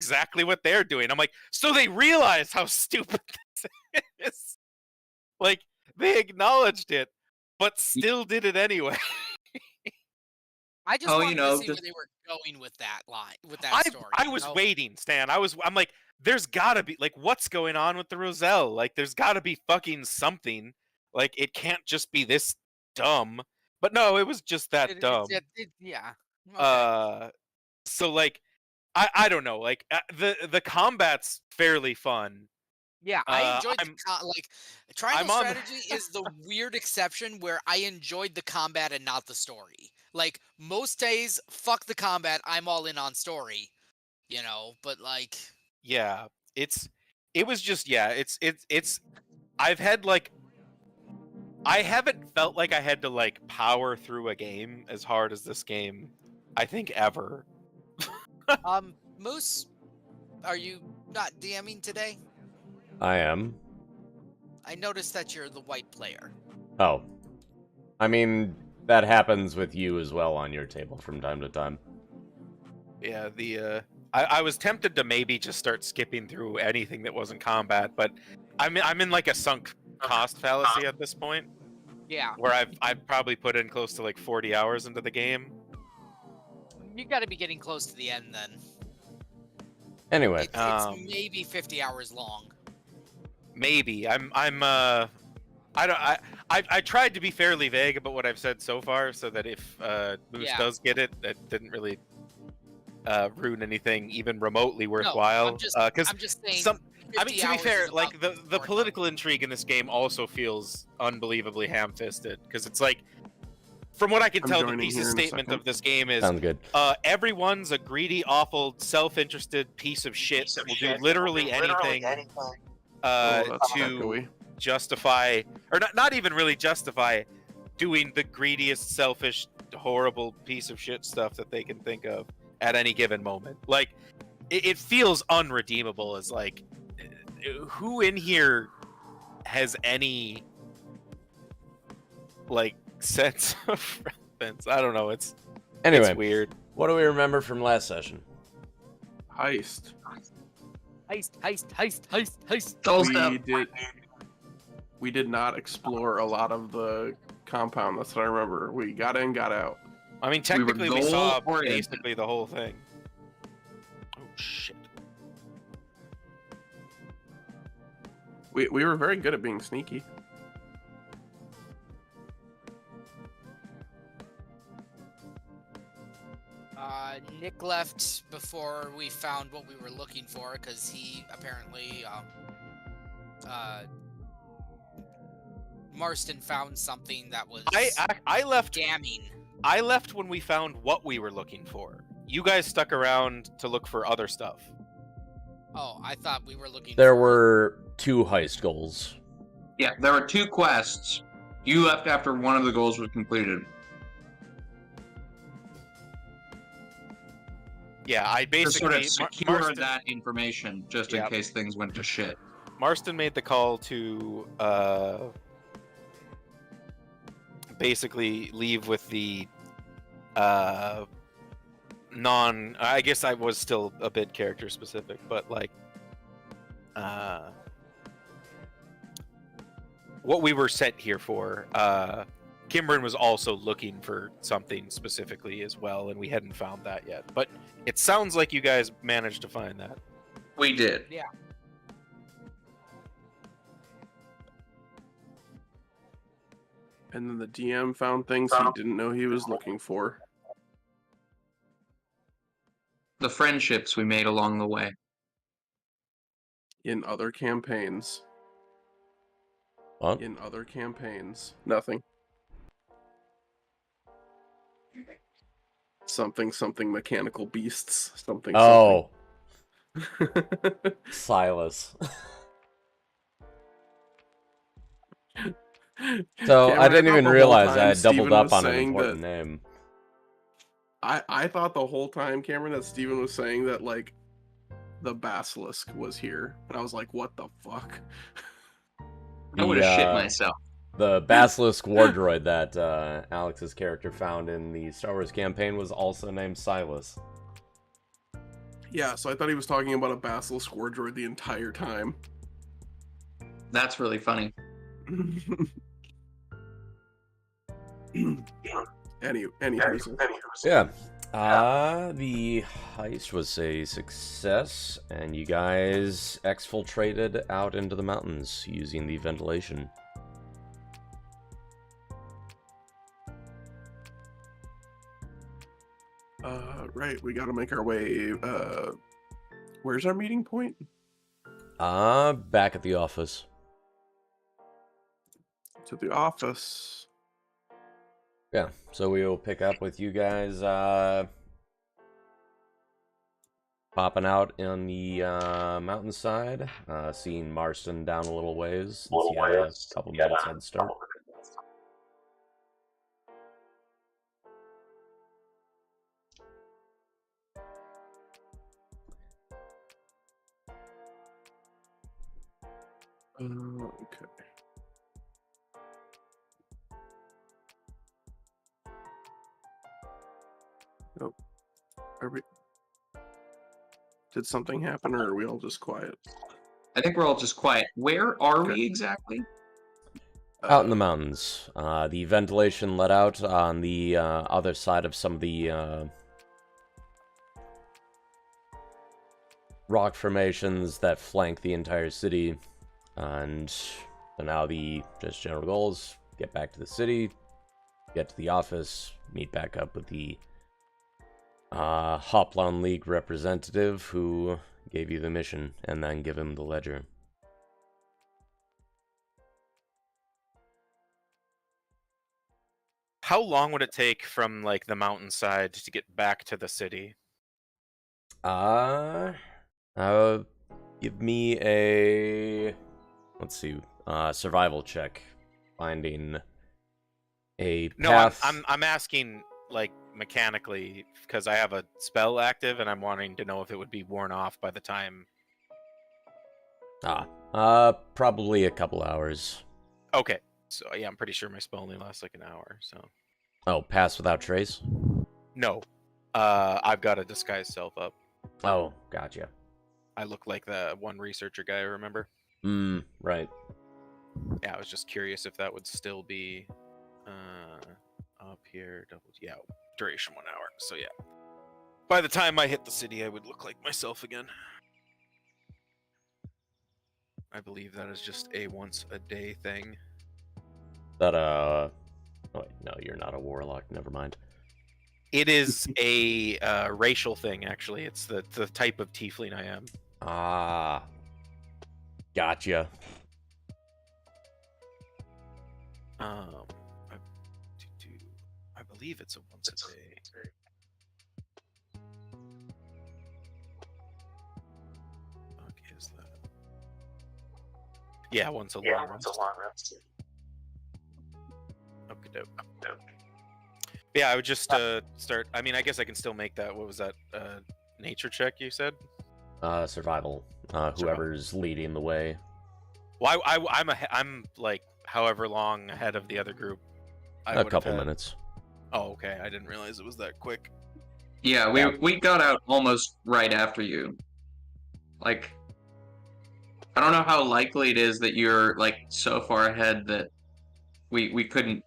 exactly what they're doing. I'm like, so they realize how stupid this is. Like, they acknowledged it, but still did it anyway. I just wanted to see where they were going with that line, with that story. I was waiting, Stan. I'm like, there's gotta be, like, what's going on with the Roselle? Like, there's gotta be fucking something. Like, it can't just be this dumb. But no, it was just that dumb. Yeah. Okay. So, like, I don't know. Like, the combat's fairly fun. Yeah, I enjoyed Triangle Strategy is the weird exception where I enjoyed the combat and not the story. Like, most days, fuck the combat, I'm all in on story, you know, but like... Yeah, it was just, yeah, it's, I've had, like, I haven't felt like I had to, like, power through a game as hard as this game, I think, ever. Moose, are you not DMing today? I am. I noticed that you're the white player. Oh. I mean, that happens with you as well on your table from time to time. Yeah, I was tempted to maybe just start skipping through anything that wasn't combat, but I'm in like a sunk cost fallacy at this point. Yeah. Where I've probably put in close to like 40 hours into the game. You got to be getting close to the end then. Anyway, it's maybe 50 hours long. Maybe I tried to be fairly vague about what I've said so far, so that if Moose does get it, that didn't really ruin anything even remotely worthwhile. I'm just saying. I mean, to be fair, like the political intrigue in this game also feels unbelievably ham-fisted, because it's like, from what I can tell, the thesis statement of this game is, sounds good. Everyone's a greedy, awful, self-interested piece of shit that will do literally anything to justify, or not even really justify, doing the greediest, selfish, horrible piece of shit stuff that they can think of at any given moment. Like, it feels unredeemable as, like, who in here has any, like, sense of relevance? I don't know. It's weird. What do we remember from last session? Heist. We did not explore a lot of the compound. That's what I remember. We got in, got out. I mean, technically, we saw basically the whole thing. Oh, shit. We were very good at being sneaky. Nick left before we found what we were looking for, because he apparently, Marston found something that was I left damning. I left when we found what we were looking for. You guys stuck around to look for other stuff. Oh, I thought we were looking There were 2 heist goals. Yeah, there were 2 quests. You left after one of the goals was completed. Yeah, I basically to sort of secure that information just in case things went to shit. Marston made the call to basically leave with the I guess I was still a bit character specific, but like what we were sent here for. Kimbryn was also looking for something specifically as well, and we hadn't found that yet. But it sounds like you guys managed to find that. We did. Yeah. And then the DM found things he didn't know he was looking for. The friendships we made along the way. In other campaigns. What? In other campaigns. Nothing. Something mechanical beasts. Something. Silas. So I didn't even realize I had doubled up on an important name. I thought the whole time, Cameron, that Steven was saying that, like, the basilisk was here. And I was like, what the fuck? I would have shit myself. The basilisk war droid that Alex's character found in the Star Wars campaign was also named Silas. Yeah, so I thought he was talking about a basilisk war droid the entire time. That's really funny. Any Yeah. The heist was a success, and you guys exfiltrated out into the mountains using the ventilation. Right, we gotta make our way, where's our meeting point? Back at the office. To the office. Yeah, so we'll pick up with you guys, popping out on the, mountainside, seeing Marston down a little ways, since he had a couple minutes head start. Okay. Oh, are we? Did something happen, or are we all just quiet? I think we're all just quiet. Where are we exactly? Out in the mountains. The ventilation let out on the other side of some of the rock formations that flank the entire city. And so now the just general goals: get back to the city, get to the office, meet back up with the Hoplon League representative who gave you the mission, and then give him the ledger. How long would it take from like the mountainside to get back to the city? Give me a, let's see, survival check, finding a path. No, I'm asking like mechanically because I have a spell active and I'm wanting to know if it would be worn off by the time. Probably a couple hours. Okay, so yeah, I'm pretty sure my spell only lasts like an hour. So. Oh, pass without trace? No, I've got a disguise self up. Oh, gotcha. I look like the one researcher guy, remember? Right. Yeah, I was just curious if that would still be up here. Yeah, duration 1 hour. So yeah, by the time I hit the city, I would look like myself again. I believe that is just a once a day thing. That oh wait, no, you're not a warlock. Never mind. It is a racial thing, actually. It's the type of tiefling I am. Ah, gotcha. I believe it's a once a day. Fuck is that? Yeah, once a long rest. Okay, dope. Yeah, I would just start. I mean, I guess I can still make that. What was that? Nature check you said? Survival. Whoever's leading the way. Well, I'm like however long ahead of the other group. A couple minutes. Oh, okay. I didn't realize it was that quick. Yeah, we got out almost right after you. Like, I don't know how likely it is that you're like so far ahead that we couldn't,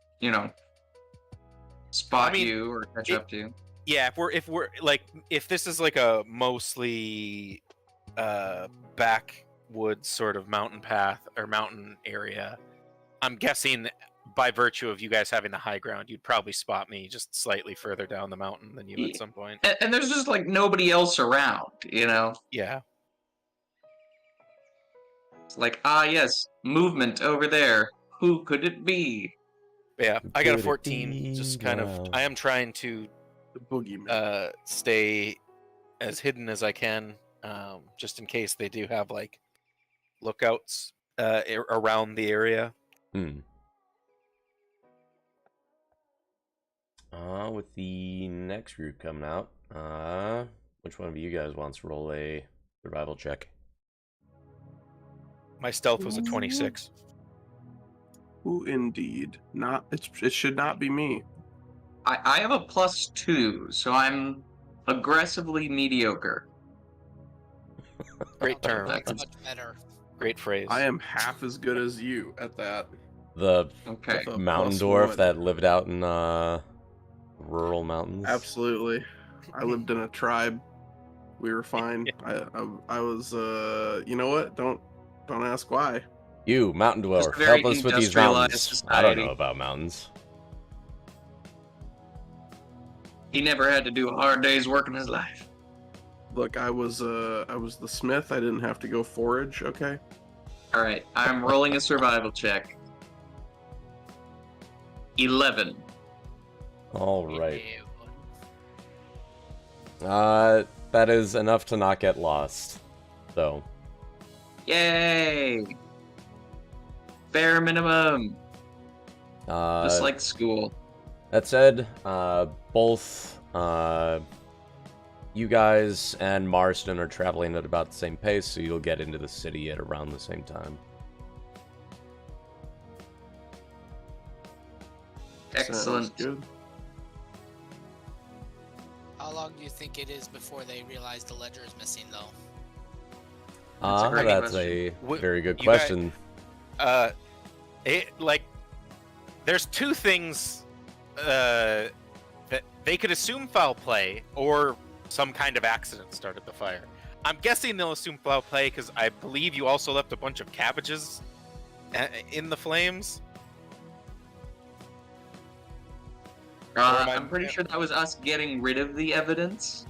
spot you or catch up to you. Yeah, if we're like, if this is like a mostly backwoods sort of mountain path or mountain area, I'm guessing by virtue of you guys having the high ground, you'd probably spot me just slightly further down the mountain than you at some point. And there's just like nobody else around, Yeah. It's like, yes, movement over there. Who could it be? Yeah, I got a 14. Just kind of, I am trying to The boogeyman. stay as hidden as I can, just in case they do have like lookouts around the area. With the next group coming out, which one of you guys wants to roll a survival check? My stealth was a 26. Ooh, indeed. It should not be me. I have a +2, so I'm aggressively mediocre. Great term. That's much better. Great phrase. I am half as good as you at that. The Okay. The mountain plus dwarf one. that lived out in rural mountains. Absolutely. I lived in a tribe. We were fine. I was you know what? Don't ask why. You, mountain Just dwarf, a very help us with these industrialized mountains. I don't society. know about mountains. He never had to do a hard day's work in his life. Look, I was the smith. I didn't have to go forage, okay? All right, I'm rolling a survival check. 11. All right. That is enough to not get lost. So, Yay! Bare minimum, just like school. that said, both you guys and Marston are traveling at about the same pace, so you'll get into the city at around the same time. Excellent. Sounds good. How long do you think it is before they realize the ledger is missing, though? That's a great That's question. a very good You guys- question. There's two things that they could assume foul play or some kind of accident started the fire. I'm guessing they'll assume foul play because I believe you also left a bunch of cabbages in the flames. I'm pretty sure that was us getting rid of the evidence.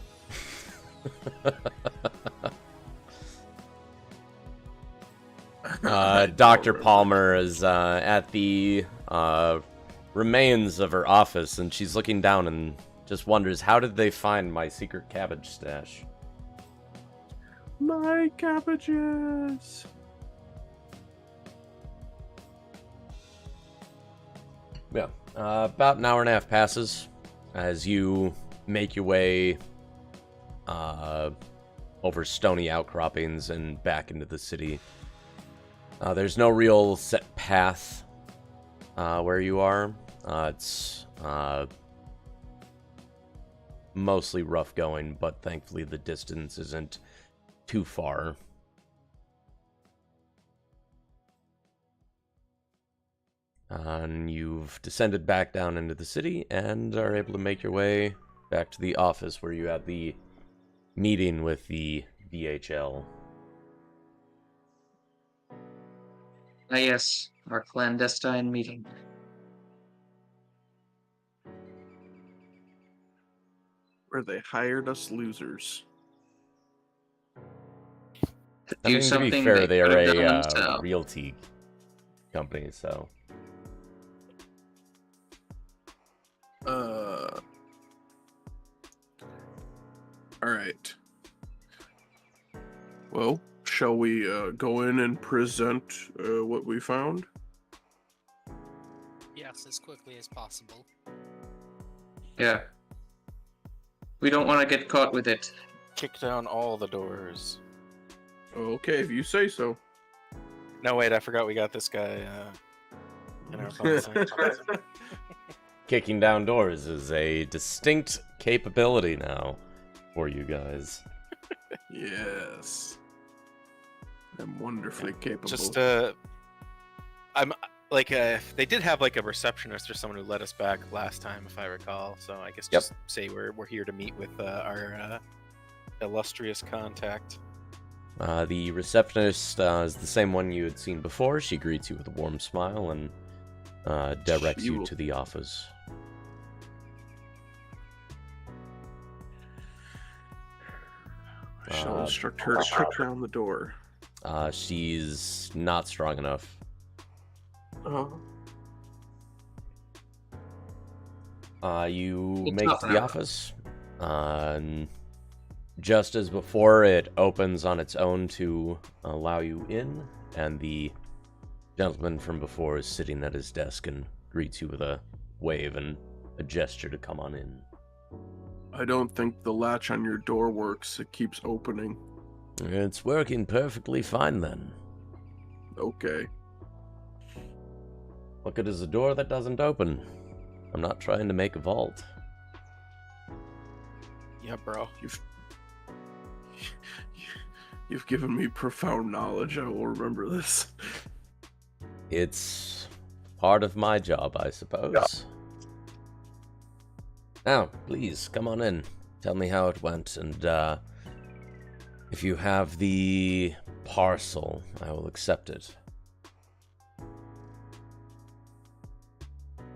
Dr. Palmer is at the remains of her office, and she's looking down and just wonders, how did they find my secret cabbage stash? My cabbages. Yeah. About an hour and a half passes as you make your way over stony outcroppings and back into the city. There's no real set path where you are. It's mostly rough going, but thankfully the distance isn't too far. And you've descended back down into the city and are able to make your way back to the office where you had the meeting with the DHL. Ah, yes, our clandestine meeting. Where they hired us losers. To I do mean, to something be fair, they they could are have done a themselves. realty company, so... Alright. Well, shall we go in and present what we found? Yes, as quickly as possible. Yeah. We don't want to get caught with it. Kick down all the doors. Okay, if you say so. No, wait, I forgot we got this guy in our phone. Kicking down doors is a distinct capability now for you guys. Yes. I'm wonderfully capable. Just I'm like they did have like a receptionist or someone who let us back last time, if I recall. So I guess just say we're here to meet with our illustrious contact. The receptionist is the same one you had seen before. She greets you with a warm smile and directs you to the office. I shall instruct her to kick down the door. She's not strong enough. You It's make it not to the enough. office. Just as before, it opens on its own to allow you in, and the gentleman from before is sitting at his desk and greets you with a wave and a gesture to come on in. I don't think the latch on your door works. It keeps opening. It's working perfectly fine then. Okay. What good is a door that doesn't open? I'm not trying to make a vault. Yeah, bro. You've given me profound knowledge. I will remember this. It's part of my job, I suppose. Now, please, come on in. Tell me how it went, and if you have the parcel, I will accept it.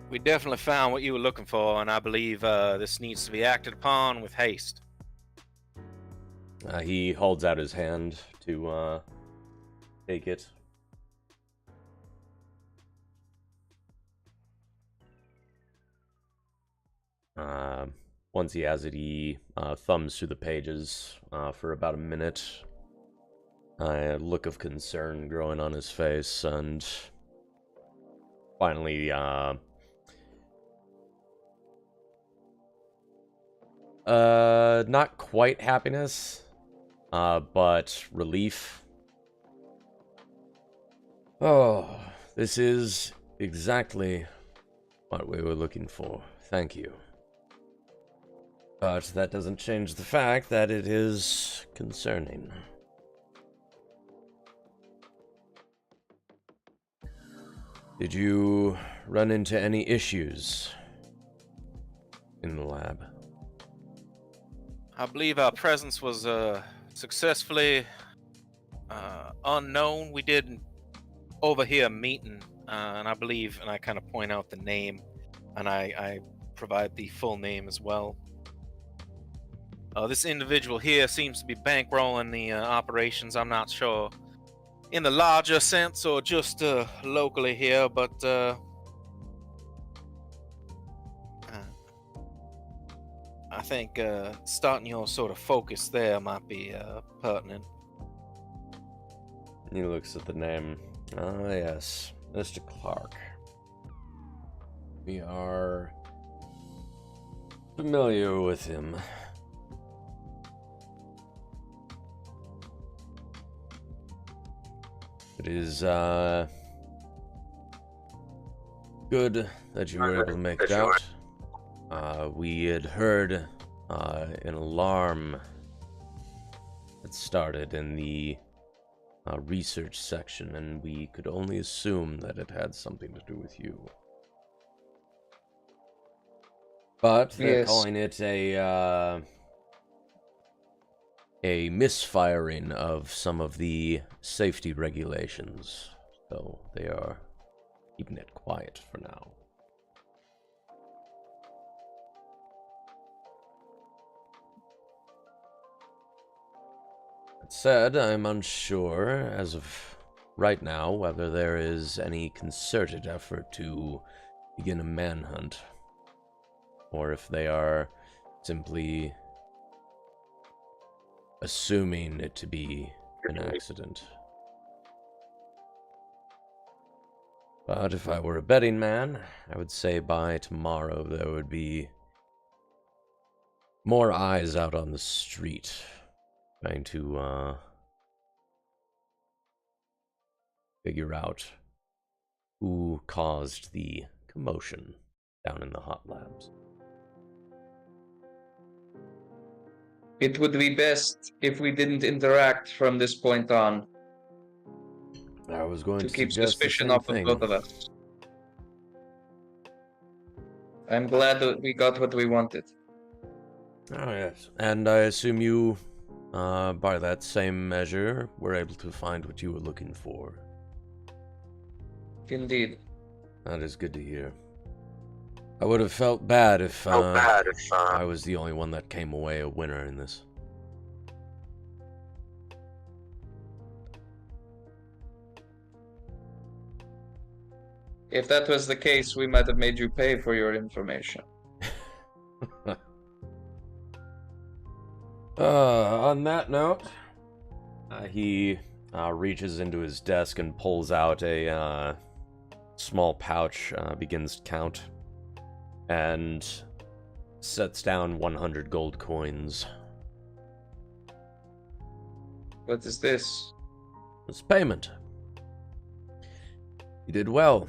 We definitely found what you were looking for, and I believe this needs to be acted upon with haste. He holds out his hand to take it. Once he has it, he thumbs through the pages for about a minute. A look of concern growing on his face, and finally, not quite happiness, but relief. Oh, this is exactly what we were looking for. Thank you. But that doesn't change the fact that it is concerning. Did you run into any issues in the lab? I believe our presence was successfully unknown. We did overhear a meeting, and I believe, and I kind of point out the name, and I provide the full name as well. This individual here seems to be bankrolling the operations. I'm not sure in the larger sense or just locally here, but I think starting your sort of focus there might be pertinent. He looks at the name. Ah, yes, Mr. Clark. We are familiar with him. It is good that you were able to make it out. We had heard an alarm that started in the research section, and we could only assume that it had something to do with you. But they're calling it a misfiring of some of the safety regulations, so they are keeping it quiet for now. That said, I'm unsure as of right now whether there is any concerted effort to begin a manhunt, or if they are simply assuming it to be an accident. But if I were a betting man, I would say by tomorrow there would be more eyes out on the street trying to figure out who caused the commotion down in the hot labs. It would be best if we didn't interact from this point on. I was going to keep suggest suspicion the same off of thing. both of us. I'm glad that we got what we wanted. Oh, yes. And I assume you, by that same measure, were able to find what you were looking for. Indeed. That is good to hear. I would have felt bad if I was the only one that came away a winner in this. If that was the case, we might have made you pay for your information. On that note, he reaches into his desk and pulls out a small pouch, begins to count, and sets down 100 gold coins. What is this? It's payment. You did well.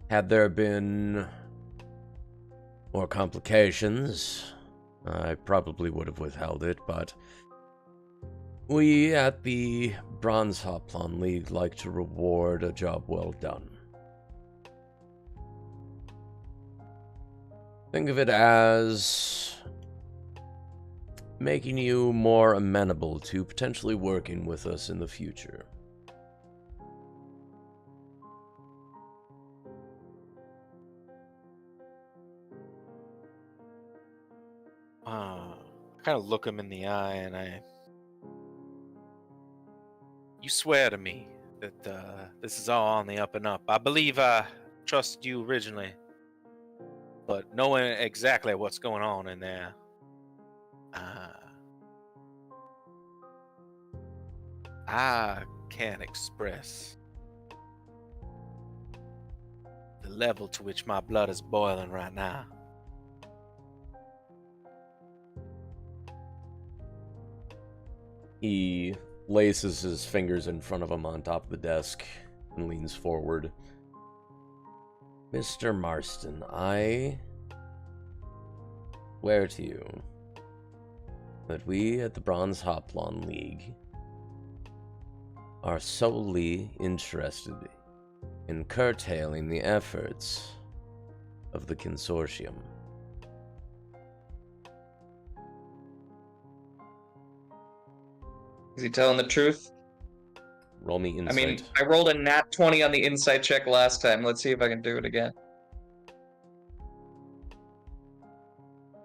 Had there been more complications, I probably would have withheld it, but We at the Bronze Hoplon League like to reward a job well done. Think of it as making you more amenable to potentially working with us in the future. I kind of look him in the eye and you swear to me that this is all on the up and up. I believe I trusted you originally, but knowing exactly what's going on in there, I can't express the level to which my blood is boiling right now. He laces his fingers in front of him on top of the desk and leans forward. Mr. Marston, I swear to you that we at the Bronze Hoplon League are solely interested in curtailing the efforts of the consortium. Is he telling the truth? Roll me insight. I mean, I rolled a nat 20 on the insight check last time. Let's see if I can do it again.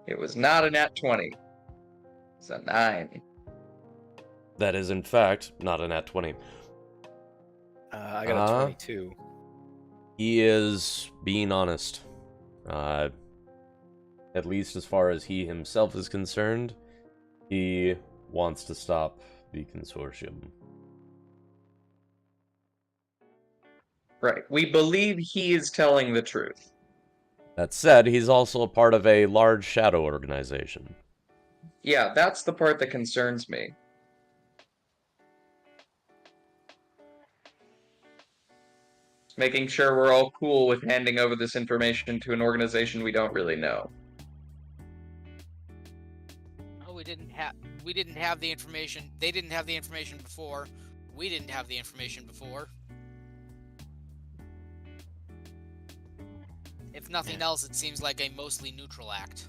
It was not a nat 20. It's a 9. That is, in fact, not a nat 20. I got a 22. He is being honest. At least as far as he himself is concerned, he wants to stop the consortium. Right. We believe he is telling the truth. That said, he's also a part of a large shadow organization. Yeah, that's the part that concerns me. Making sure we're all cool with handing over this information to an organization we don't really know. Oh, we didn't have the information. They didn't have the information before. We didn't have the information before. If nothing else, it seems like a mostly neutral act.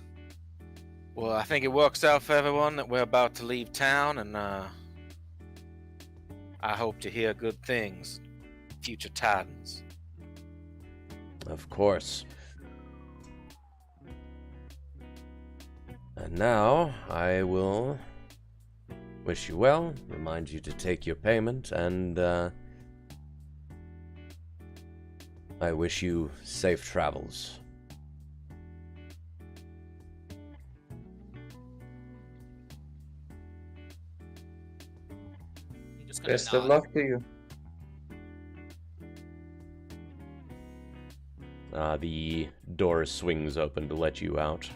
Well, I think it works out for everyone that we're about to leave town, and I hope to hear good things, future tidings. Of course. And now, I will wish you well, remind you to take your payment, and I wish you safe travels. Best of luck to you. The door swings open to let you out.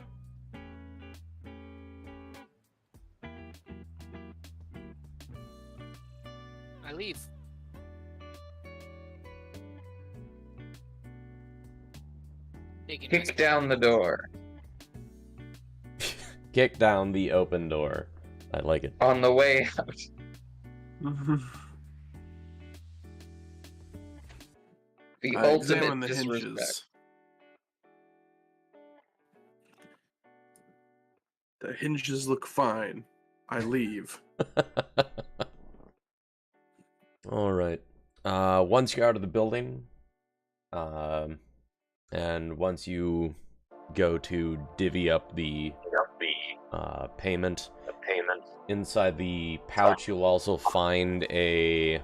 I leave. Kick down the door. Kick down the open door. I like it. On the way out. The I ultimate examine the disrespect. hinges. The hinges look fine. I leave. All right. Once you're out of the building, and once you go to divvy up the payment, inside the pouch you'll also find a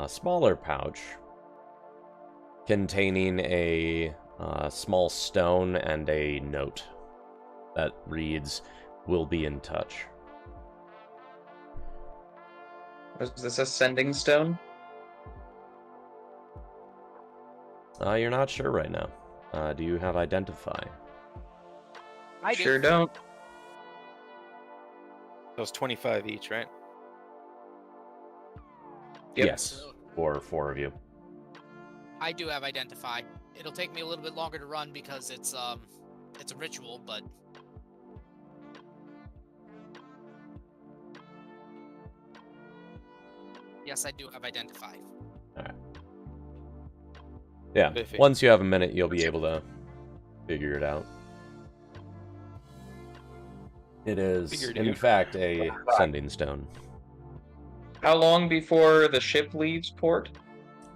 smaller pouch containing a small stone and a note that reads, "We'll be in touch." Was this a sending stone? You're not sure right now. Do you have Identify? I do. Sure don't. Those 25 each, right? Yep. Yes, for 4 of you. I do have Identify. It'll take me a little bit longer to run because it's a ritual, but Yes, I do have identify. All right. Yeah. Biffy. Once you have a minute, you'll be able to figure it out. It is, Figured in out. fact, a sending stone. How long before the ship leaves port?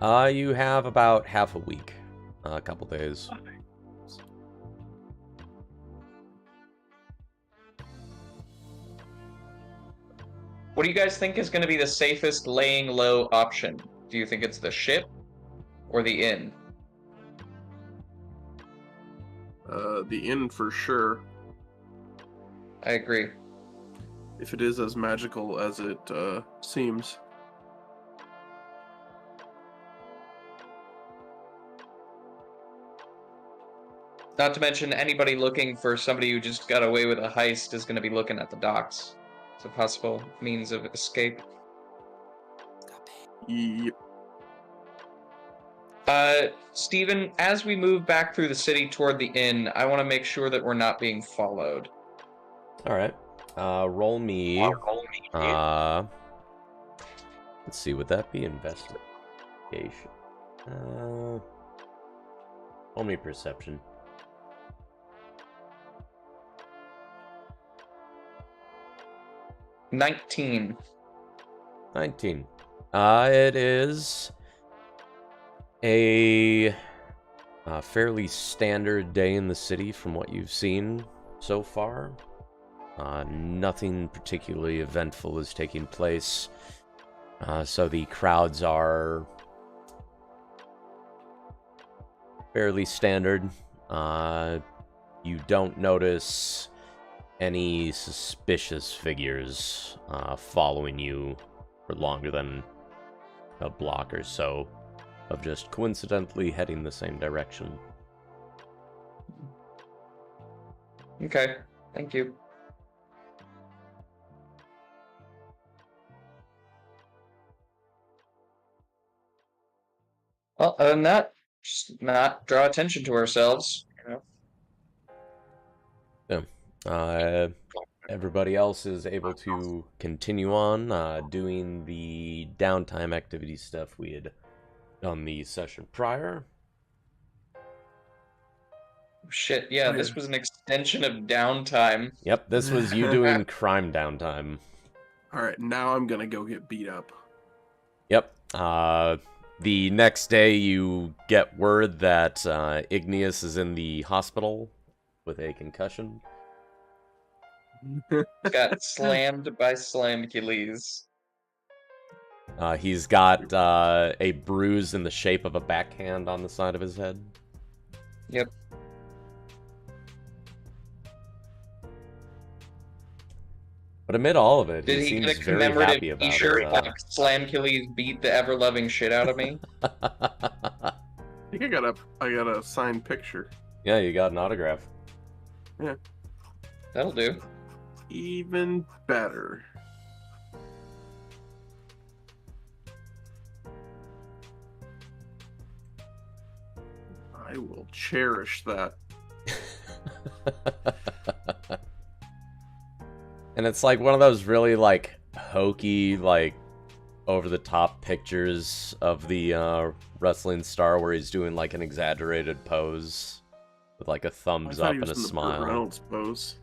You have about half a week, a couple days. What do you guys think is going to be the safest laying low option? Do you think it's the ship or the inn? The inn for sure. I agree. If it is as magical as it seems. Not to mention, anybody looking for somebody who just got away with a heist is going to be looking at the docks. It's a possible means of escape. Yep. Steven, as we move back through the city toward the inn, I want to make sure that we're not being followed. All right. Roll me. Let's see. Would that be investigation? Roll me perception. 19. 19. It is a fairly standard day in the city from what you've seen so far. Nothing particularly eventful is taking place. So the crowds are fairly standard. You don't notice any suspicious figures following you for longer than a block or so of just coincidentally heading the same direction. Okay, thank you. Well, other than that, just not draw attention to ourselves. Everybody else is able to continue on doing the downtime activity stuff we had done the session prior. Shit, yeah, this was an extension of downtime. Yep, this was you doing crime downtime. Alright, now I'm gonna go get beat up. Yep. The next day you get word that Igneous is in the hospital with a concussion. Got slammed by Slamcules. He's got a bruise in the shape of a backhand on the side of his head. Yep. But amid all of it, Did he he seems get a very happy commemorative about t-shirt it. like Slamcules beat the ever-loving shit out of me? I think I got a signed picture. Yeah, you got an autograph. Yeah. That'll do. Even better. I will cherish that. And it's like one of those really like hokey, like over-the-top pictures of the wrestling star where he's doing like an exaggerated pose with like a thumbs up and a smile. Burt Reynolds pose.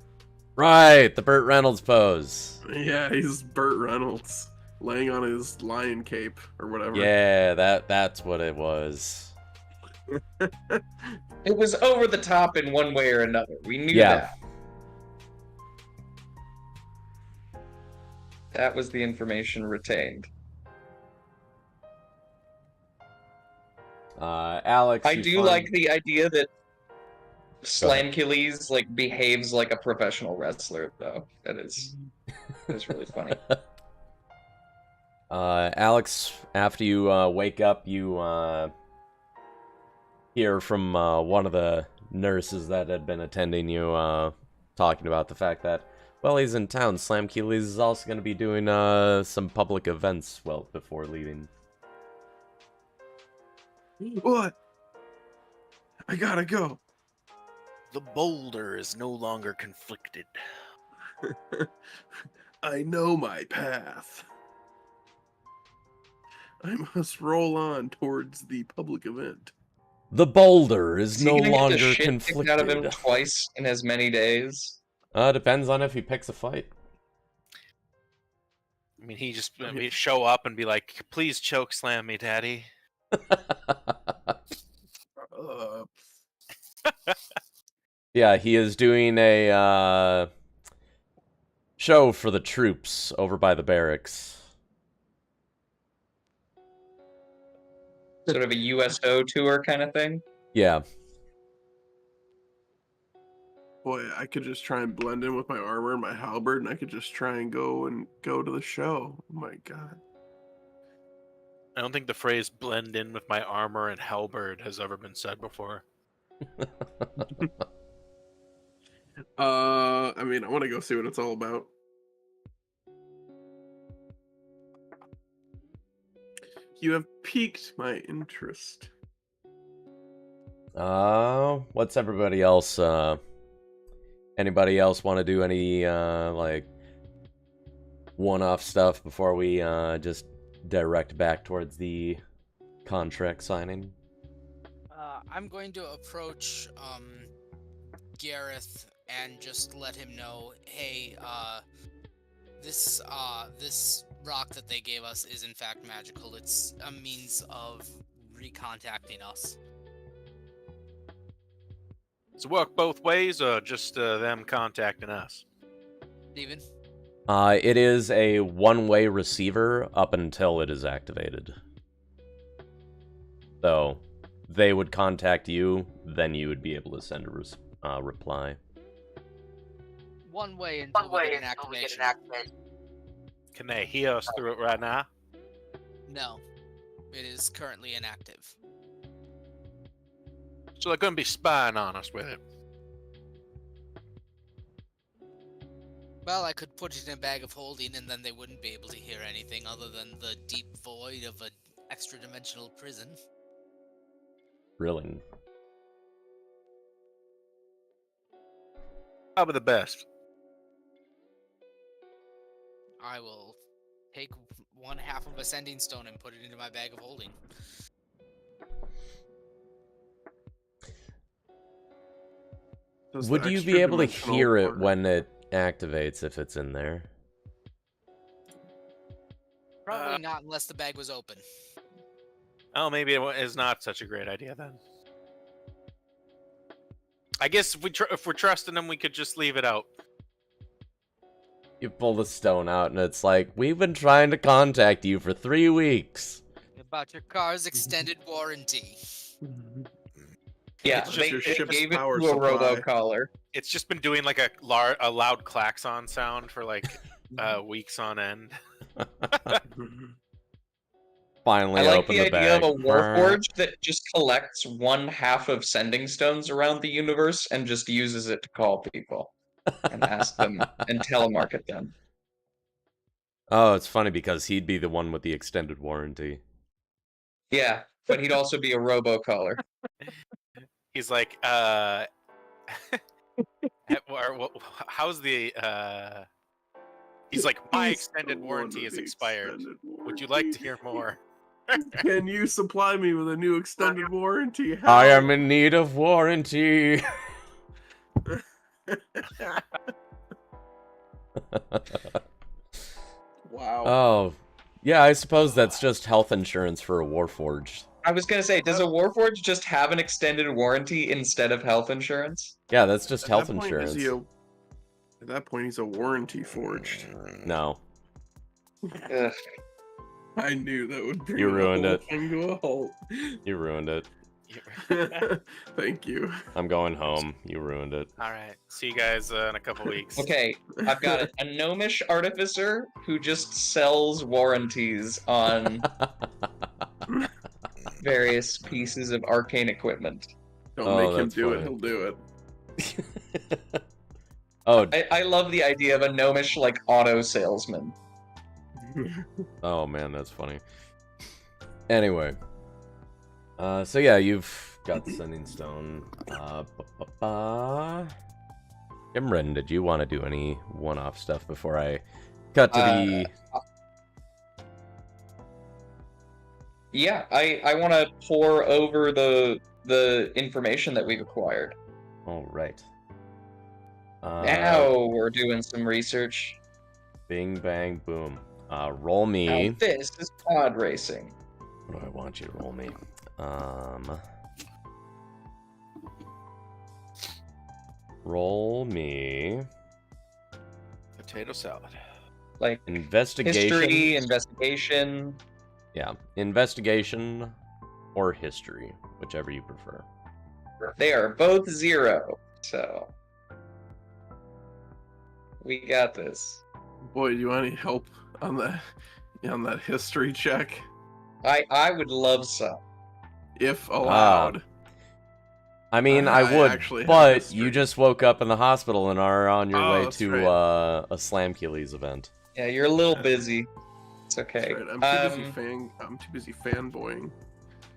Right, the Burt Reynolds pose. Yeah, he's Burt Reynolds laying on his lion cape or whatever. Yeah, that's what it was. It was over the top in one way or another. We knew that. That was the information retained. Alex, I do like the idea that Slamcules like behaves like a professional wrestler, though. That's really funny. Alex, after you wake up, you hear from one of the nurses that had been attending you, talking about the fact that, well, he's in town. Slamcules is also going to be doing some public events, well, before leaving. What? I gotta go. The boulder is no longer conflicted. I know my path. I must roll on towards the public event. The boulder is he no gonna get the longer shit kicked out of him conflicted. twice in as many days? Depends on if he picks a fight. I mean, he'd show up and be like, "Please choke slam me, Daddy." Yeah, he is doing a show for the troops over by the barracks. Sort of a USO tour kind of thing? Yeah. Boy, I could just try and blend in with my armor and my halberd, and I could just try and go to the show. Oh my god. I don't think the phrase "blend in with my armor and halberd" has ever been said before. I mean, I want to go see what it's all about. You have piqued my interest. What's everybody else, anybody else want to do any, like, one-off stuff before we, just direct back towards the contract signing? I'm going to approach, Gareth and just let him know, hey, this rock that they gave us is in fact magical. It's a means of recontacting us. Does it work both ways, or just them contacting us? Steven? It is a one-way receiver up until it is activated. So, they would contact you, then you would be able to send a reply. One way until we get an activation. Can they hear us through it right now? No. It is currently inactive. So they're going to be spying on us with it. Well, I could put it in a bag of holding and then they wouldn't be able to hear anything other than the deep void of an extra-dimensional prison. Really? Probably the best. I will take one half of a sending stone and put it into my bag of holding. Would you be able to hear it when it activates if it's in there? Probably not unless the bag was open. Oh, maybe it is not such a great idea then. I guess if we're trusting them, we could just leave it out. You pull the stone out and it's like, we've been trying to contact you for 3 weeks. About your car's extended warranty. Yeah, It's they just your gave ship's it power to a supply. robocollar. It's just been doing like a loud klaxon sound for like weeks on end. Finally I like open the the idea bag. of a warforge that just collects one half of sending stones around the universe and just uses it to call people and ask them and telemarket them. Oh, it's funny because he'd be the one with the extended warranty. Yeah, but he'd also be a robocollar. He's like, how's the He's like, my extended warranty is expired. Would you like to hear more? Can you supply me with a new extended warranty? I am in need of warranty. Wow. Oh, yeah, I suppose that's just health insurance for a warforged. I was gonna say, does a warforge just have an extended warranty instead of health insurance? Yeah, that's just At health that point, insurance. At that point, he's a warranty forged. No. Ugh. I knew that would bring You ruined the whole it. thing to a halt. You ruined it. Thank you. I'm going home. You ruined it. All right. See you guys in a couple weeks. Okay, I've got it. A gnomish artificer who just sells warranties on various pieces of arcane equipment. Don't make him that's do funny. it. He'll do it. Oh, I love the idea of a gnomish, like, auto salesman. oh man, that's funny. Anyway. So yeah, you've got the sending stone. Imran, did you want to do any one-off stuff before I cut to the... Yeah, I want to pour over the information that we've acquired. All right. Now we're doing some research. Bing, bang, boom. Roll me. Now this is pod racing. What do I want you to roll me? Roll me. Potato salad. Like Investigation. history, investigation. Yeah, investigation or history, whichever you prefer. They are both 0, so we got this. Boy, do you want any help on that history check? I would love some. If allowed. I mean, I I would, actually have but history. you just woke up in the hospital and are on your way that's to right. a Slamkillies event. Yeah, you're a little busy. It's okay. That's right. I'm too busy fanboying.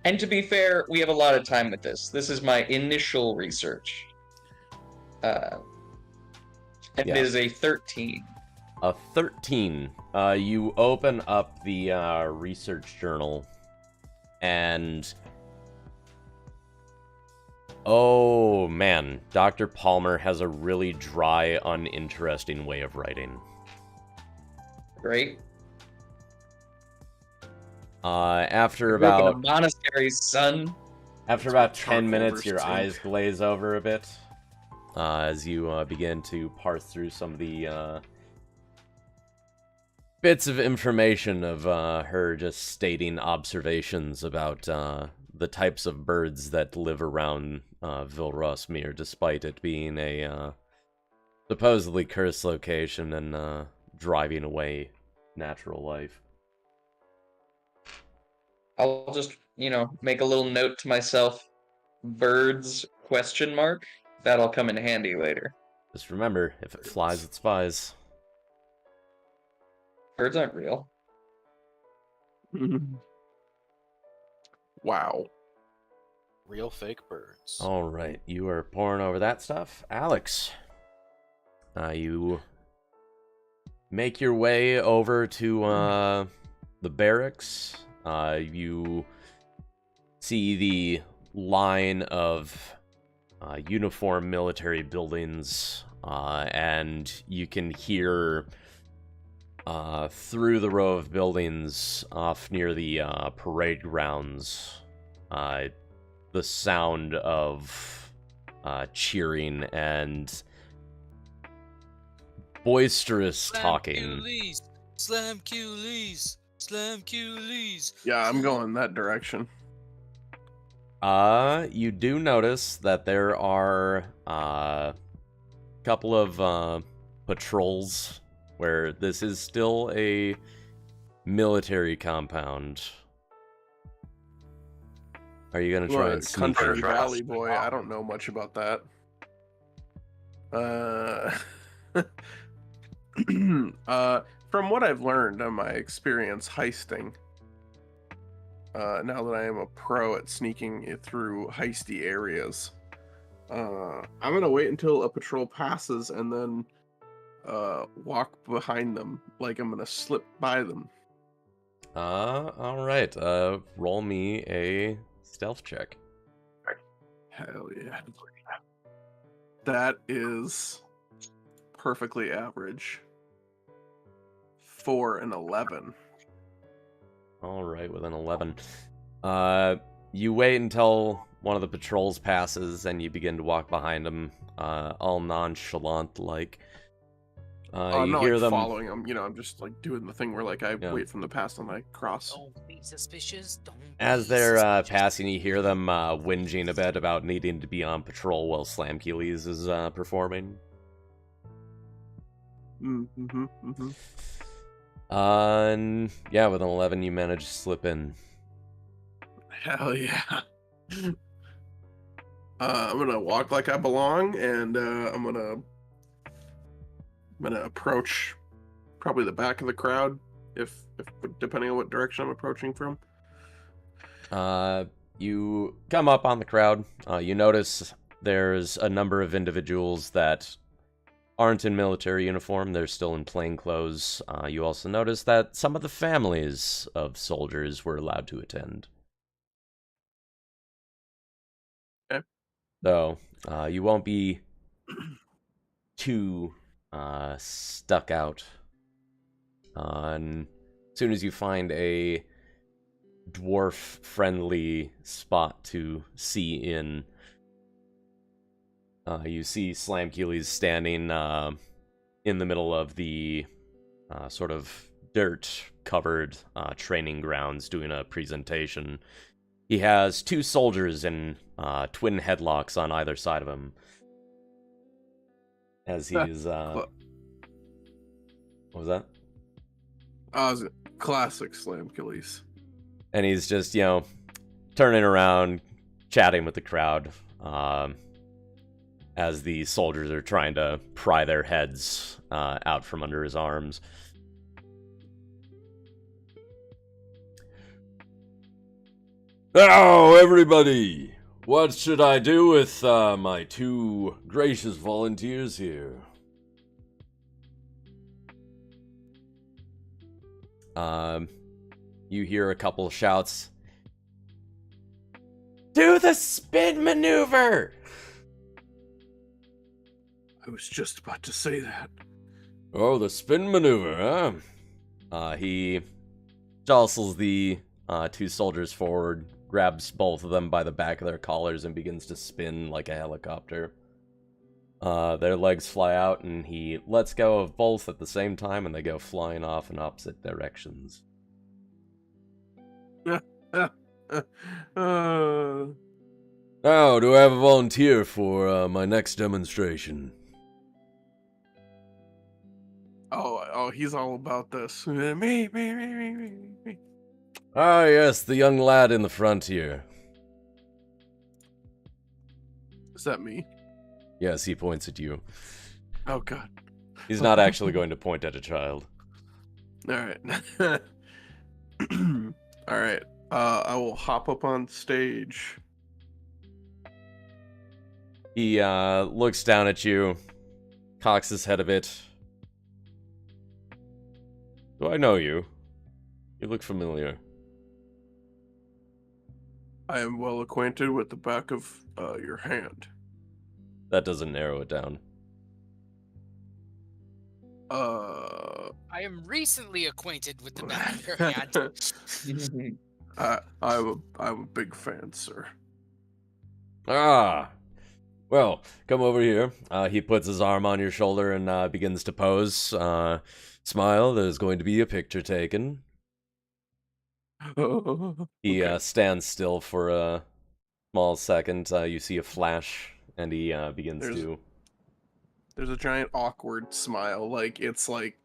And to be fair, we have a lot of time with this. This is my initial research. And Yeah. it is a 13. A 13. You open up the research journal, and oh man, Dr. Palmer has a really dry, uninteresting way of writing. Great. After I grew up in about a monastery, son. After about That's 10 what minutes, charcoal your versus eyes ink. glaze over a bit as you begin to parse through some of the bits of information of her just stating observations about the types of birds that live around Vilrosmere, despite it being a supposedly cursed location and driving away natural life. I'll just, make a little note to myself. Birds, ? That'll come in handy later. Just remember, if it flies, it spies. Birds aren't real. Wow. Real fake birds. All right, you are pouring over that stuff. Alex, you make your way over to the barracks. You see the line of uniform military buildings, and you can hear through the row of buildings off near the parade grounds the sound of cheering and boisterous talking. Slam Q-Lees! Slam Q-Lees! Yeah, I'm going that direction. You do notice that there are a couple of patrols where this is still a military compound. Are you gonna try and sneak Country in? Valley boy, I don't know much about that. From what I've learned on my experience heisting, now that I am a pro at sneaking through heisty areas, I'm gonna wait until a patrol passes and then walk behind them, like I'm gonna slip by them. All right. Roll me a stealth check. Hell yeah. That is perfectly average. 4 and 11. All right, with an 11. You wait until one of the patrols passes, and you begin to walk behind them, all nonchalant-like. I'm you not hear like them following them, I'm just like doing the thing where like I Yeah. wait from the pass and I cross. Don't be suspicious. Don't as be they're suspicious. passing. You hear them whinging a bit about needing to be on patrol while Slamkeelies is performing. And yeah, with an 11, you manage to slip in. Hell yeah. I'm gonna walk like I belong, and I'm gonna approach probably the back of the crowd, if depending on what direction I'm approaching from. You come up on the crowd. You notice there's a number of individuals that aren't in military uniform. They're still in plain clothes. You also notice that some of the families of soldiers were allowed to attend. Okay. So, you won't be too stuck out. And as soon as you find a dwarf-friendly spot to see in, you see Slamkeely's standing in the middle of the sort of dirt-covered training grounds doing a presentation. He has two soldiers in twin headlocks on either side of him. As he's... what was that? Classic Slamkeely's. And he's just, turning around, chatting with the crowd, as the soldiers are trying to pry their heads out from under his arms. Now, everybody, what should I do with my two gracious volunteers here? You hear a couple shouts. Do the spin maneuver! I was just about to say that. Oh, the spin maneuver, huh? He jostles the two soldiers forward, grabs both of them by the back of their collars, and begins to spin like a helicopter. Their legs fly out, and he lets go of both at the same time, and they go flying off in opposite directions. Now, do I have a volunteer for my next demonstration? Oh, he's all about this. Me. Ah, yes, the young lad in the front here. Is that me? Yes, he points at you. Oh, God. He's not actually going to point at a child. All right. All right. I will hop up on stage. He looks down at you, cocks his head a bit. Do I know you? You look familiar. I am well acquainted with the back of your hand. That doesn't narrow it down. I am recently acquainted with the back of your hand. I'm a big fan, sir. Ah! Well, come over here. He puts his arm on your shoulder and begins to pose. Smile, there's going to be a picture taken. He Okay. stands still for a small second. You see a flash, and he begins to... There's a giant awkward smile, like it's like...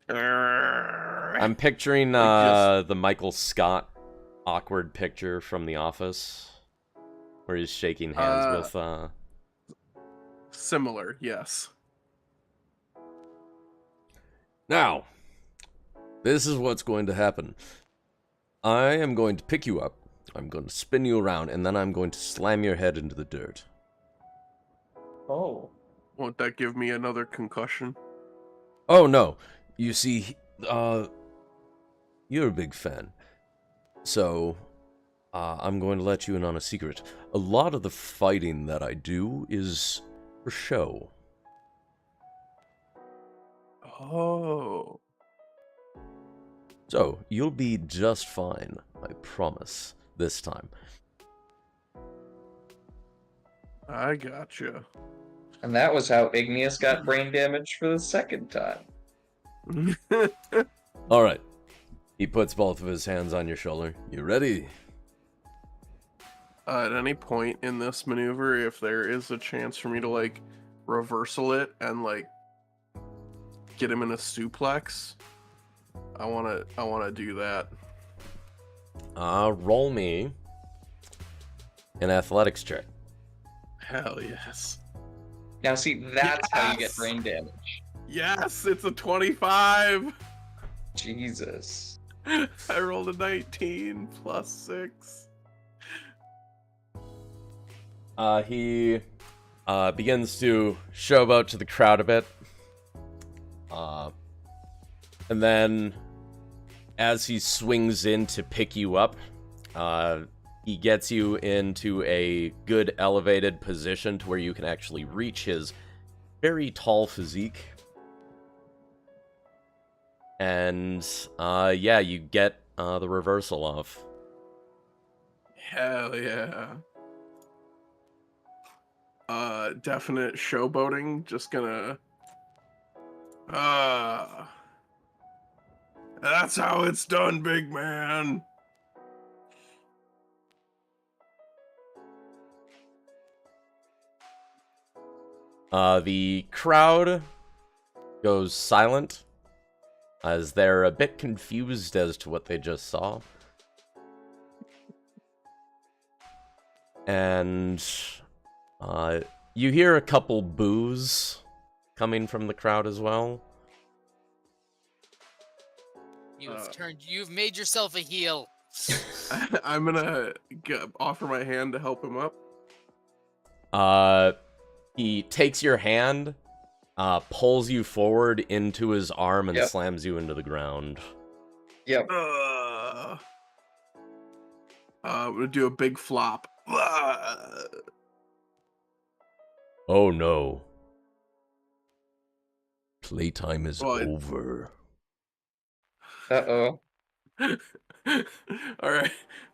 I'm picturing the Michael Scott awkward picture from The Office, where he's shaking hands with... Similar, yes. Now, this is what's going to happen. I am going to pick you up, I'm going to spin you around, and then I'm going to slam your head into the dirt. Oh. Won't that give me another concussion? Oh, no. You see, you're a big fan. So, I'm going to let you in on a secret. A lot of the fighting that I do is for show. Oh. So, you'll be just fine, I promise, this time. I gotcha. And that was how Igneous got brain damage for the second time. Alright. He puts both of his hands on your shoulder. You ready? At any point in this maneuver, if there is a chance for me to, like, reversal it and, like, get him in a suplex, I wanna do that. roll me an athletics check. Hell yes. Now see, that's how you get Yes! brain damage. Yes, it's a 25! Jesus. I rolled a 19 plus 6. He begins to showboat to the crowd a bit. And then, as he swings in to pick you up, he gets you into a good elevated position to where you can actually reach his very tall physique. And, yeah, you get the reversal off. Hell yeah. Definite showboating. Just gonna... That's how it's done, big man. The crowd goes silent as they're a bit confused as to what they just saw. And you hear a couple boos coming from the crowd as well. You've made yourself a heel. I'm gonna offer my hand to help him up. He takes your hand, pulls you forward into his arm, and slams you into the ground. Yep. I'm gonna do a big flop. Oh no. Playtime is over. Uh-oh. Alright. I'm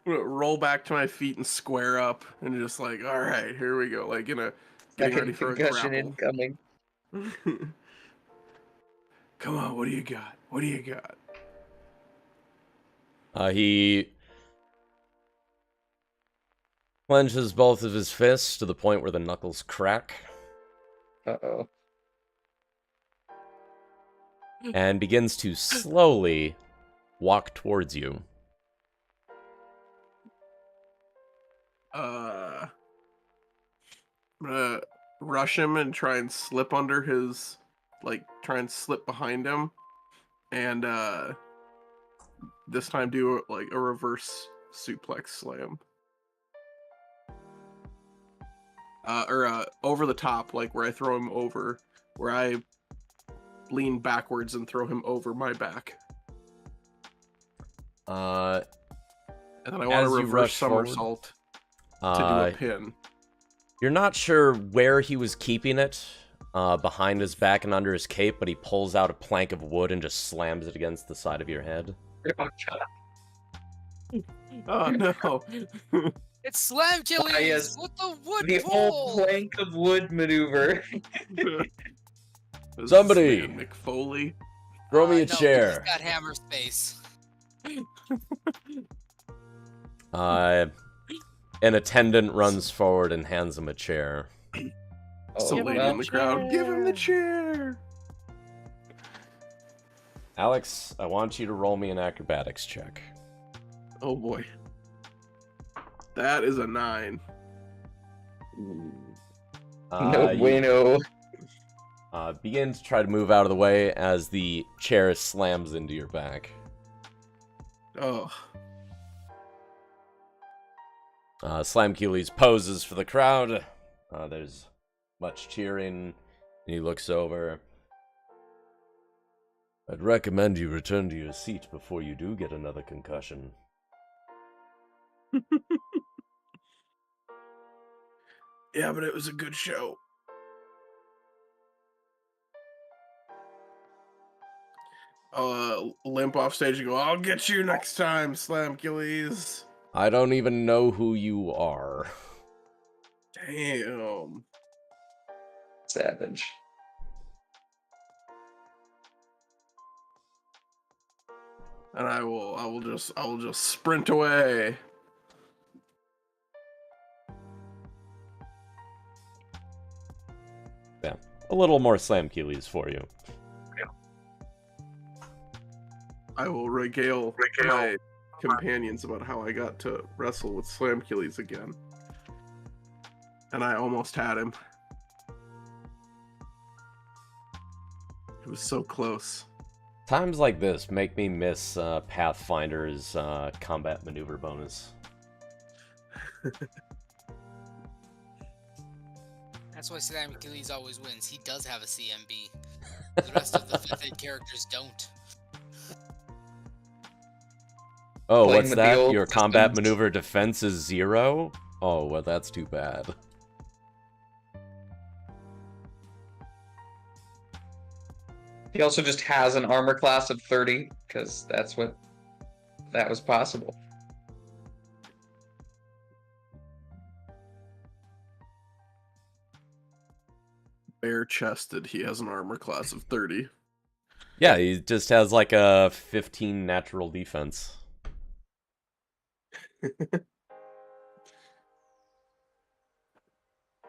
gonna roll back to my feet and square up and just like, alright, here we go. Like, getting ready for a Concussion grapple. incoming. Come on, what do you got? What do you got? He clenches both of his fists to the point where the knuckles crack. Uh-oh. And begins to slowly walk towards you. I'm gonna rush him and try and slip under his, try and slip behind him, and this time do a reverse suplex slam, or over the top, where I throw him over, where I lean backwards and throw him over my back. And then I want to reverse somersault to do a pin. You're not sure where he was keeping it, behind his back and under his cape, but he pulls out a plank of wood and just slams it against the side of your head. Oh no. It's Slam Killies yes. with the wood The pole. old plank of wood maneuver. Somebody! Mick Foley. Throw me a No, chair. he's got hammer space. An attendant runs forward and hands him a chair. Some lady in the crowd, give him the chair! Alex, I want you to roll me an acrobatics check. Oh boy. That is a 9. No bueno. Begin to try to move out of the way as the chair slams into your back. Oh. Slam Keeley's poses for the crowd. There's much cheering, and he looks over. I'd recommend you return to your seat before you do get another concussion. Yeah, but it was a good show. Limp off stage and go, I'll get you next time, Slam Gillies. I don't even know who you are. Damn. Savage. And I will just sprint away. Yeah, a little more Slam Keelys for you. I will regale my companions about how I got to wrestle with Slam Keelys again. And I almost had him. It was so close. Times like this make me miss Pathfinder's combat maneuver bonus. That's why Slam Killies always wins. He does have a CMB. The rest of the 5th ed characters don't. Oh, Playing what's with the that? old Your combat systems. maneuver defense is 0? Oh, well, that's too bad. He also just has an armor class of 30, because that was possible. Bare-chested, he has an armor class of 30. Yeah, he just has like a 15 natural defense.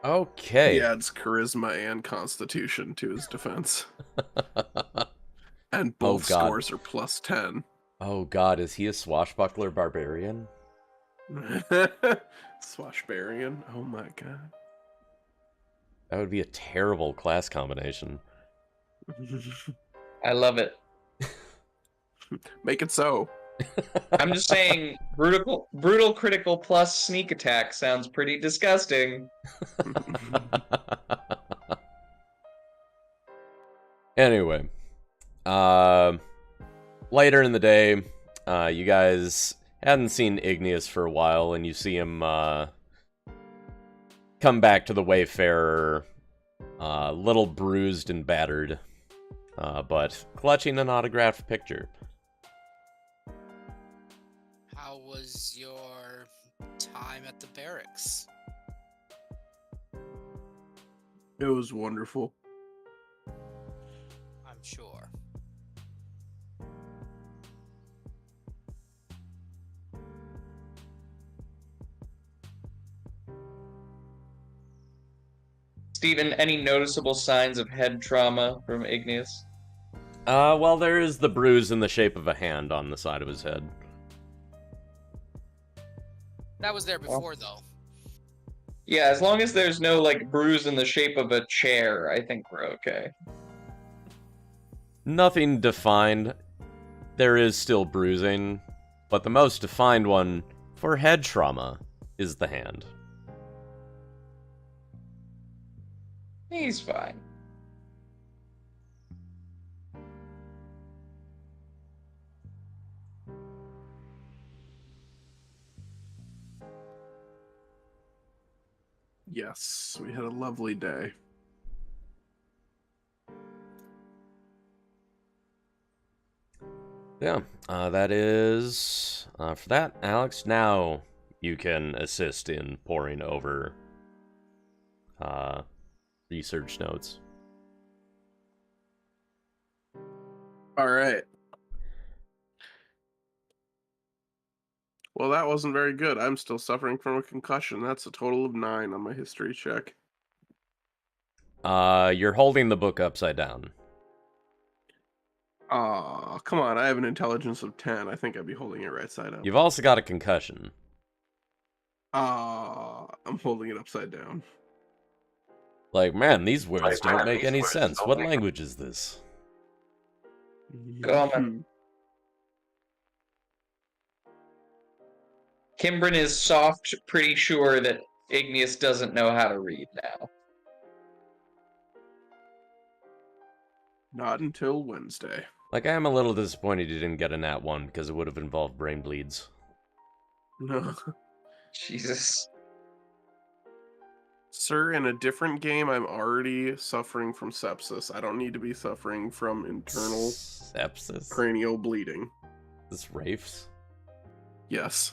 Okay. He adds charisma and constitution to his defense. And both scores are plus 10. Oh god, is he a swashbuckler barbarian? Swashbarian? Oh my god. That would be a terrible class combination. I love it. Make it so. I'm just saying, brutal critical plus sneak attack sounds pretty disgusting. Anyway, later in the day, you guys hadn't seen Igneous for a while, and you see him come back to the Wayfarer, a little bruised and battered, but clutching an autographed picture. How was your time at the barracks? It was wonderful. I'm sure. Steven, any noticeable signs of head trauma from Igneous? Well, there is the bruise in the shape of a hand on the side of his head. That was there before, though. Yeah, as long as there's no, like, bruise in the shape of a chair, I think we're okay. Nothing defined. There is still bruising, but the most defined one for head trauma is the hand. He's fine. Yes, we had a lovely day. Yeah, that is for that, Alex. Now you can assist in pouring over research notes. All right. Well, that wasn't very good. I'm still suffering from a concussion. That's a total of 9 on my history check. You're holding the book upside down. Aw, come on. I have an intelligence of 10. I think I'd be holding it right side up. You've also got a concussion. I'm holding it upside down. Like, man, these words don't make any sense. What language is this? Common. Kimbrin is soft, pretty sure that Igneous doesn't know how to read now. Not until Wednesday. Like, I am a little disappointed you didn't get a nat 1 because it would have involved brain bleeds. No. Jesus. Sir, in a different game, I'm already suffering from sepsis. I don't need to be suffering from internal Sepsis? cranial bleeding. This Rafe's? Yes.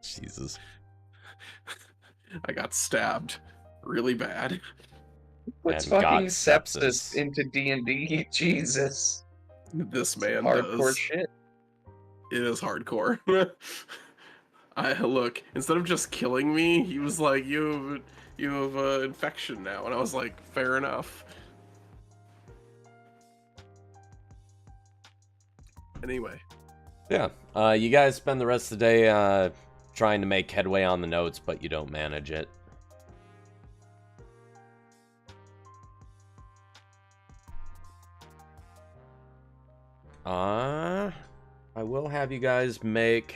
Jesus. I got stabbed really bad. What's And got fucking sepsis. sepsis into D&D? Jesus. This man Hardcore does. shit. It is hardcore. Look, instead of just killing me, he was like, you have infection now. And I was like, fair enough. Anyway. Yeah. You guys spend the rest of the day trying to make headway on the notes, but you don't manage it. I will have you guys make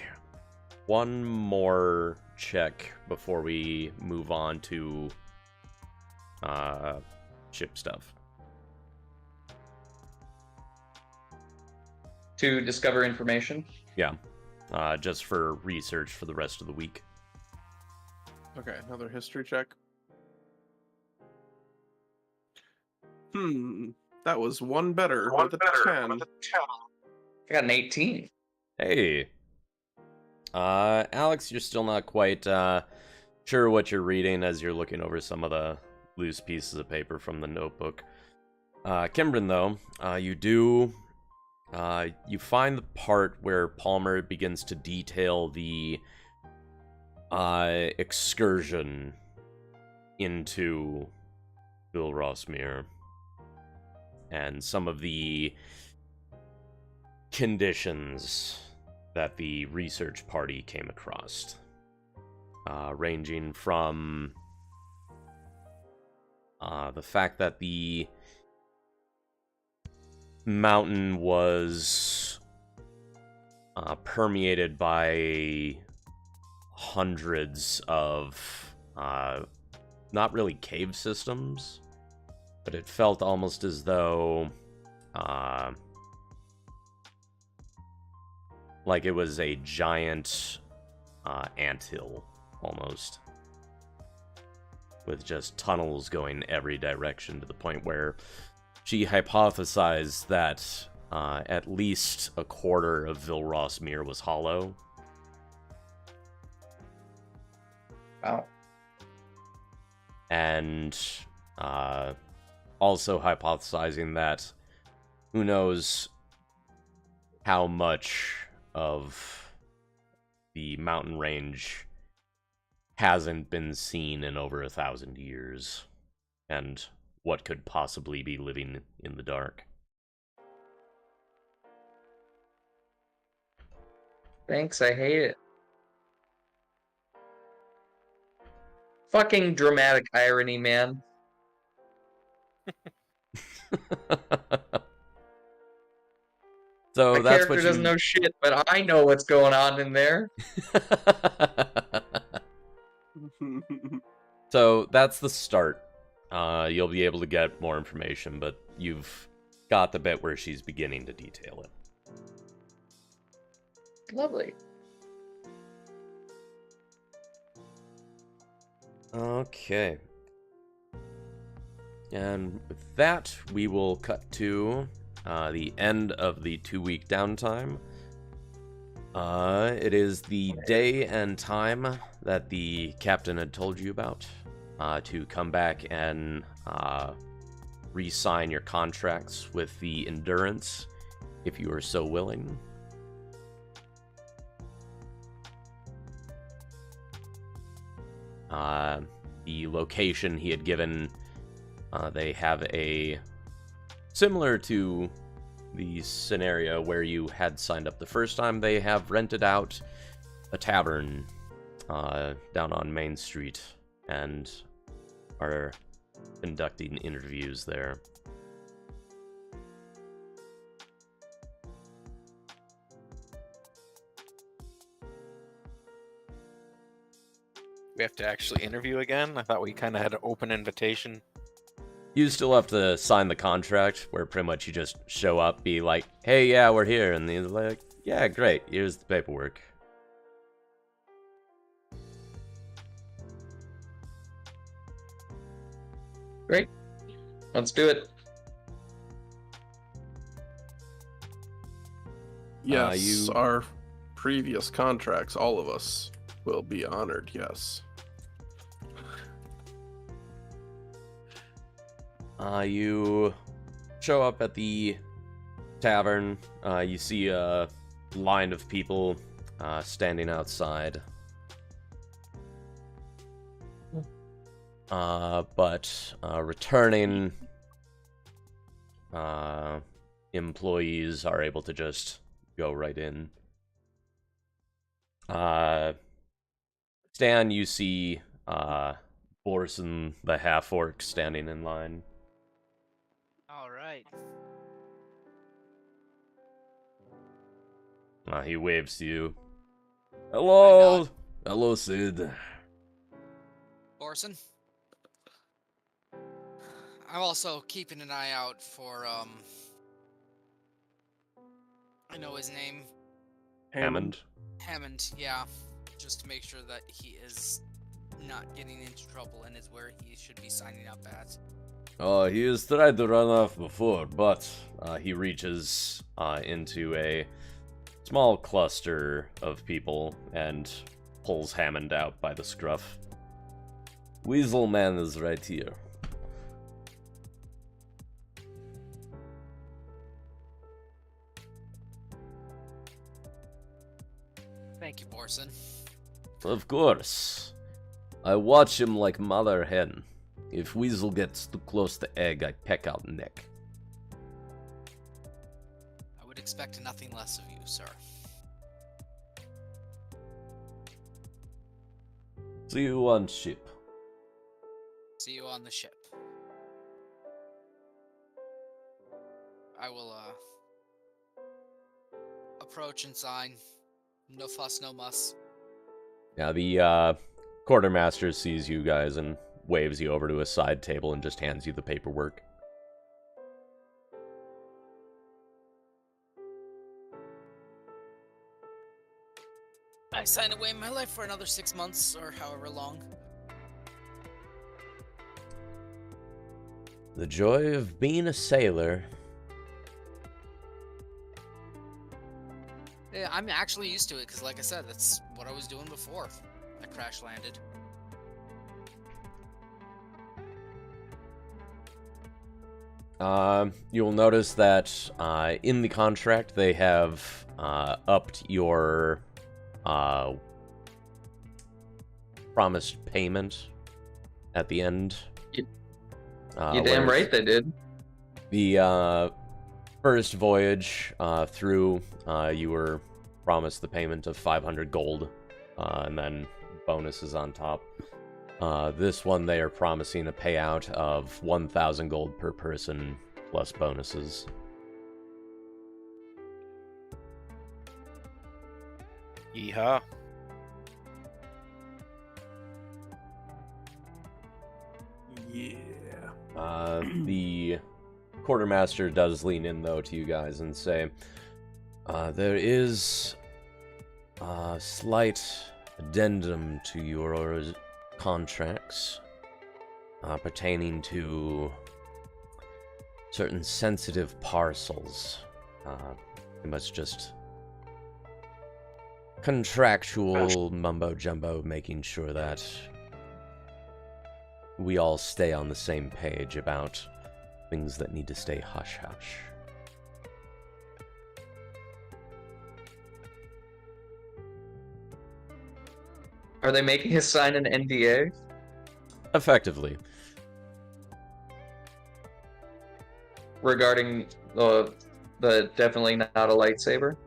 one more check before we move on to ship stuff. to discover information. Yeah. Just for research for the rest of the week. Okay, another history check. That was one better with a 10. I got an 18. Hey. Alex, you're still not quite sure what you're reading as you're looking over some of the loose pieces of paper from the notebook. Kimbrin, though, you find the part where Palmer begins to detail the excursion into Vilrosmere and some of the conditions that the research party came across, ranging from the fact that the mountain was permeated by hundreds of not really cave systems, but it felt almost as though like it was a giant anthill almost, with just tunnels going every direction, to the point where she hypothesized that at least a quarter of Vilrosmere was hollow. Wow. And also hypothesizing that who knows how much of the mountain range hasn't been seen in over 1,000 years, and what could possibly be living in the dark. Thanks, I hate it. Fucking dramatic irony, man. So My that's character what doesn't know shit, but I know what's going on in there. So that's the start. You'll be able to get more information, but you've got the bit where she's beginning to detail it. Lovely. Okay. And with that, we will cut to the end of the 2-week downtime. It is the day and time that the captain had told you about, to come back and re-sign your contracts with the Endurance, if you are so willing. The location he had given, they have a similar to the scenario where you had signed up the first time. They have rented out a tavern down on Main Street and are conducting interviews there. We have to actually interview again? I thought we kind of had an open invitation. You still have to sign the contract, where pretty much you just show up, be like, hey, yeah, we're here. And they're like, yeah, great, here's the paperwork. Great. Let's do it. Yes, our previous contracts, all of us, will be honored, yes. You show up at the tavern. You see a line of people standing outside. But returning employees are able to just go right in. Stan, you see Borson the half-orc standing in line. All right. He waves to you. Hello! Hello, Sid. Orson? I'm also keeping an eye out for, I know his name. Hammond. Hammond, yeah. Just to make sure that he is not getting into trouble and is where he should be signing up at. Oh, he has tried to run off before, but he reaches into a small cluster of people and pulls Hammond out by the scruff. Weasel Man is right here. Thank you, Borson. Of course. I watch him like mother hen. If Weasel gets too close to egg, I peck out neck. I would expect nothing less of you, sir. See you on ship. See you on the ship. I will, approach and sign. No fuss, no muss. Yeah, the quartermaster sees you guys and waves you over to a side table and just hands you the paperwork. I sign away my life for another 6 months, or however long. The joy of being a sailor. Yeah, I'm actually used to it, because like I said, that's what I was doing before I crash landed. You'll notice that in the contract they have upped your promised payment at the end. You damn right they did. The first voyage through, you were promised the payment of 500 gold, and then bonuses on top. This one they are promising a payout of 1,000 gold per person, plus bonuses. Yeehaw. Yeah. The quartermaster does lean in, though, to you guys and say, there is a slight addendum to your contracts pertaining to certain sensitive parcels. It must just contractual mumbo-jumbo, making sure that we all stay on the same page about things that need to stay hush-hush. Are they making us sign an NDA? Effectively. Regarding the definitely not a lightsaber?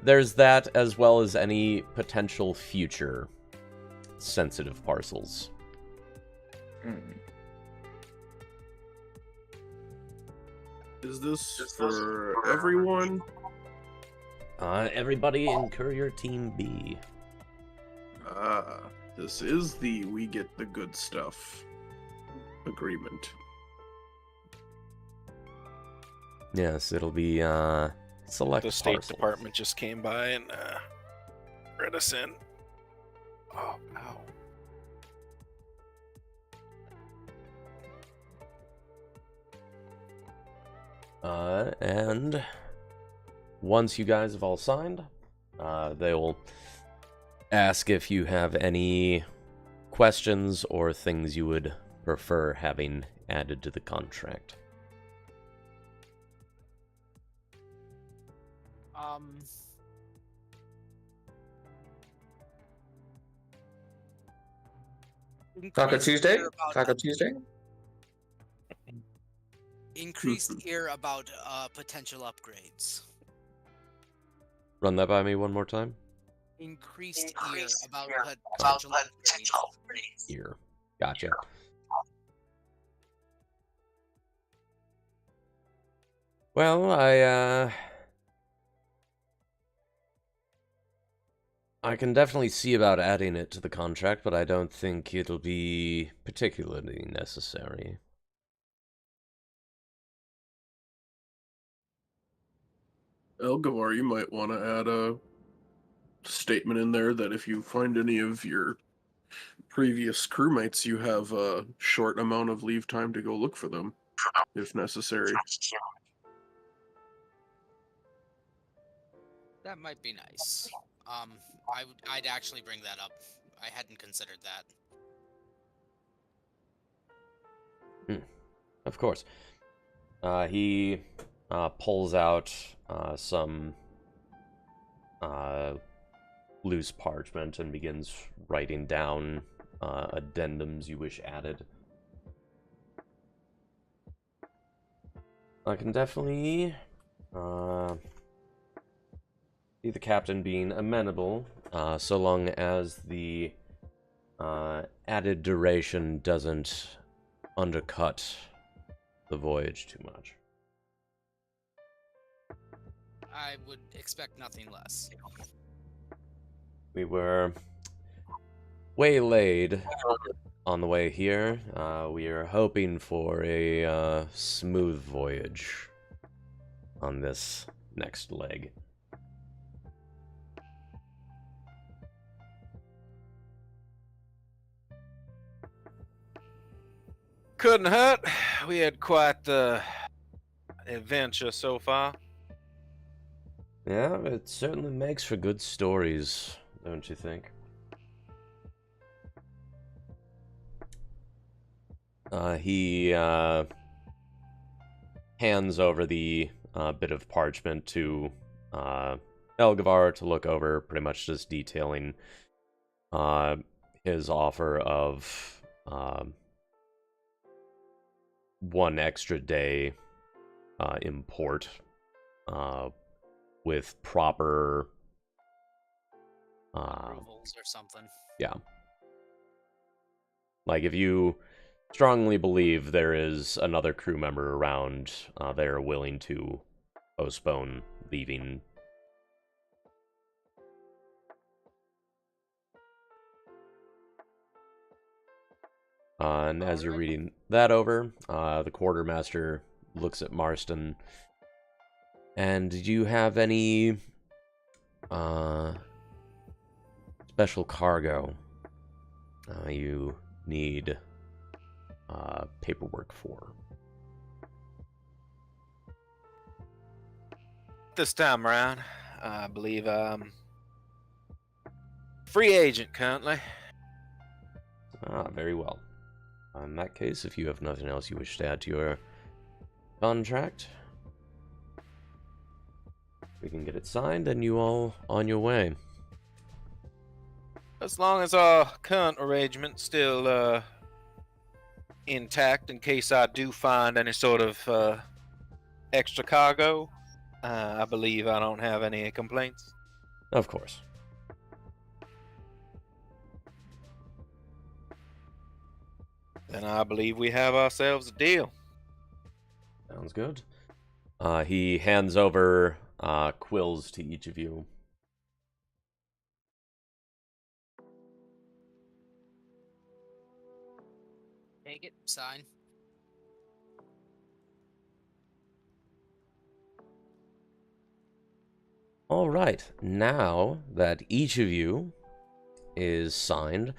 There's that, as well as any potential future sensitive parcels. Is this for everyone? Everybody in Courier Team B. This is the we get the good stuff agreement. Yes, it'll be, select The State parcels. Department just came by and read us in. Oh, ow. And once you guys have all signed, they will ask if you have any questions or things you would prefer having added to the contract. Taco Increased Tuesday? fear about- Taco Tuesday? Increased fear about potential upgrades. Run that by me one more time. Increased fear about potential upgrades. Here. Gotcha. Well, I can definitely see about adding it to the contract, but I don't think it'll be particularly necessary. Elgavar, you might want to add a statement in there that if you find any of your previous crewmates, you have a short amount of leave time to go look for them, if necessary. That might be nice. I'd actually bring that up. I hadn't considered that. Of course. He pulls out some loose parchment and begins writing down addendums you wish added. I can definitely see the captain being amenable, so long as the added duration doesn't undercut the voyage too much. I would expect nothing less. We were waylaid on the way here. We are hoping for a smooth voyage on this next leg. Couldn't hurt. We had quite the adventure so far. Yeah, it certainly makes for good stories, don't you think? He hands over the bit of parchment to Elgavar to look over, pretty much just detailing his offer of 1 extra day in port with proper Approvals or something. yeah. Like, if you strongly believe there is another crew member around, they are willing to postpone leaving. And as you're reading that over, the quartermaster looks at Marston. And did you have any special cargo you need paperwork for? This time around, I believe free agent currently. Very well. In that case, if you have nothing else you wish to add to your contract, we can get it signed and you all on your way. As long as our current arrangement's still intact, in case I do find any sort of extra cargo, I believe I don't have any complaints. Of course. Then I believe we have ourselves a deal. Sounds good. He hands over quills to each of you. Take it, sign. All right, now that each of you is signed,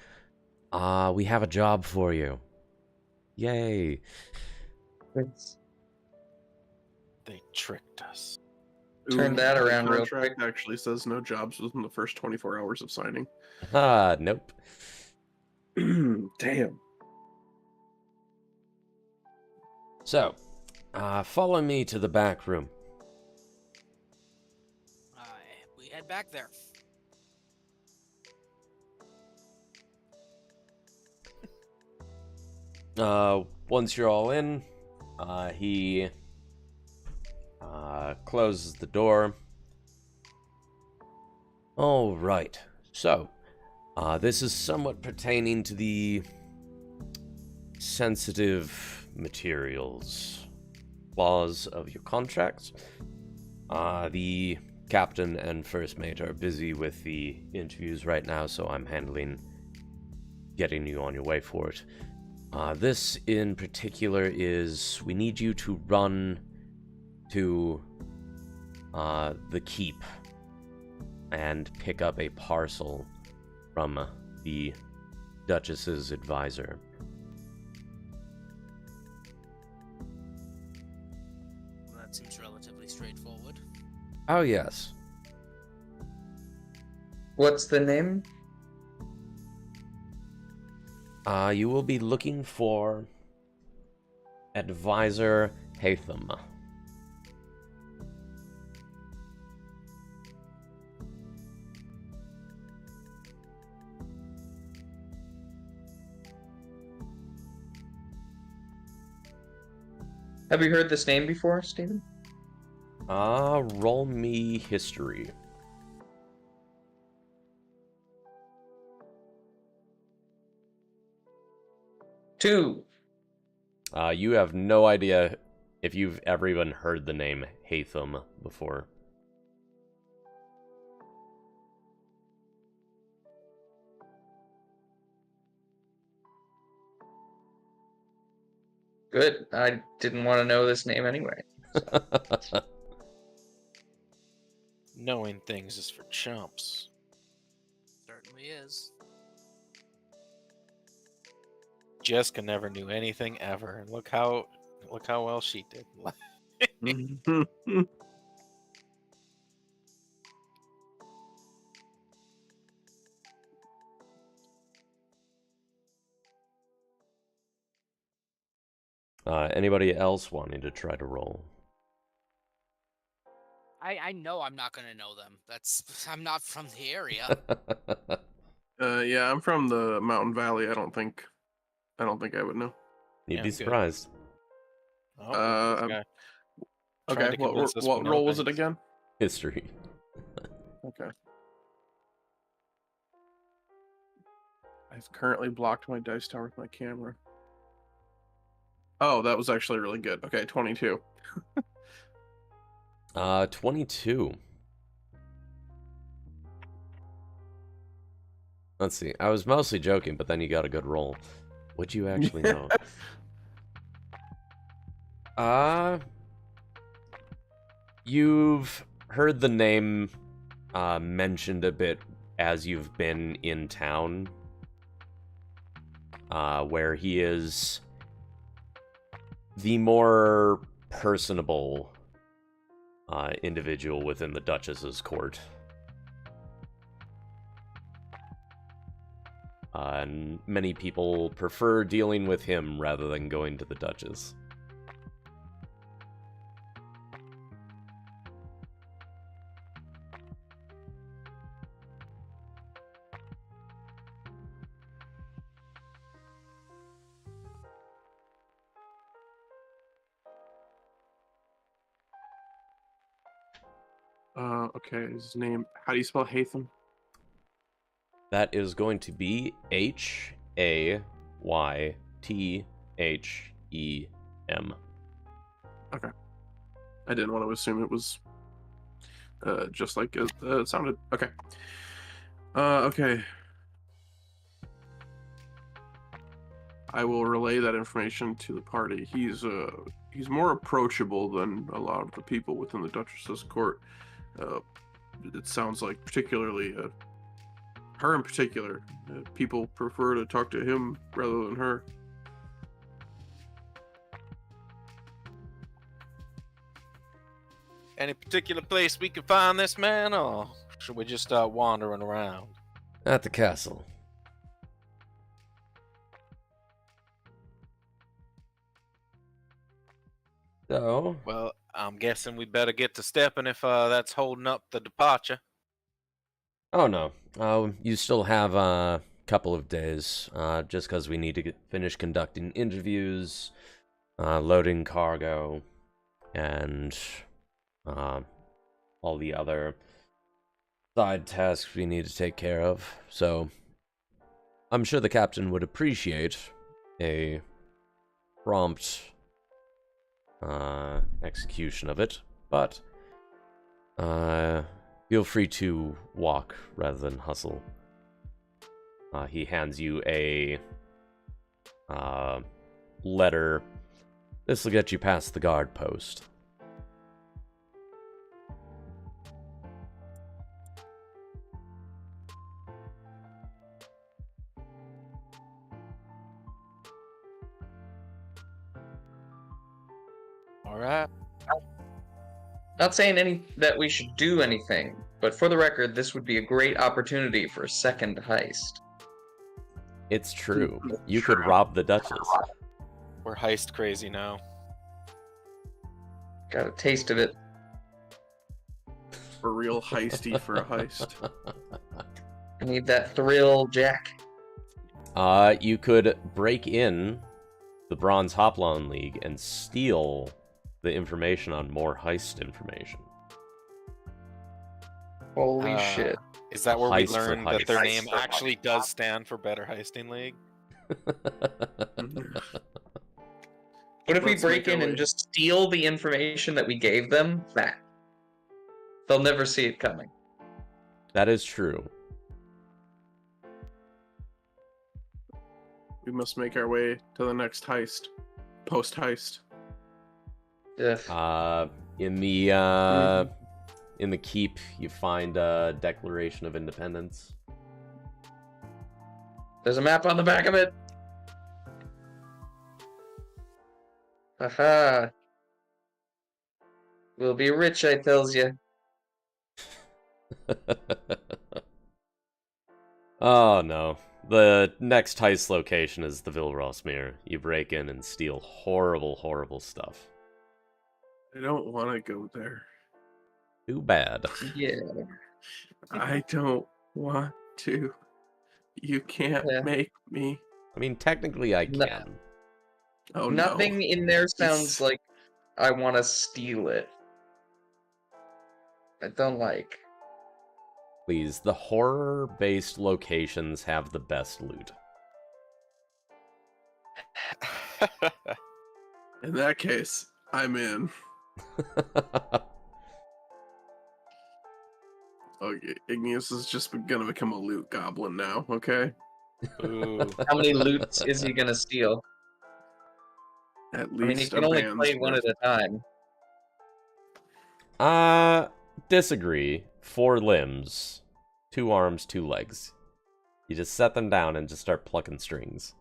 we have a job for you. Yay. They tricked us. Turn that around real contract quick. actually says no jobs within the first 24 hours of signing. Nope. Damn. So, follow me to the back room. We head back there. Once you're all in, he closes the door. All right. So, this is somewhat pertaining to the sensitive materials clause of your contracts. The captain and first mate are busy with the interviews right now, so I'm handling getting you on your way for it. This in particular is, we need you to run to the keep and pick up a parcel from the Duchess's advisor. That seems relatively straightforward. Oh, yes. What's the name? You will be looking for Advisor Hatham. Have you heard this name before, Stephen? Roll me history. 2. You have no idea if you've ever even heard the name Hatham before. Good. I didn't want to know this name anyway. So. Knowing things is for chumps. Certainly is. Jessica never knew anything ever, and look how well she did. Anybody else wanting to try to roll? I know I'm not gonna know them. I'm not from the area. Yeah, I'm from the Mountain Valley. I don't think I would know. You'd Yeah, be good. surprised. Oh, Okay, what roll was it again? History. Okay. I've currently blocked my dice tower with my camera. Oh, that was actually really good. Okay, 22. 22. Let's see. I was mostly joking, but then you got a good roll. Would you actually know? You've heard the name mentioned a bit as you've been in town, where he is the more personable individual within the Duchess's court. And many people prefer dealing with him rather than going to the Duchess. Okay, his name. How do you spell Hatham? That is going to be Haythem. Okay. I didn't want to assume it was just like it sounded. Okay. Okay. I will relay that information to the party. He's more approachable than a lot of the people within the Duchess's court. It sounds like particularly her in particular. People prefer to talk to him rather than her. Any particular place we can find this man, or should we just start wandering around? At the castle. So, Well, I'm guessing we better get to stepping if that's holding up the departure. oh no, you still have a couple of days, just because we need to finish conducting interviews, loading cargo, and all the other side tasks we need to take care of. So, I'm sure the captain would appreciate a prompt execution of it, but feel free to walk rather than hustle. He hands you a letter. This will get you past the guard post. All right. Not saying that we should do anything, but for the record, this would be a great opportunity for a second heist. It's true. You could rob the Duchess. We're heist crazy now. Got a taste of it. For real heisty for a heist. I need that thrill, Jack. You could break in the Bronze Hoplon League and steal the information on more heist information. Holy shit. Is that where we Heist for learn that heist. their name actually does stand for Better Heisting League? What if we Let's break make our in and way. just steal the information that we gave them back? They'll never see it coming. That is true. We must make our way to the next heist. Post heist. Ugh. In the keep, you find a Declaration of Independence. There's a map on the back of it. Aha. We'll be rich, I tells you. Oh no. The next heist location is the Vilrosmere. You break in and steal horrible, horrible stuff. I don't want to go there. Too bad. Yeah. I don't want to. You can't Yeah. make me. I mean, technically I No. can. Oh Nothing no. in there sounds like I want to steal it. I don't like. Please, the horror-based locations have the best loot. In that case, I'm in. Okay, Igneous is just gonna become a loot goblin now, okay? Ooh. How many loots is he gonna steal? At I mean, he least can a only band's play one worth. at a time. Disagree. 4 limbs. 2 arms, 2 legs. You just set them down and just start plucking strings.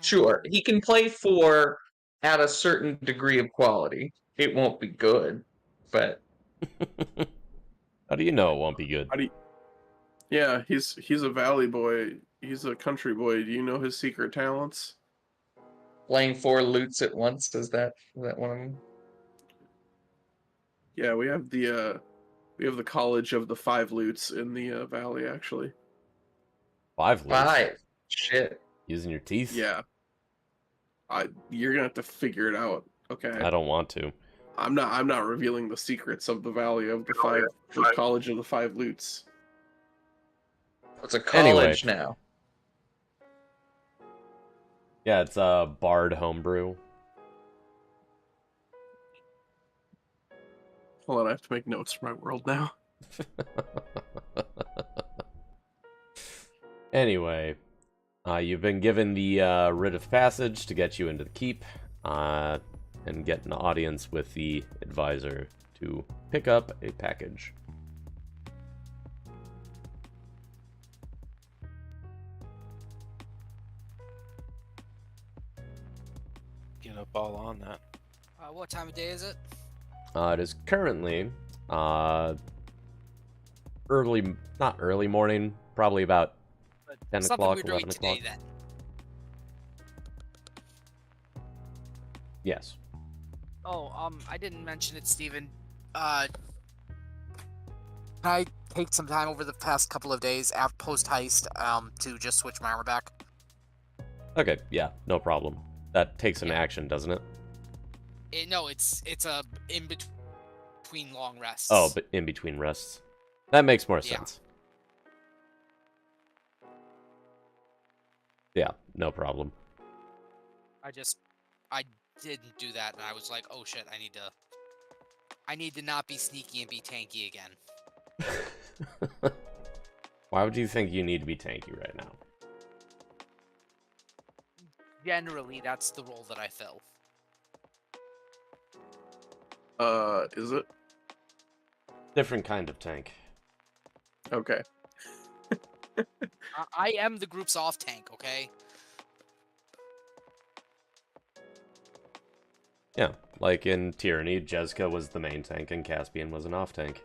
Sure, he can play 4 at a certain degree of quality. It won't be good, but How do you know it won't be good? How do you... Yeah, he's a valley boy. He's a country boy. Do you know his secret talents? playing 4 loots at once, is that one of them? Yeah, we have the College of the 5 loots in the valley, actually. 5 loops? 5. Shit. Using your teeth? Yeah. You're gonna have to figure it out. Okay. I don't want to. I'm not revealing the secrets of the valley of the College of the 5 loots. It's a college now. Yeah, it's a Bard Homebrew. Hold on, I have to make notes for my world now. Anyway, you've been given the writ of passage to get you into the keep, and get an audience with the advisor to pick up a package. Get up all on that. What time of day is it? It is currently not early morning, probably about 10 Something o'clock, we're 11 doing o'clock. today, then. Yes. Oh, I didn't mention it, Steven. Can I take some time over the past couple of days after post heist, to just switch my armor back? Okay, yeah, no problem. That takes an action, doesn't it? No, it's a in between long rests. Oh, but in between rests. That makes more Yeah. sense. Yeah, no problem. I didn't do that, and I was like, oh shit, I need to not be sneaky and be tanky again. Why would you think you need to be tanky right now? Generally, that's the role that I fill. Is it? Different kind of tank. Okay. I am the group's off tank, okay? Yeah, like in Tyranny, Jezka was the main tank and Caspian was an off tank.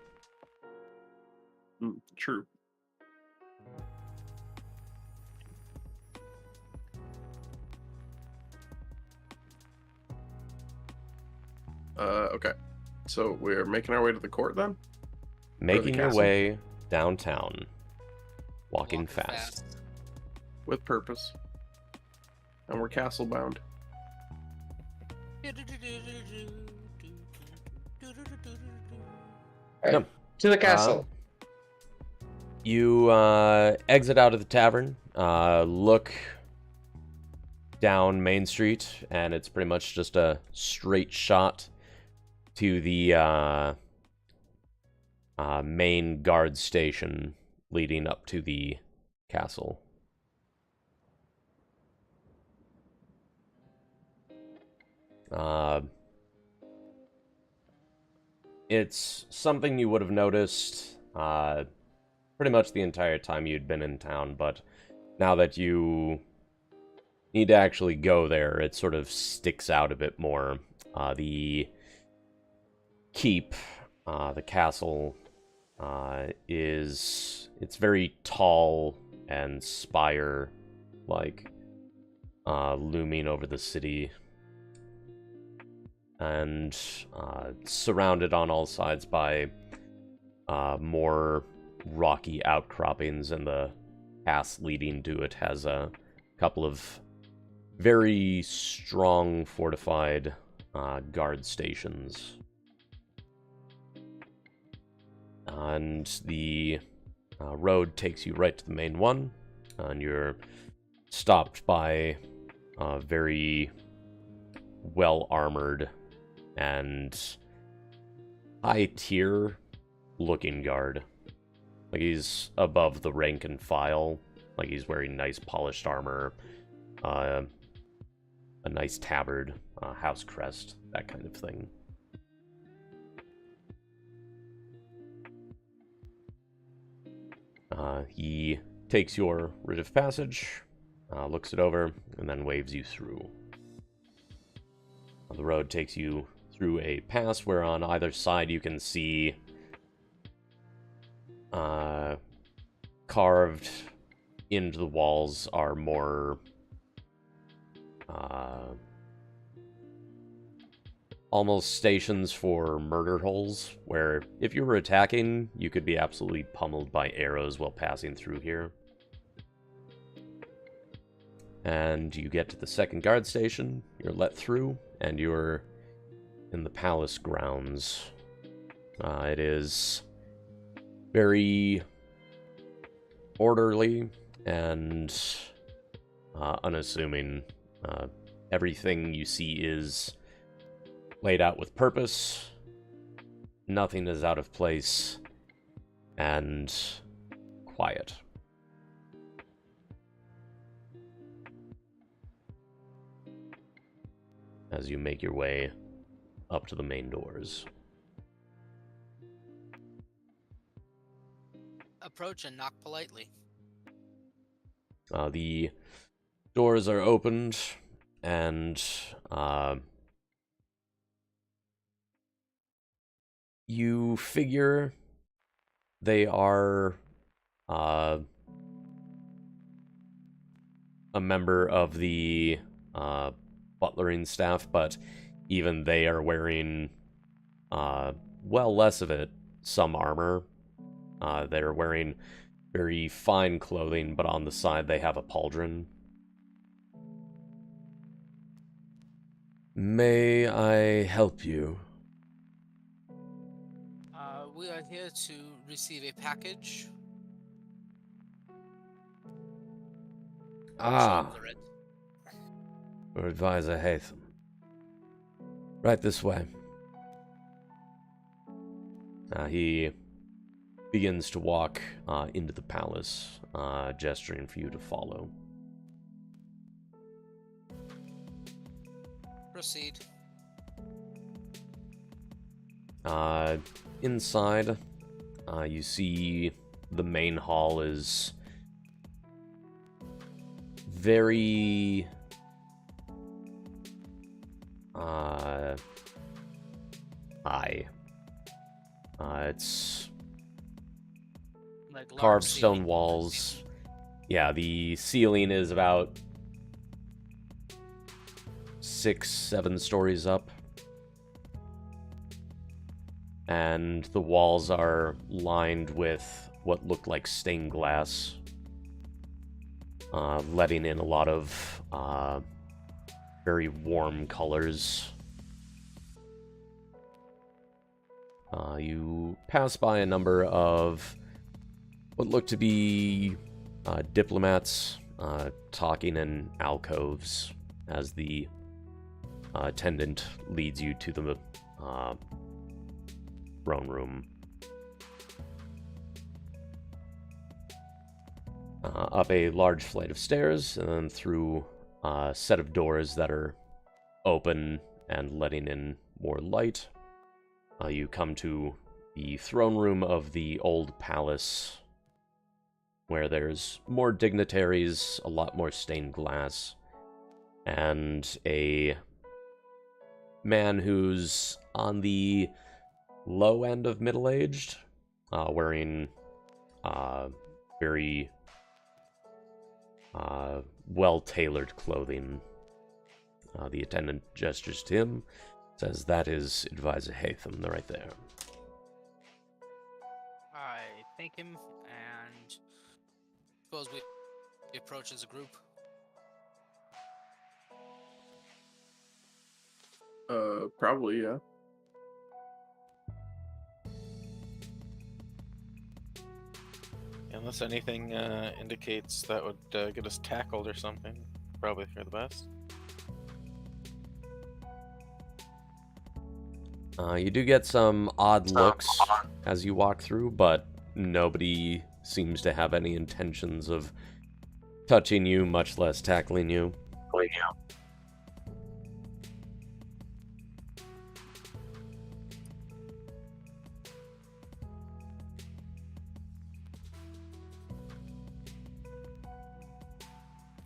True. Okay. So we're making our way to the court then? Making your castle? way downtown. Walking fast. With purpose. And we're castle bound. Right. To the castle. You exit out of the tavern, look down Main Street, and it's pretty much just a straight shot to the main guard station leading up to the castle. It's something you would have noticed pretty much the entire time you'd been in town, but now that you need to actually go there, it sort of sticks out a bit more. The keep, the castle, it's very tall and spire-like, looming over the city, and surrounded on all sides by more rocky outcroppings, and the path leading to it has a couple of very strong fortified guard stations. And the road takes you right to the main one, and you're stopped by a very well-armored and high-tier looking guard. Like, he's above the rank and file. Like, he's wearing nice polished armor, a nice tabard, house crest, that kind of thing. He takes your writ of passage, looks it over, and then waves you through. The road takes you through a pass where on either side you can see carved into the walls are more almost stations for murder holes, where if you were attacking, you could be absolutely pummeled by arrows while passing through here. And you get to the second guard station, you're let through, and you're in the palace grounds. It is very orderly and unassuming. Everything you see is laid out with purpose. Nothing is out of place, and quiet. As you make your way up to the main doors. Approach and knock politely. The doors are opened, and you figure they are a member of the butlering staff, but even they are wearing, well, less of it, some armor. They're wearing very fine clothing, but on the side they have a pauldron. May I help you? We are here to receive a package. Ah. Your advisor Hatham. Right this way. He begins to walk into the palace, gesturing for you to follow. Proceed. Inside, you see the main hall is very It's Like carved large stone ceiling. walls. Yeah, the ceiling is about 6-7 stories up. And the walls are lined with what look like stained glass, letting in a lot of very warm colors. You pass by a number of what look to be diplomats talking in alcoves as the attendant leads you to the throne room. Up a large flight of stairs, and then through a set of doors that are open and letting in more light. You come to the throne room of the old palace, where there's more dignitaries, a lot more stained glass, and a man who's on the low end of middle-aged, wearing very well-tailored clothing. The attendant gestures to him, says, "That is Advisor Hatham, they're right there." I thank him, and suppose we approach as a group. Probably, yeah. Unless anything indicates that would get us tackled or something, probably for the best. You do get some odd looks as you walk through, but nobody seems to have any intentions of touching you, much less tackling you.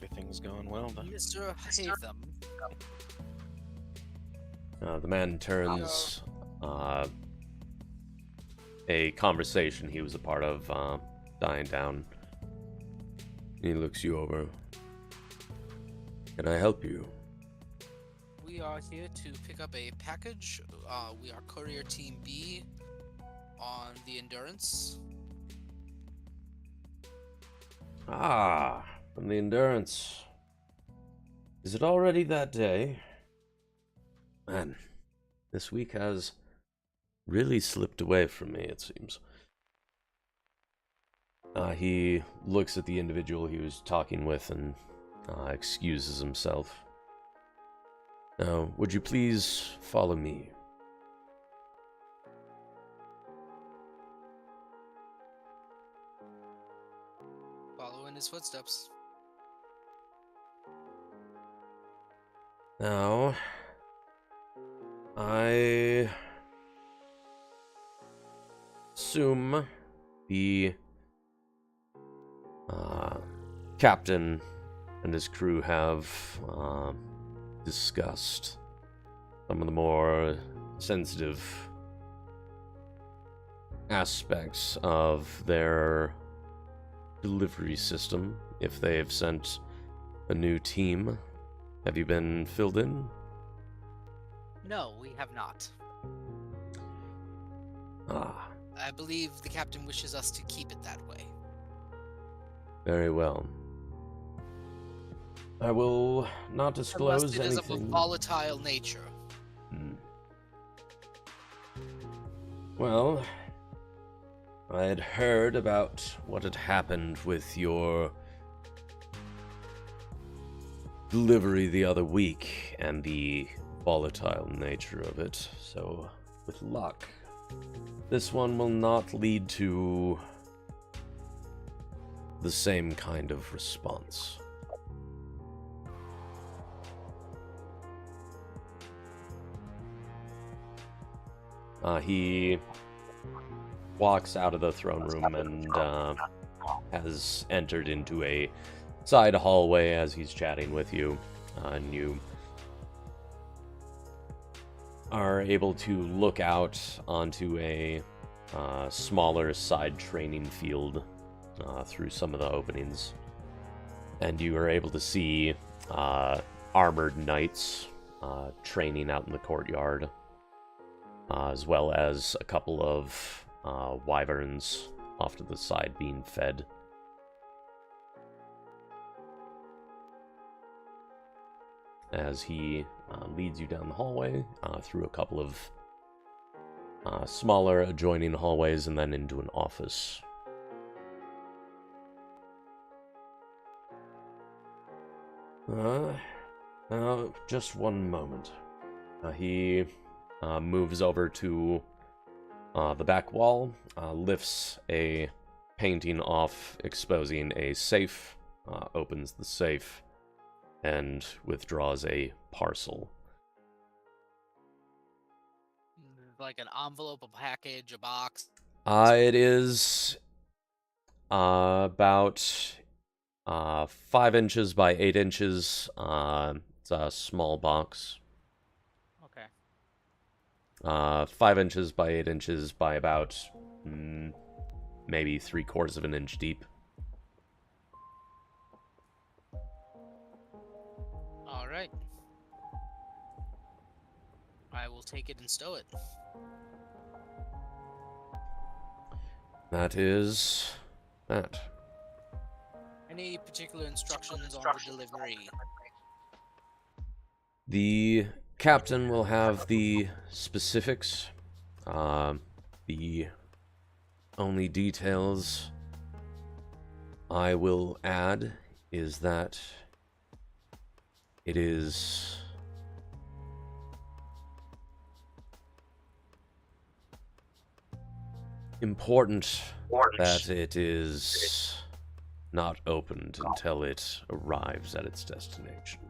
Everything's going well then. Mr. Hatham. The man turns a conversation he was a part of dying down. He looks you over. Can I help you? We are here to pick up a package. We are Courier Team B on the Endurance. Ah, from the Endurance. Is it already that day? Man, this week has really slipped away from me, it seems. He looks at the individual he was talking with and excuses himself. Now, would you please follow me? Follow in his footsteps. Now, I assume the captain and his crew have discussed some of the more sensitive aspects of their delivery system. If they've sent a new team, have you been filled in? No, we have not. Ah, I believe the captain wishes us to keep it that way. very well. I will not disclose Unless it is of a anything. volatile nature. Well, I had heard about what had happened with your delivery the other week and the volatile nature of it, so with luck, this one will not lead to the same kind of response. He walks out of the throne room and has entered into a side hallway as he's chatting with you, and you are able to look out onto a smaller side training field through some of the openings. And you are able to see armored knights training out in the courtyard, as well as a couple of wyverns off to the side being fed. As he leads you down the hallway through a couple of smaller adjoining hallways and then into an office. Just one moment. He moves over to the back wall, lifts a painting off, exposing a safe, opens the safe, and withdraws a parcel. Like an envelope, a package, a box? It is about 5 inches by 8 inches. It's a small box. Okay. 5 inches by 8 inches by about maybe 3/4 of an inch deep. All right. I will take it and stow it. That is that. Any particular instructions on the delivery? The captain will have the specifics. The only details I will add is that it is important that it is not opened until it arrives at its destination.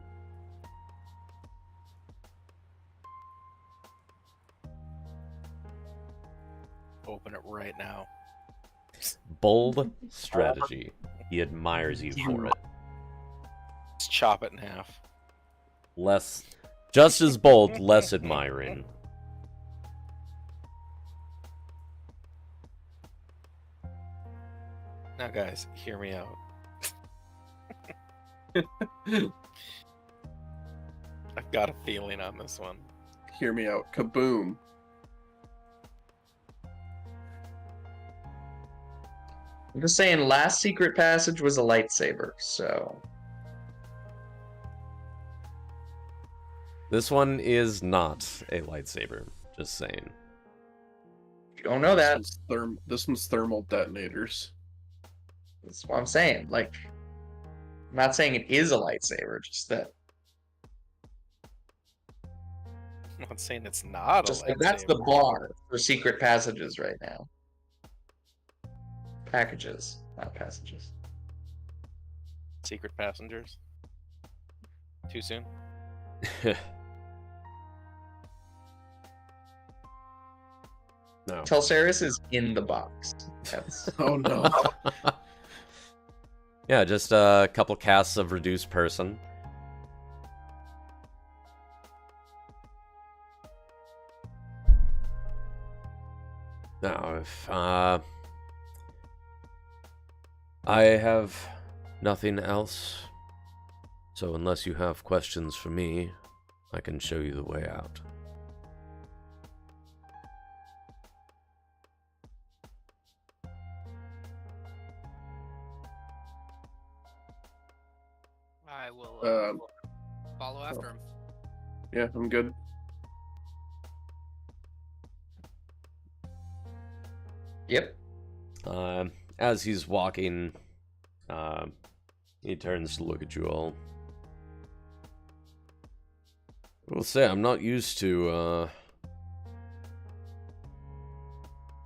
Open it right now. Bold strategy. He admires you for it. Let's chop it in half. Less, just as bold, less admiring. Now, guys, hear me out. I've got a feeling on this one. Hear me out. Kaboom. I'm just saying, last secret passage was a lightsaber, so... This one is not a lightsaber, just saying. You don't know that. This one's thermal detonators. That's what I'm saying. Like, I'm not saying it is a lightsaber, just that. I'm not saying it's not Just a like lightsaber. that's the bar for secret passages right now. Packages, not passages. Secret passengers. Too soon? No. Telceris is in the box. That's... Oh no. Yeah, just a couple casts of reduced person. Now, if I have nothing else, so unless you have questions for me, I can show you the way out. I will follow after him. Yeah, I'm good. Yep. As he's walking, he turns to look at you all. I will say, I'm not used to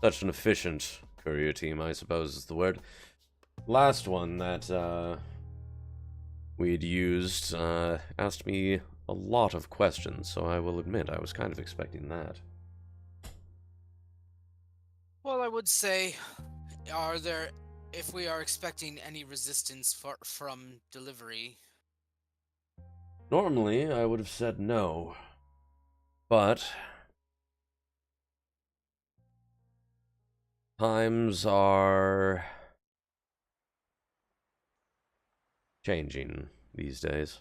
such an efficient courier team, I suppose is the word. Last one that we'd used asked me a lot of questions, so I will admit I was kind of expecting that. Well, I would say, if we are expecting any resistance from delivery? Normally, I would have said no, but Times are changing these days.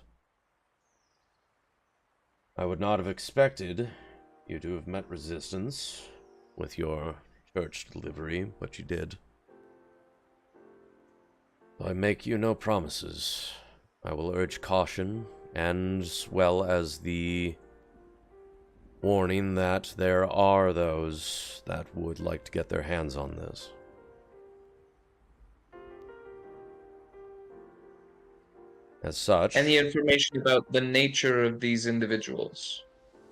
I would not have expected you to have met resistance with your church delivery, but you did. I make you no promises. I will urge caution, and as well as the warning that there are those that would like to get their hands on this. As such... Any information about the nature of these individuals?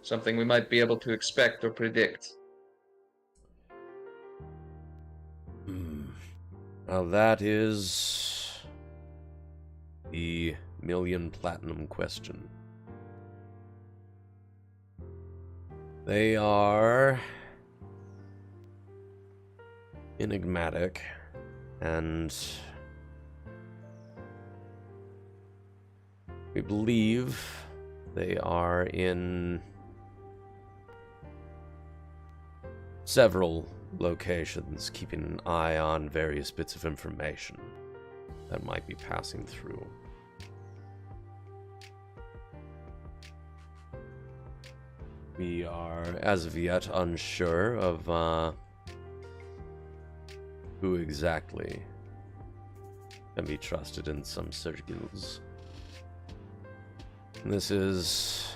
Something we might be able to expect or predict? Now that is the million platinum question. They are enigmatic, and we believe they are in several locations, keeping an eye on various bits of information that might be passing through. We are, as of yet, unsure of who exactly can be trusted in some circles. This is...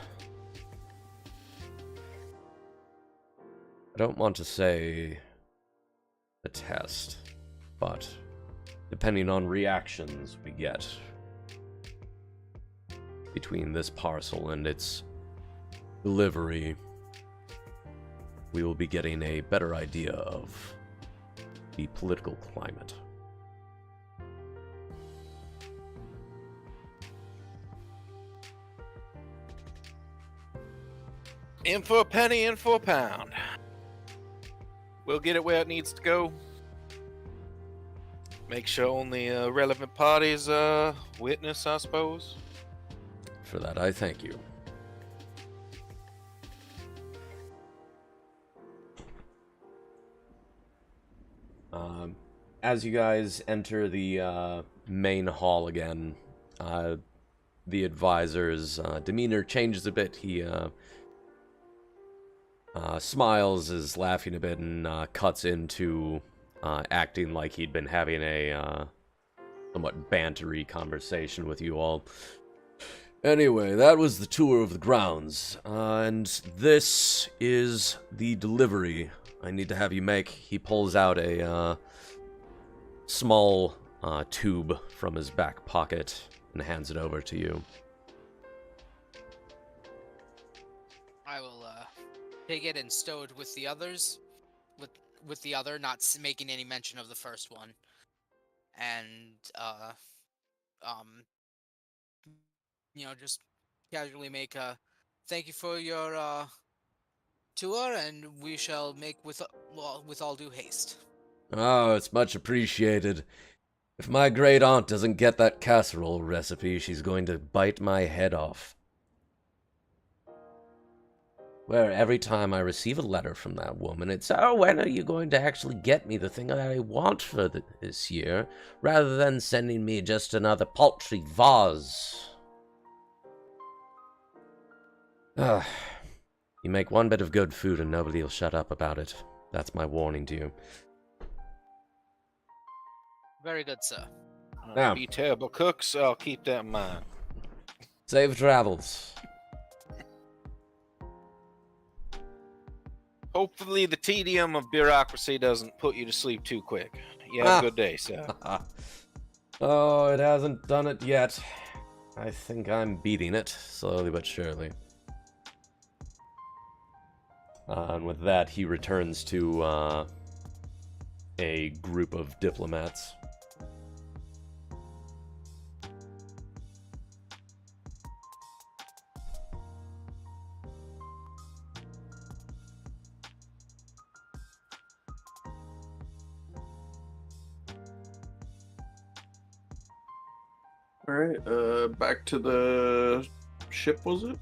I don't want to say a test, but depending on reactions we get between this parcel and its delivery, we will be getting a better idea of the political climate. In for a penny, in for a pound. We'll get it where it needs to go. Make sure only relevant parties witness, I suppose. For that, I thank you. As you guys enter the main hall again, the advisor's demeanor changes a bit. He smiles, is laughing a bit, and cuts into acting like he'd been having a somewhat bantery conversation with you all. Anyway, that was the tour of the grounds, and this is the delivery I need to have you make. He pulls out a small tube from his back pocket and hands it over to you. I will take it and stow it with the others, with the other, not making any mention of the first one, and just casually make a thank you for your tour, and we shall make with all due haste. Oh, it's much appreciated. If my great aunt doesn't get that casserole recipe, she's going to bite my head off. Where every time I receive a letter from that woman, it's, oh, when are you going to actually get me the thing that I want for this year, rather than sending me just another paltry vase. You make one bit of good food and nobody will shut up about it. That's my warning to you. Very good, sir. Now, Be terrible cooks, I'll keep that in mind. safe travels. Hopefully the tedium of bureaucracy doesn't put you to sleep too quick. You have a good day, sir. Oh, it hasn't done it yet. I think I'm beating it, slowly but surely. And with that, he returns to a group of diplomats. Alright, back to the ship, was it?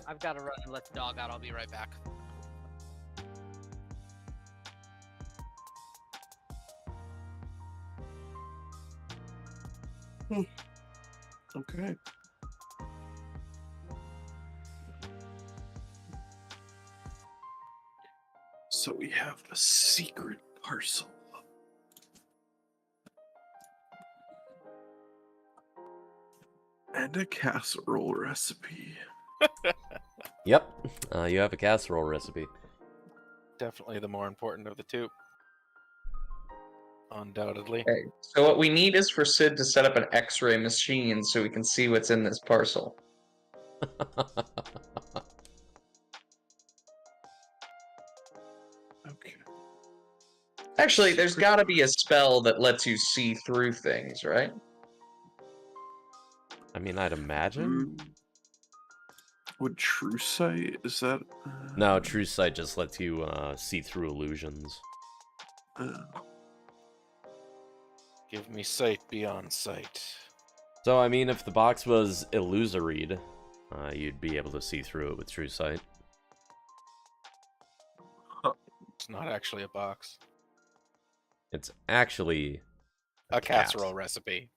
I've got to run and let the dog out. I'll be right back. Okay. So we have the secret parcel. And a casserole recipe. Yep, you have a casserole recipe. Definitely the more important of the two. Undoubtedly. Okay. So what we need is for Sid to set up an X-ray machine so we can see what's in this parcel. Okay. Actually, there's got to be a spell that lets you see through things, right? I mean, I'd imagine. Would True Sight, is that... No, True Sight just lets you see through illusions. Give me sight beyond sight. So, I mean, if the box was illusory, you'd be able to see through it with True Sight. It's not actually a box. It's actually a casserole recipe.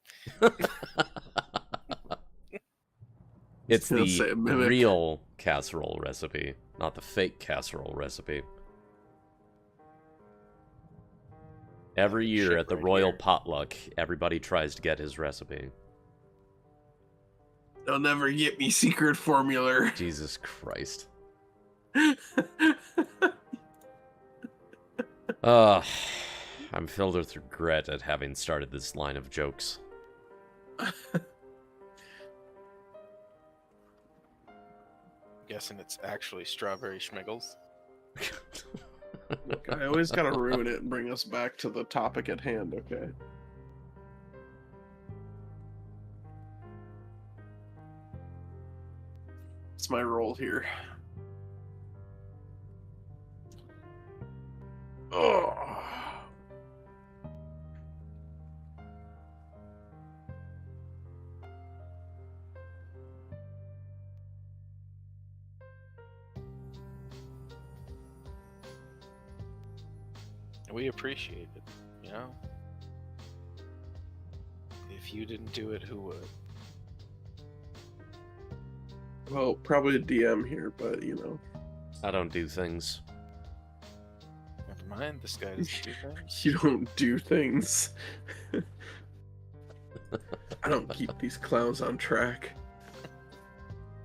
It's the mimic. real casserole recipe, not the fake casserole recipe. Every year at the Royal Potluck, everybody tries to get his recipe. They'll never get me secret formula. Jesus Christ. I'm filled with regret at having started this line of jokes. Guessing it's actually strawberry schmiggles. Look, I always gotta ruin it and bring us back to the topic at hand, okay? It's my role here. Oh. We appreciate it, you know? If you didn't do it, who would? Well, probably a DM here, but you know. I don't do things. Never mind, this guy doesn't do things. You don't do things. I don't keep these clowns on track.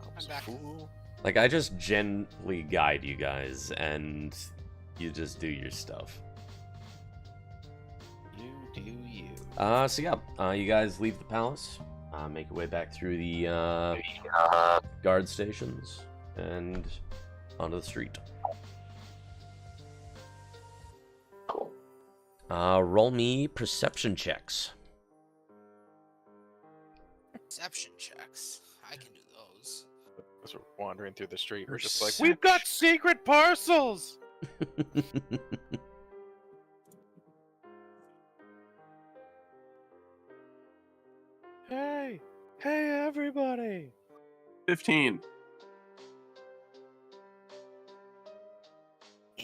I'm back. Fool. Like, I just gently guide you guys, and you just do your stuff. You do you. So yeah, you guys leave the palace, make your way back through the guard stations, and onto the street. Cool. Roll me perception checks. Perception checks. I can do those. As we're wandering through the street, we're just like, we've got secret parcels! Hey! Hey, everybody! 15.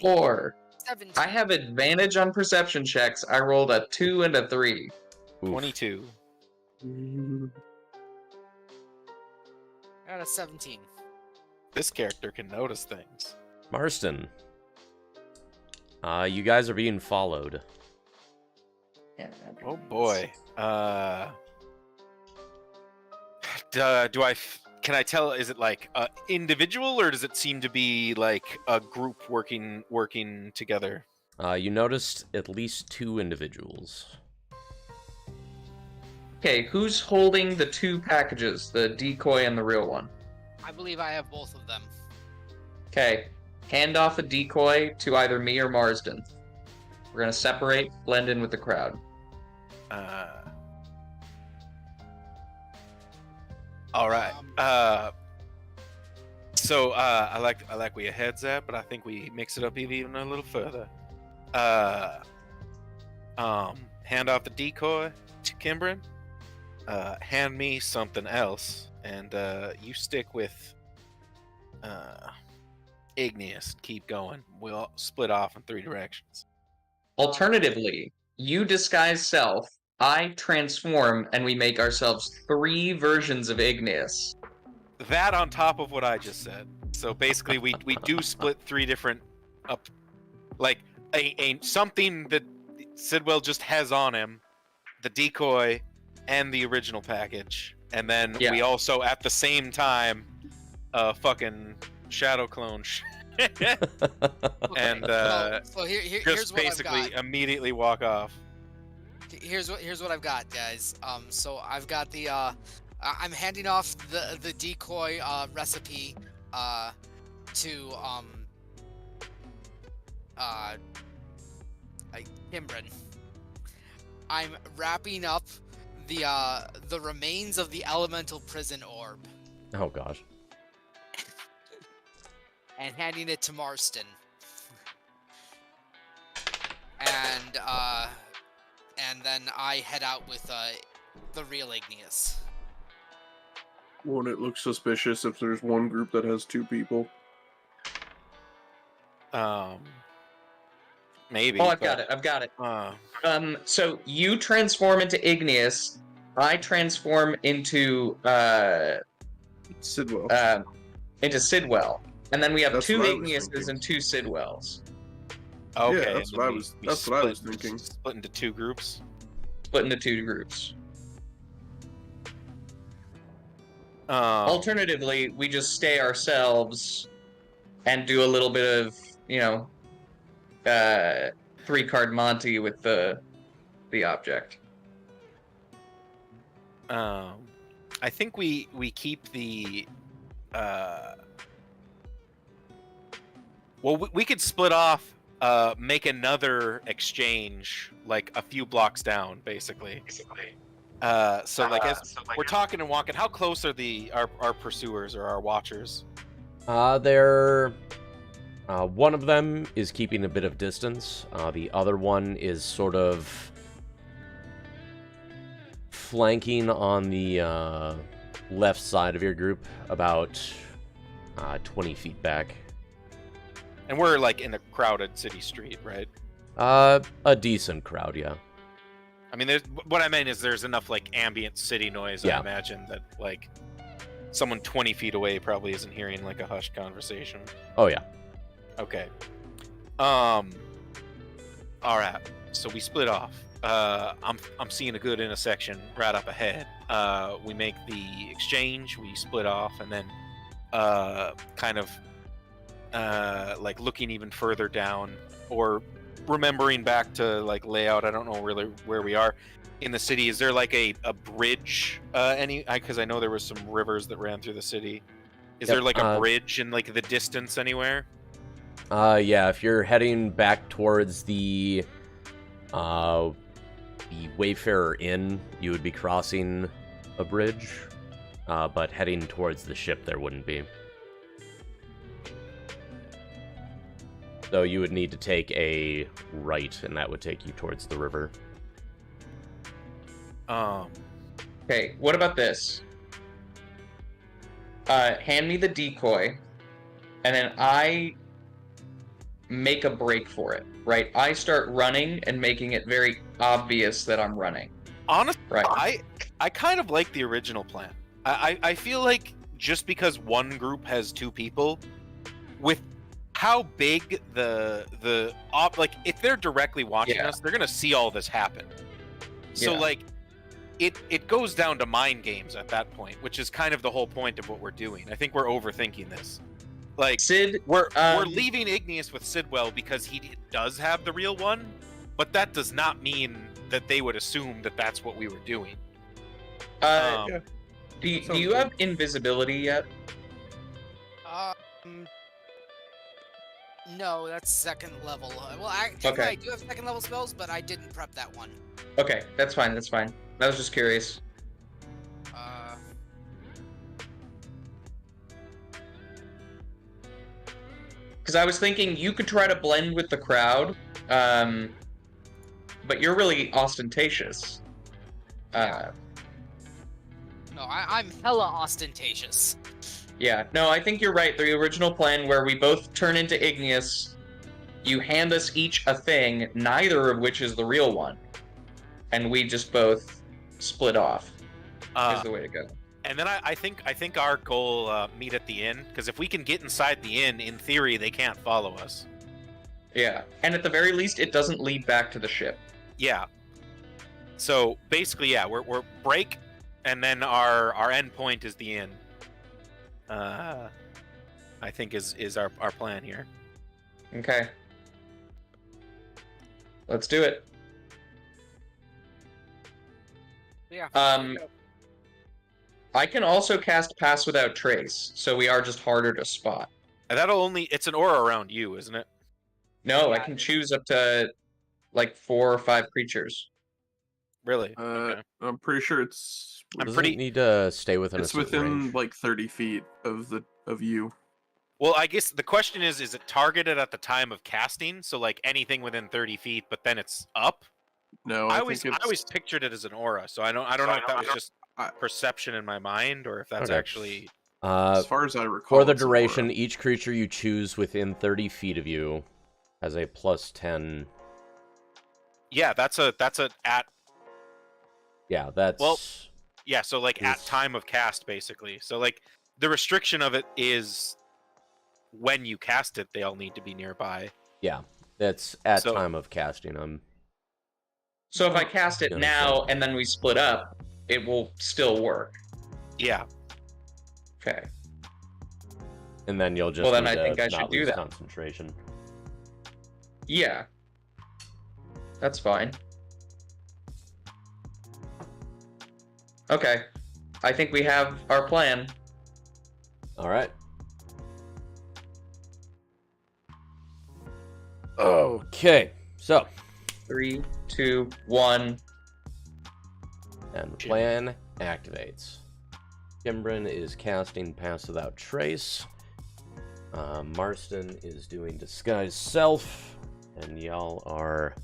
4. 17. I have advantage on perception checks. I rolled a 2 and a 3. Oof. 22. I got a 17. This character can notice things. Marston, you guys are being followed. Yeah, Oh boy. Can I tell, is it like individual, or does it seem to be like a group working together? You noticed at least 2 individuals. Okay, who's holding the 2 packages, the decoy and the real one? I believe I have both of them. Okay, hand off a decoy to either me or Marsden. We're gonna separate, blend in with the crowd. All right. So I like where your head's at, but I think we mix it up even a little further. Hand off the decoy to Kimbrin. Hand me something else, and you stick with Igneous. Keep going. We'll split off in 3 directions. Alternatively, you disguise self, I transform, and we make ourselves 3 versions of Igneous. That on top of what I just said. So basically, we do split 3 different up, like a something that Sidwell just has on him, the decoy, and the original package, and then we also at the same time, fucking shadow clone. And so here's just what basically I've got. immediately walk off. Here's what I've got, guys. So I've got the I'm handing off the decoy recipe to Kimbrin. I'm wrapping up the remains of the elemental prison orb. Oh gosh. And handing it to Marston. And then I head out with the real Igneous. Won't it look suspicious if there's one group that has 2 people? Maybe. Oh, I've got it. So you transform into Igneous. I transform into Sidwell. Sidwell, and then we have That's 2 what I was Igneuses thinking. and 2 Sidwells. Okay, Yeah, that's and what I then was. we That's what I was split- thinking. Split into 2 groups. Split into 2 groups. Um, Alternatively, we just stay ourselves and do a little bit of, 3-card Monty with the object. I think we keep the. Well, we could split off, make another exchange like a few blocks down, basically. So as we're talking and walking, how close are our pursuers or our watchers? They're one of them is keeping a bit of distance. The other one is sort of flanking on the left side of your group, about 20 feet back. And we're like in a crowded city street, right? A decent crowd, yeah. I mean, what I meant is there's enough like ambient city noise. Yeah. I imagine that like someone 20 feet away probably isn't hearing like a hushed conversation. Oh yeah. Okay. All right. So we split off. I'm seeing a good intersection right up ahead. We make the exchange. We split off, and then kind of like looking even further down, or remembering back to like layout. I don't know really where we are in the city. Is there like a bridge? Because I know there was some rivers that ran through the city. Is there like a bridge in like the distance anywhere? Yeah, if you're heading back towards the Wayfarer Inn, you would be crossing a bridge, but heading towards the ship, there wouldn't be. So you would need to take a right, and that would take you towards the river. Okay, what about this? Hand me the decoy, and then I make a break for it, right? I start running and making it very obvious that I'm running. Honestly, right. I kind of like the original plan. I feel like just because one group has 2 people, with how big like if they're directly watching us, they're gonna see all this happen. So like it goes down to mind games at that point, which is kind of the whole point of what we're doing. I think we're overthinking this. Like Sid, we're leaving Igneous with Sidwell because he does have the real one, but that does not mean that they would assume that that's what we were doing. Do you have invisibility yet? No, that's 2nd level. Well, I do have 2nd level spells, but I didn't prep that one. Okay, that's fine. I was just curious. Because I was thinking you could try to blend with the crowd, but you're really ostentatious. No, I'm hella ostentatious. Yeah, no, I think you're right. The original plan where we both turn into Igneous, you hand us each a thing, neither of which is the real one. and we just both split off. Is the way to go. And then I think our goal meet at the inn, because if we can get inside the inn, in theory they can't follow us. Yeah, and at the very least, it doesn't lead back to the ship. Yeah. So basically, yeah, we're break, and then our end point is the inn. I think is our plan here. Okay. Let's do it. Yeah. I can also cast Pass Without Trace, so we are just harder to spot. And it's an aura around you, isn't it? No, I can choose up to like 4 or 5 creatures. Really? Okay. I'm pretty sure it's. Does it need to stay within It's a certain within range? like 30 feet of you. Well, I guess the question is it targeted at the time of casting? So like anything within 30 feet, but then it's up? No, I always pictured it as an aura, so I don't know if that was just perception in my mind or if that's Okay. actually. As far as I recall. For the it's an duration, aura. each creature you choose within 30 feet of you has a +10. Yeah, that's a at. Yeah, that's. Well, yeah, so like at is- time of cast, basically. So like the restriction of it is when you cast it, they all need to be nearby. Yeah, that's at So- time of casting. So if I cast it Yeah, now and then we split up, it will still work. Yeah. Okay. And then you'll just Well, then need I to think I should not do lose that. concentration. Yeah. That's fine. Okay. I think we have our plan. All right. Okay, so 3, 2, 1. and the plan activates. Kimbrin is casting Pass Without Trace. Marston is doing Disguise Self, and y'all are.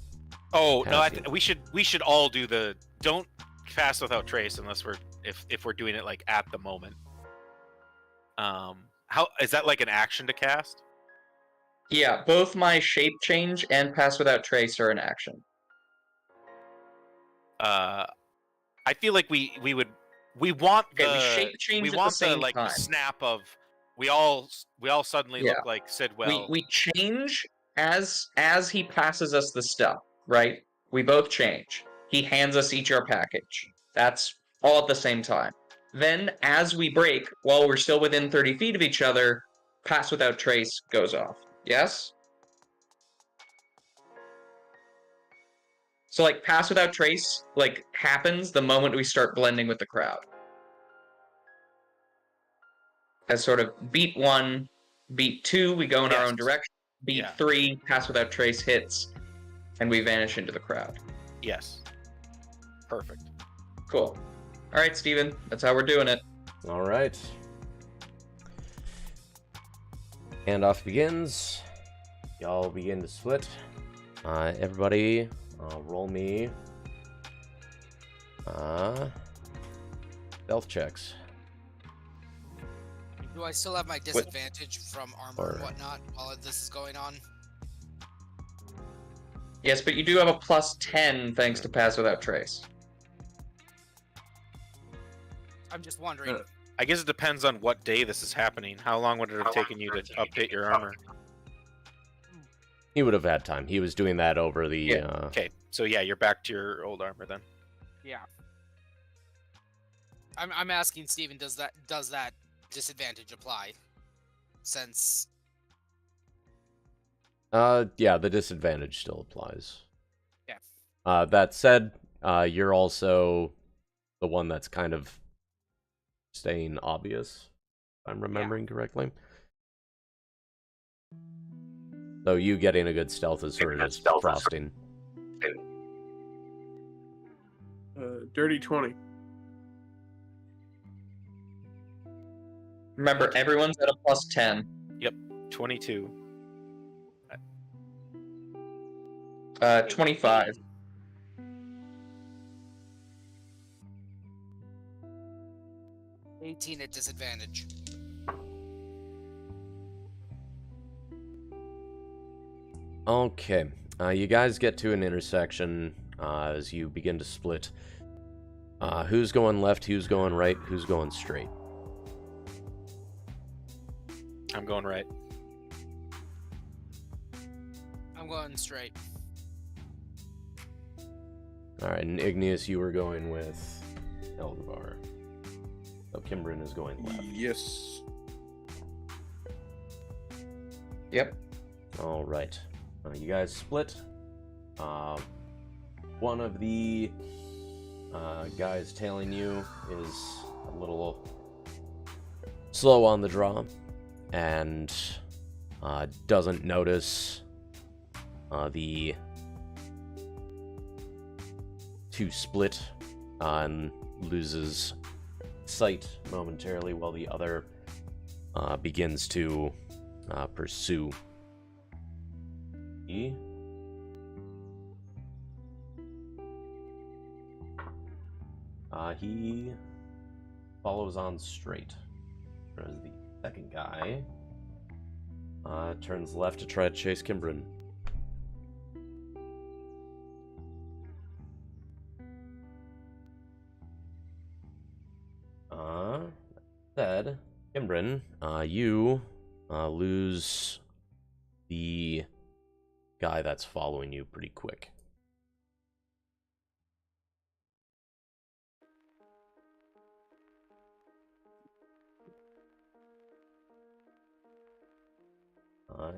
Oh no, Passing. we should all do the don't cast without trace unless if we're doing it like at the moment. How is that like an action to cast? Yeah, both my shape change and Pass Without Trace are an action. I feel like we want Okay, the we shape change we at want the same like time. snap of we all suddenly Yeah. look like Sidwell. We change as he passes us the stuff, right? We both change. He hands us each our package. That's all at the same time. Then, as we break, while we're still within 30 feet of each other, Pass Without Trace goes off. Yes? So, like, Pass Without Trace, like, happens the moment we start blending with the crowd. As sort of beat 1, beat 2, we go in our Yes. own direction. Beat Yeah. 3, Pass Without Trace hits, and we vanish into the crowd. Yes. Perfect. Cool. All right, Steven, that's how we're doing it. All right. Handoff begins. Y'all begin to split. Everybody, roll me. Stealth checks. Do I still have my disadvantage from armor and whatnot while this is going on? Yes, but you do have a +10 thanks to Pass Without Trace. I'm just wondering. I guess it depends on what day this is happening. How long would it have taken you to update your armor? He would have had time. He was doing that over the. Yeah. Okay, so yeah, you're back to your old armor then. Yeah. I'm asking Steven, does that disadvantage apply? Since Yeah, the disadvantage still applies. Yeah. That said, you're also the one that's kind of staying obvious, if I'm remembering correctly. So you getting a good stealth is sort of just frosting. Dirty 20. Remember, everyone's at a +10. 22. 25. $18 at disadvantage. Okay, you guys get to an intersection as you begin to split. Who's going left, who's going right, who's going straight? I'm going right. I'm going straight. Alright, and Igneous, you were going with Elgavar. So Kimbrin is going left. Yes. Yep. Alright. You guys split. One of the guys tailing you is a little slow on the draw and doesn't notice the two split and loses sight momentarily while the other begins to pursue. He follows on straight. Whereas the second guy turns left to try to chase Kimbrin. Instead, Kimbrin, you lose the guy that's following you pretty quick.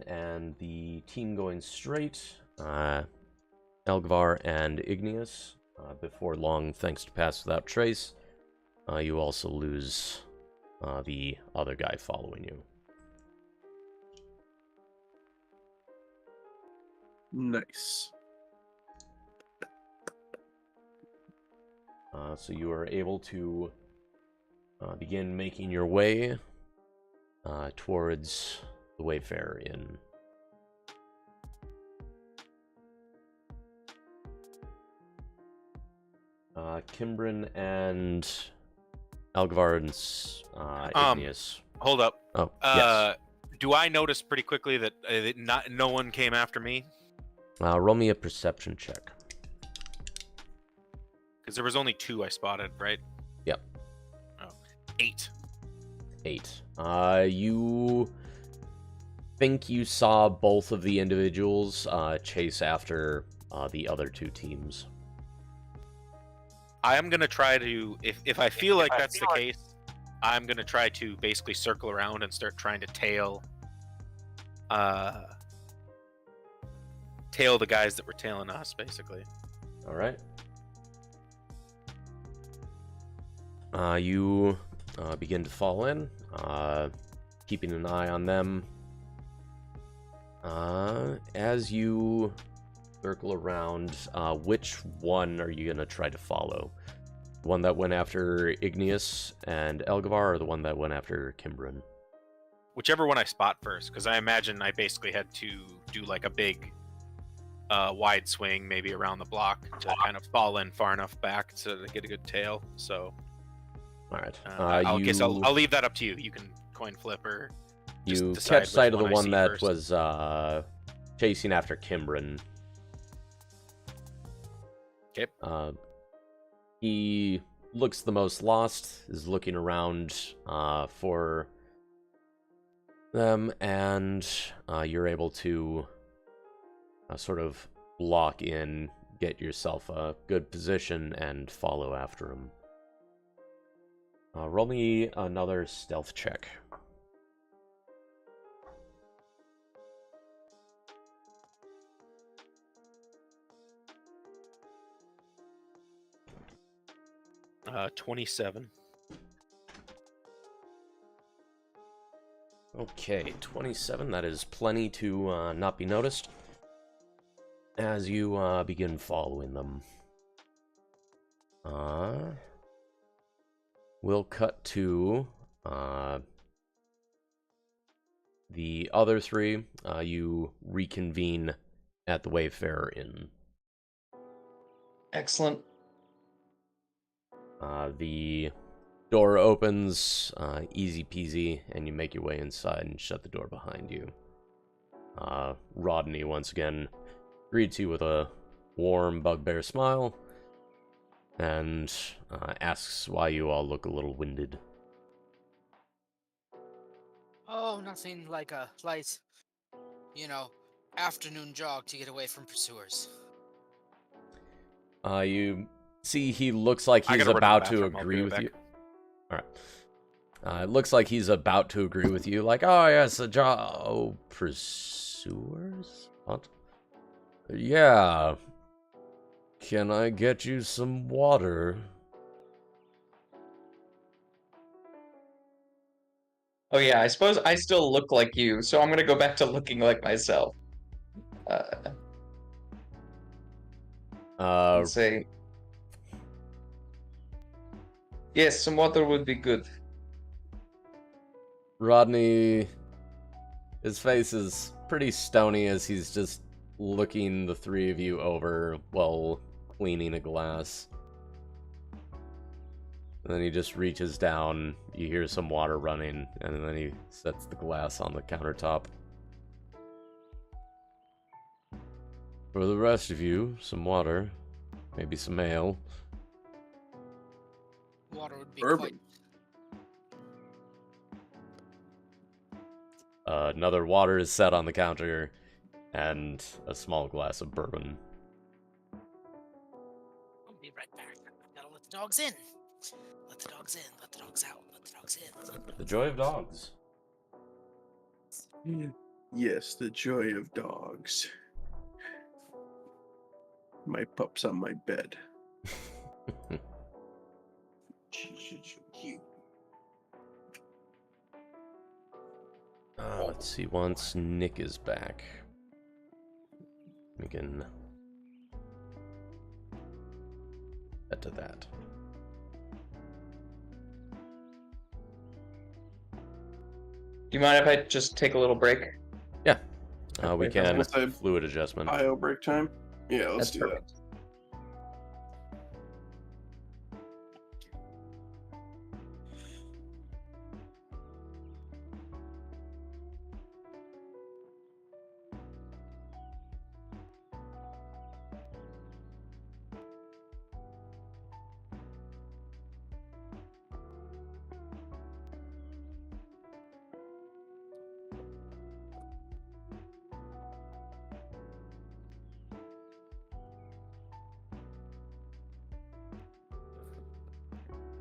And the team going straight, Elgvar and Igneous, before long, thanks to Pass Without Trace, you also lose the other guy following you. Nice. So you are able to begin making your way towards the Wayfarer Inn. Kimbrin and Elgvar and Igneous. Hold up. Oh, yes. Do I notice pretty quickly that no one came after me? Roll me a perception check. Because there was only 2 I spotted, right? Yep. Oh. 8. 8. You think you saw both of the individuals chase after the other 2 teams. I am going to try to, if I feel like that's the case, I'm going to try to basically circle around and start trying to tail the guys that were tailing us, basically. All right. You begin to fall in, keeping an eye on them. As you circle around, which one are you going to try to follow? The one that went after Igneous and Elgavar, or the one that went after Kimbrin? Whichever one I spot first, because I imagine I basically had to do like a big wide swing, maybe around the block, to kind of fall in far enough back to get a good tail. So, all right. I guess I'll leave that up to you. You can coin flip or you just catch sight of the one that first. was chasing after Kimbrin. Okay. He looks the most lost, is looking around for them, and you're able to sort of lock in, get yourself a good position, and follow after him. Roll me another stealth check. Uh, 27. Okay, 27. That is plenty to not be noticed as you begin following them. We'll cut to the other 3. You reconvene at the Wayfarer Inn. Excellent. The door opens, easy peasy, and you make your way inside and shut the door behind you. Rodney once again greets you with a warm bugbear smile and asks why you all look a little winded. Oh, nothing like a light, afternoon jog to get away from pursuers. You see he looks like I he's gotta run to the about to bathroom, I'll be agree right with back. you. Alright. It looks like he's about to agree with you, like, oh yes, a job. Oh, pursuers? What? Yeah. Can I get you some water? Oh yeah, I suppose I still look like you, so I'm gonna go back to looking like myself. And say, yes, some water would be good. Rodney, his face is pretty stony as he's just looking the three of you over while cleaning a glass. And then he just reaches down, you hear some water running, and then he sets the glass on the countertop. For the rest of you, some water, maybe some ale. Water would be Bourbon. Another water is set on the counter, and a small glass of bourbon. I'll be right back. Gotta let the dogs in. Let the dogs in. Let the dogs out. Let the dogs in. The joy of dogs. Yes, the joy of dogs. My pup's on my bed. She's so cute. Let's see, once Nick is back, we can get to that. Do you mind if I just take a little break? Yeah, we Okay, I can was gonna say, fluid adjustment. IO break time? Yeah, let's That's do perfect.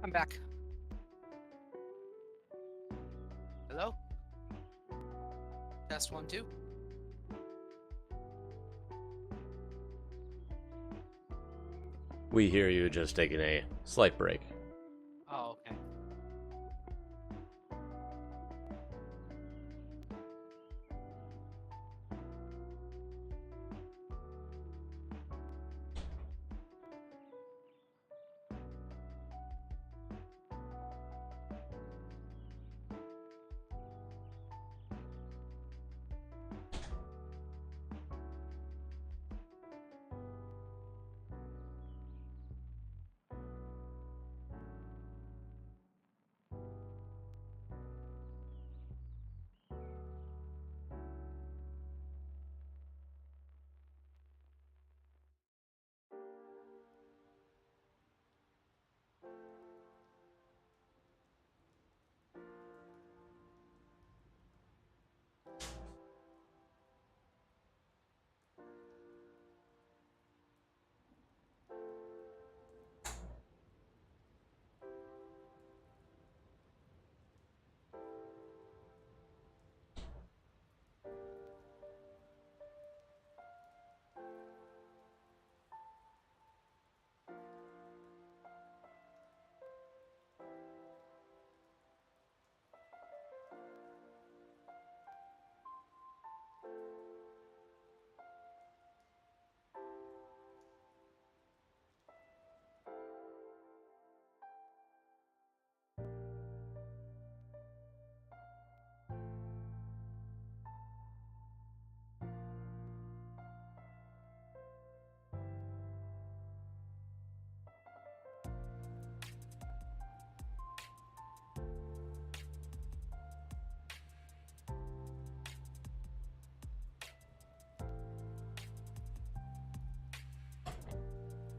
I'm back. Hello? Test 1, 2. We hear you just taking a slight break. Oh, okay.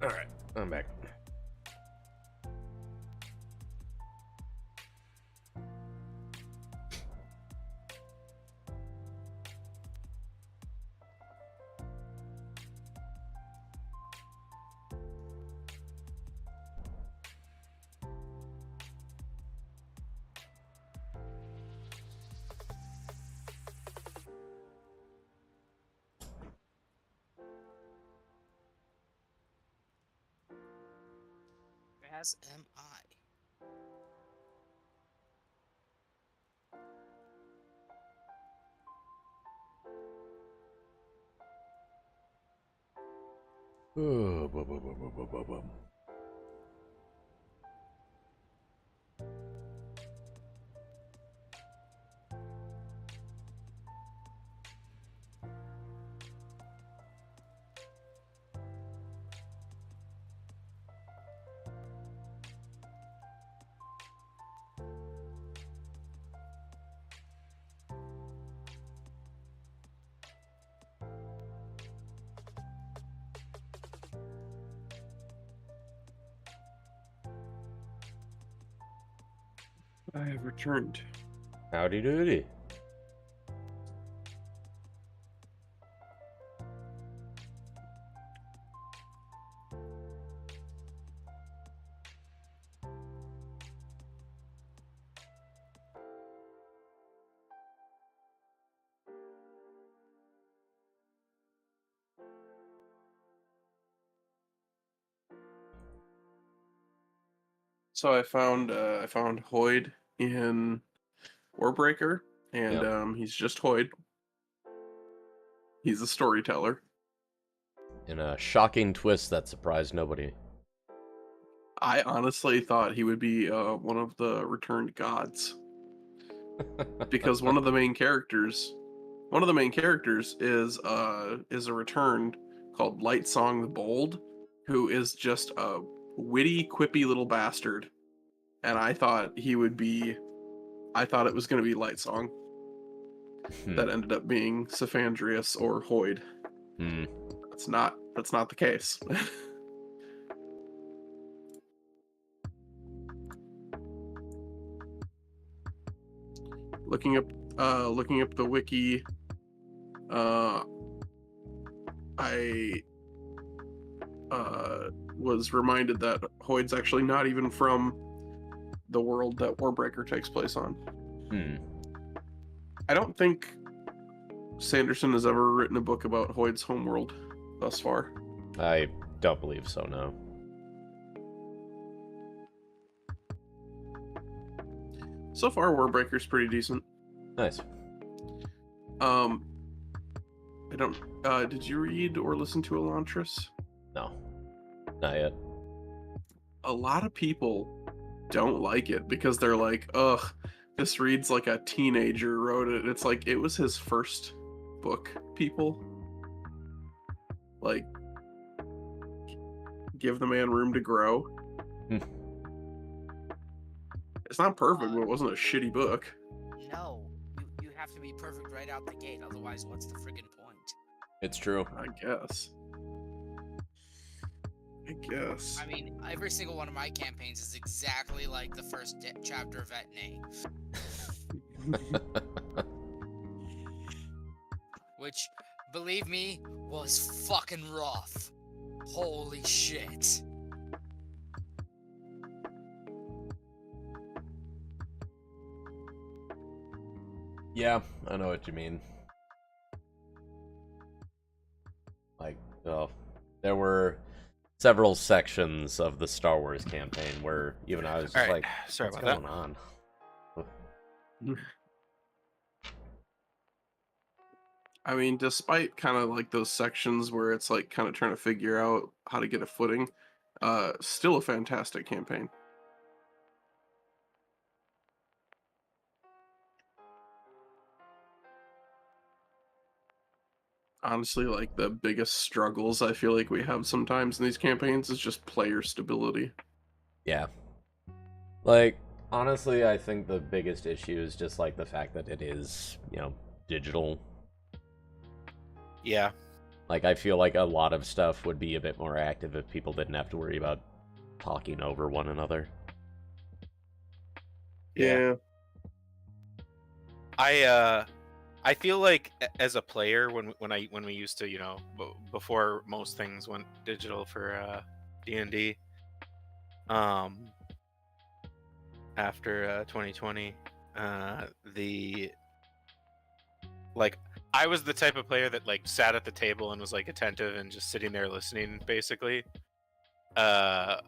Alright, I'm back. As am I. Oh, bum, bum, bum, bum, bum, bum. I have returned. Howdy doody. So I found Hoyd in Warbreaker, and Yep. he's just Hoyd. He's a storyteller. In a shocking twist that surprised nobody. I honestly thought he would be one of the returned gods, because one of the main characters is a returned called Lightsong the Bold, who is just a witty, quippy little bastard, and I thought it was going to be Lightsong. That ended up being Cephandrius or Hoyd. That's not the case. looking up the wiki, I was reminded that Hoyd's actually not even from the world that Warbreaker takes place on. I don't think Sanderson has ever written a book about Hoyd's homeworld thus far. I don't believe so, no. So far, Warbreaker's pretty decent. Nice. I don't. Did you read or listen to Elantris? No. Not yet. A lot of people don't like it because they're like, ugh, this reads like a teenager wrote it. It's like, it was his first book, people. Like, give the man room to grow. It's not perfect, but it wasn't a shitty book. No, you have to be perfect right out the gate. Otherwise, what's the friggin' point? It's true. I guess. I mean, every single one of my campaigns is exactly like the first chapter of Etne. Which, believe me, was fucking rough. Holy shit. Yeah, I know what you mean. Like, there were several sections of the Star Wars campaign where even I was just like, sorry what's about going on? I mean, despite kind of like those sections where it's like kind of trying to figure out how to get a footing, still a fantastic campaign. Honestly, like the biggest struggles I feel like we have sometimes in these campaigns is just player stability. Yeah. Like, honestly, I think the biggest issue is just like the fact that it is, digital. Yeah. Like, I feel like a lot of stuff would be a bit more active if people didn't have to worry about talking over one another. Yeah. I feel like as a player, when we used to, before most things went digital for D&D, after 2020, I was the type of player that like sat at the table and was like attentive and just sitting there listening, basically. I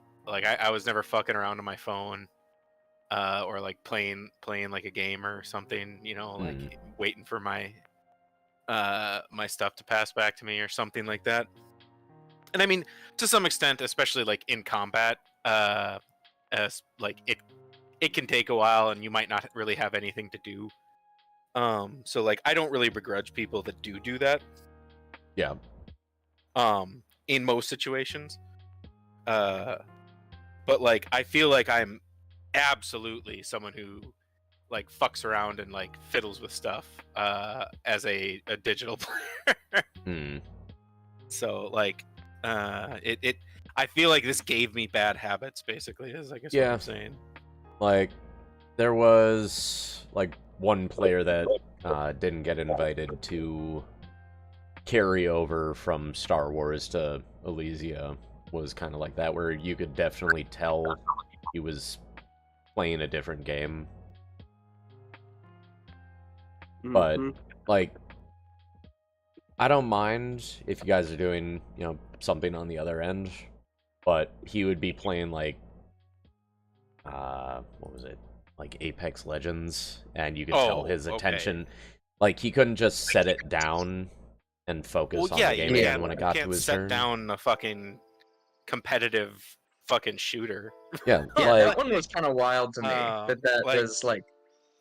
was never fucking around on my phone, or like playing like a game or something, like waiting for my my stuff to pass back to me or something like that. And I mean, to some extent, especially like in combat, as like it can take a while and you might not really have anything to do. So like I don't really begrudge people that do that. Yeah. In most situations. But like I feel like I'm absolutely someone who like fucks around and like fiddles with stuff as a digital player. So like I feel like this gave me bad habits, basically, is I guess what I'm saying. Like there was like one player that didn't get invited to carry over from Star Wars to Elysia was kind of like that, where you could definitely tell he was playing a different game. But like I don't mind if you guys are doing, something on the other end, but he would be playing like what was it? Like Apex Legends, and you could tell his attention. Like he couldn't just set it down and focus on the game again when it got to his turn. Set down a fucking competitive fucking shooter. Yeah, that one was kind of wild to me. That was like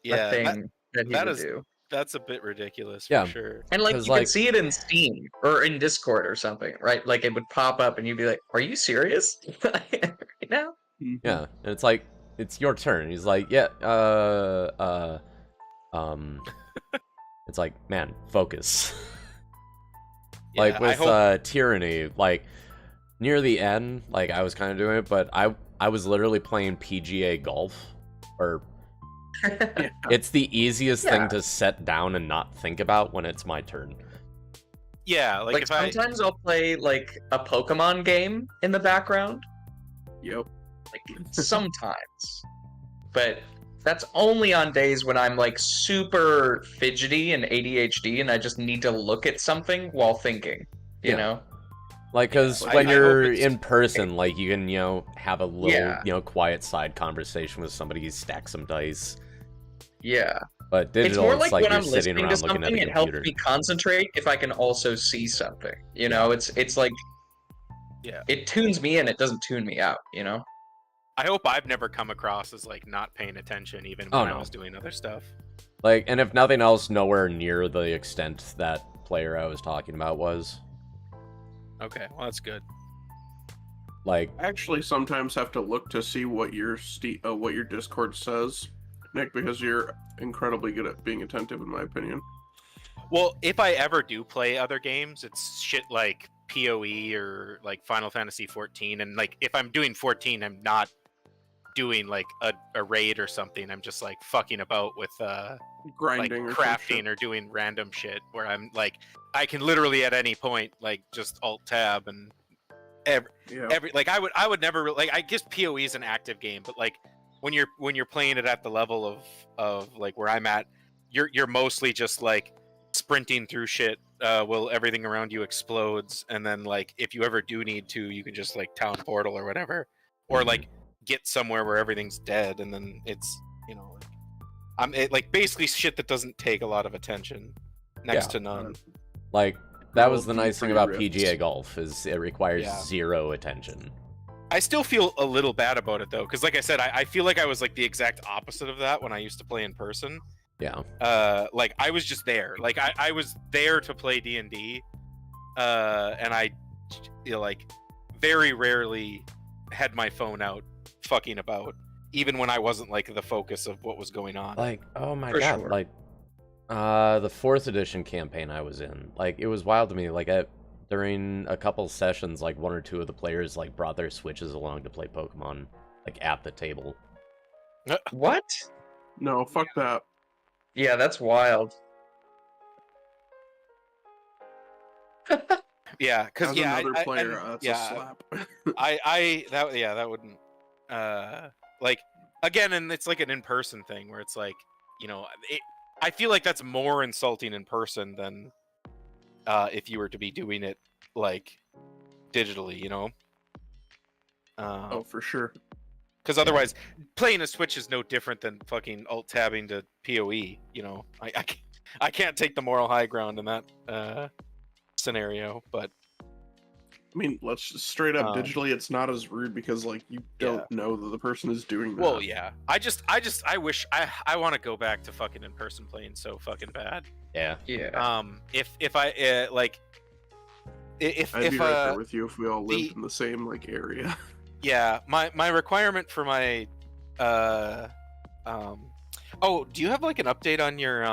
a thing that he would do. That's a bit ridiculous, for sure. And like you could see it in Steam or in Discord or something, right? Like it would pop up and you'd be like, "Are you serious right now?" Yeah, and it's like, it's your turn. He's like, yeah, it's like, man, focus. Like with Tyranny, like near the end, like I was kind of doing it, but I was literally playing PGA golf, or it's the easiest thing to set down and not think about when it's my turn. Yeah, like if sometimes I'll play like a Pokemon game in the background. Yep. Like sometimes. But that's only on days when I'm like super fidgety and ADHD and I just need to look at something while thinking, you know? Like, because when you're in person, like, you can, have a little, quiet side conversation with somebody, you stack some dice. Yeah. But digital, it's more like when when you're I'm sitting listening around to something, looking at it helps me concentrate if I can also see something. It's like, it tunes me in, it doesn't tune me out, I hope I've never come across as like not paying attention even when I was doing other stuff. Like, and if nothing else, nowhere near the extent that player I was talking about was. Okay, well that's good. Like, I actually sometimes have to look to see what your Discord says, Nick, because you're incredibly good at being attentive, in my opinion. Well, if I ever do play other games, it's shit like PoE or like Final Fantasy 14, and like if I'm doing 14, I'm not doing like a raid or something. I'm just like fucking about with grinding, like crafting or doing random shit where I'm like I can literally at any point like just alt tab and every like I would never like, I guess PoE is an active game, but like when you're playing it at the level of like where I'm at, you're mostly just like sprinting through shit while everything around you explodes, and then like if you ever do need to, you can just like town portal or whatever, or like get somewhere where everything's dead, and then it's like basically shit that doesn't take a lot of attention, next to none. Like that was the nice thing about PGA golf, is it requires zero attention. I still feel a little bad about it though, because like I said, I feel like I was like the exact opposite of that when I used to play in person. Yeah. Like I was just there. Like I was there to play D&D, and I, like very rarely had my phone out fucking about, even when I wasn't like the focus of what was going on. Like, oh my god, like the 4th edition campaign I was in, like it was wild to me. Like during a couple sessions, like 1 or 2 of the players like brought their Switches along to play Pokemon, like at the table. What? No, fuck that. Yeah, that's wild. Yeah, because As yeah, another player, and, that's yeah, a slap. that wouldn't like again, and it's like an in-person thing where it's like, you know, I feel like that's more insulting in person than if you were to be doing it like digitally, you know. Oh, for sure. Because otherwise, playing a Switch is no different than fucking alt tabbing to PoE. You know, I can't take the moral high ground in that scenario, but I mean, let's just straight up digitally, it's not as rude because like you don't know that the person is doing that. Well, yeah. I wish I want to go back to fucking in person playing so fucking bad. Yeah. Yeah. If I like, if I'd be right there with you if we all lived in the same like area. Yeah, my requirement for my oh, do you have like an update on your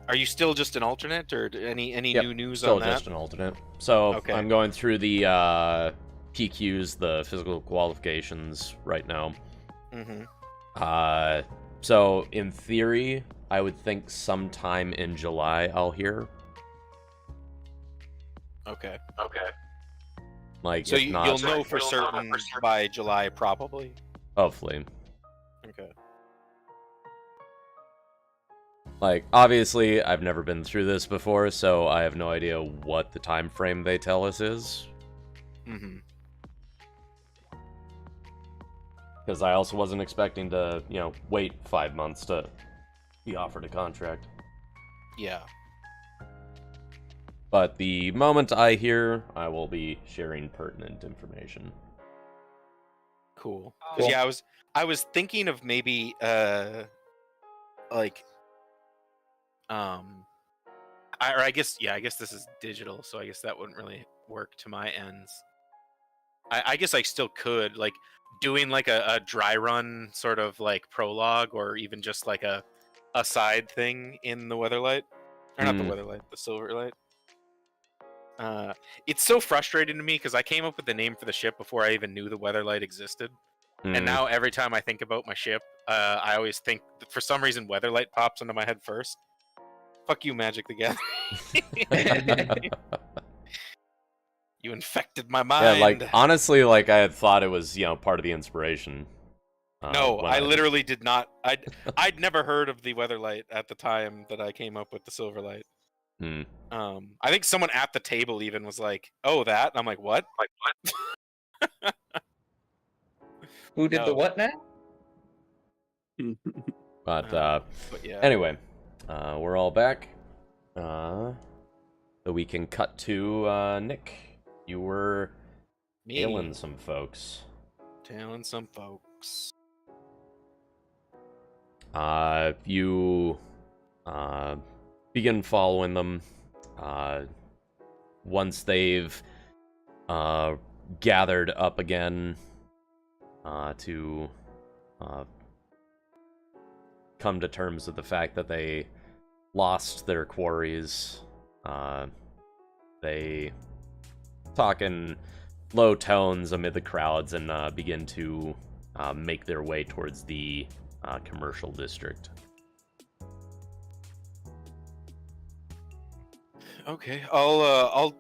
are you still just an alternate or any new news on that? Still just an alternate. So okay. I'm going through the PQs, the physical qualifications right now. Mm-hmm. So in theory, I would think sometime in July I'll hear. Okay. Like, so if not, you'll know for certain by July, probably. Hopefully. Okay. Like, obviously, I've never been through this before, so I have no idea what the time frame they tell us is. Mm-hmm. Because I also wasn't expecting to, you know, wait 5 months to be offered a contract. Yeah. But the moment I hear, I will be sharing pertinent information. Cool. Because yeah, I was thinking of maybe like I guess this is digital, so I guess that wouldn't really work to my ends. I guess I still could like doing like a dry run sort of like prologue or even just like a side thing in the Weatherlight. Or not the Weatherlight, the Silverlight. It's so frustrating to me because I came up with the name for the ship before I even knew the Weatherlight existed. And now every time I think about my ship, I always think, for some reason, Weatherlight pops into my head first. Fuck you, Magic the Gathering. You infected my mind. Yeah, like, honestly, like, I had thought it was, you know, part of the inspiration. No, I literally did not. I'd never heard of the Weatherlight at the time that I came up with the Silverlight. I think someone at the table even was like, "Oh, that." And I'm like, "What? Like what?" Who did the what now? But yeah. Anyway, we're all back. So we can cut to Nick. You were tailing some folks. You begin following them. Once they've gathered up again to come to terms with the fact that they lost their quarries, they talk in low tones amid the crowds and begin to make their way towards the commercial district. Okay, I'll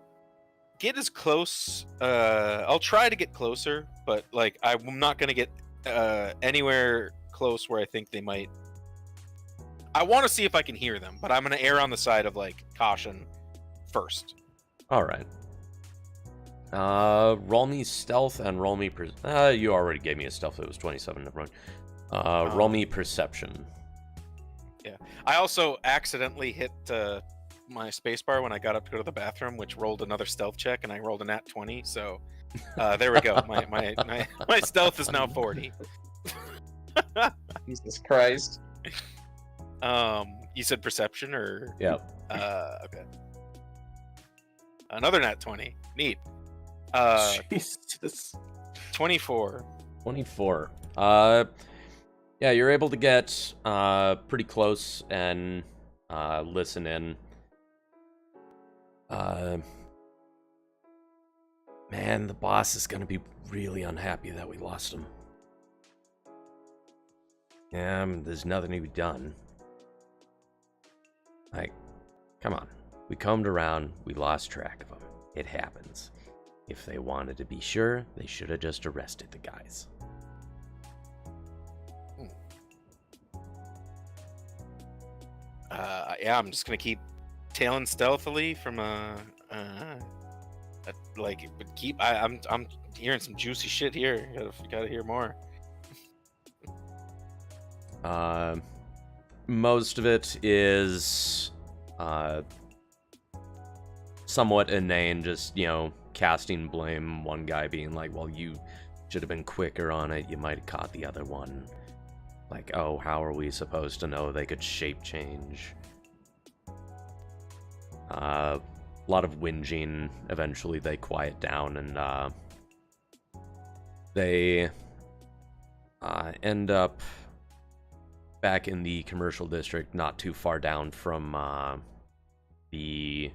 get as close. I'll try to get closer, but like I'm not gonna get anywhere close where I think they might. I want to see if I can hear them, but I'm gonna err on the side of like caution first. All right. Roll me stealth and roll me. You already gave me a stealth. It was 27. Never mind. Roll me perception. Yeah. I also accidentally hit my spacebar when I got up to go to the bathroom, which rolled another stealth check, and I rolled a nat 20. So there we go. My stealth is now 40. Jesus Christ. You said perception or? Yep. Okay. Another nat 20. Neat. Jesus. 24. Yeah, you're able to get pretty close and listen in. Man, the boss is gonna be really unhappy that we lost him. Yeah, there's nothing to be done. Like, come on. We combed around, we lost track of him. It happens. If they wanted to be sure, they should have just arrested the guys. Yeah, I'm just gonna keep tailing stealthily from I'm hearing some juicy shit here. Gotta hear more. Most of it is somewhat inane, just, casting blame. One guy being like, well, you should have been quicker on it, you might have caught the other one. Like, oh, how are we supposed to know they could shape change? A lot of whinging. Eventually they quiet down, and they end up back in the commercial district, not too far down from the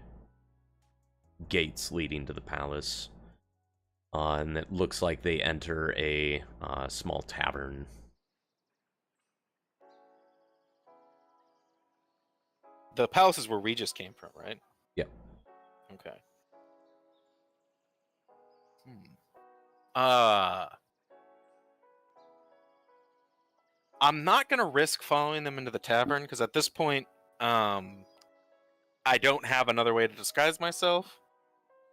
gates leading to the palace. And it looks like they enter a small tavern. The palace is where we just came from, right? Yep. Okay. I'm not gonna risk following them into the tavern because at this point, I don't have another way to disguise myself.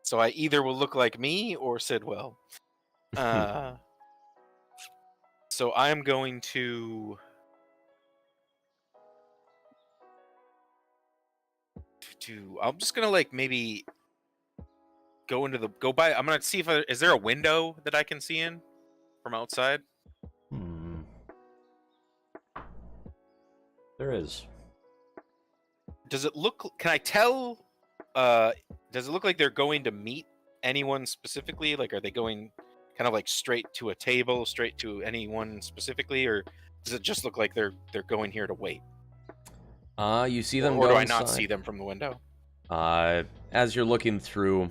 So I either will look like me or Sid will. So I'm going to I'm just gonna maybe go by. I'm gonna see if is there a window that I can see in from outside. There is. Does it look? Can I tell? Does it look like they're going to meet anyone specifically? Like, are they going kind of straight to a table, straight to anyone specifically, or does it just look like they're going here to wait? You see them or go do I inside. not see them from the window? As you're looking through,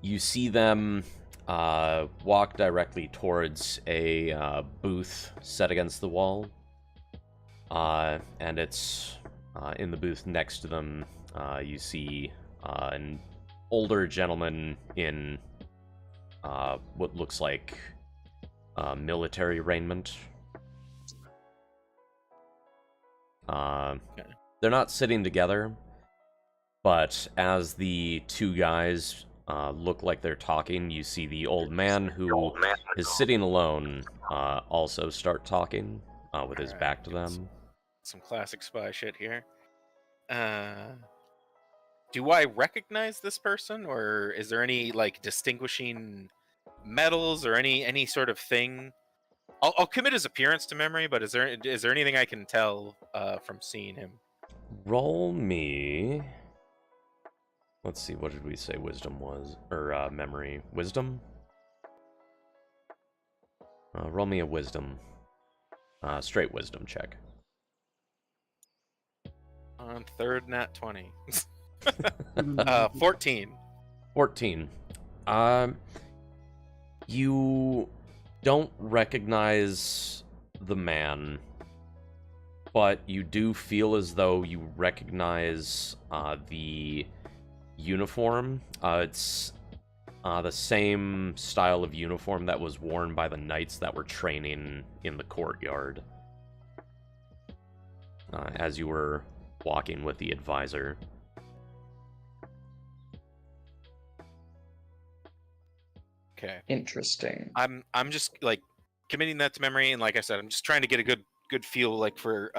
you see them walk directly towards a booth set against the wall. And it's in the booth next to them, you see an older gentleman in what looks like military raiment. Okay. They're not sitting together, but as the two guys look like they're talking, you see the old man who is sitting alone also start talking with his back to them. Some classic spy shit here. Do I recognize this person, or is there any distinguishing medals or any sort of thing? I'll commit his appearance to memory, but is there anything I can tell from seeing him? Roll me. Let's see, what did we say wisdom was? Or memory. Wisdom? Roll me a wisdom. Straight wisdom check. On third nat 20. 14. 14. You don't recognize the man, but you do feel as though you recognize the uniform. It's the same style of uniform that was worn by the knights that were training in the courtyard as you were walking with the advisor. Okay. Interesting. I'm just committing that to memory, and like I said, I'm just trying to get a good feel for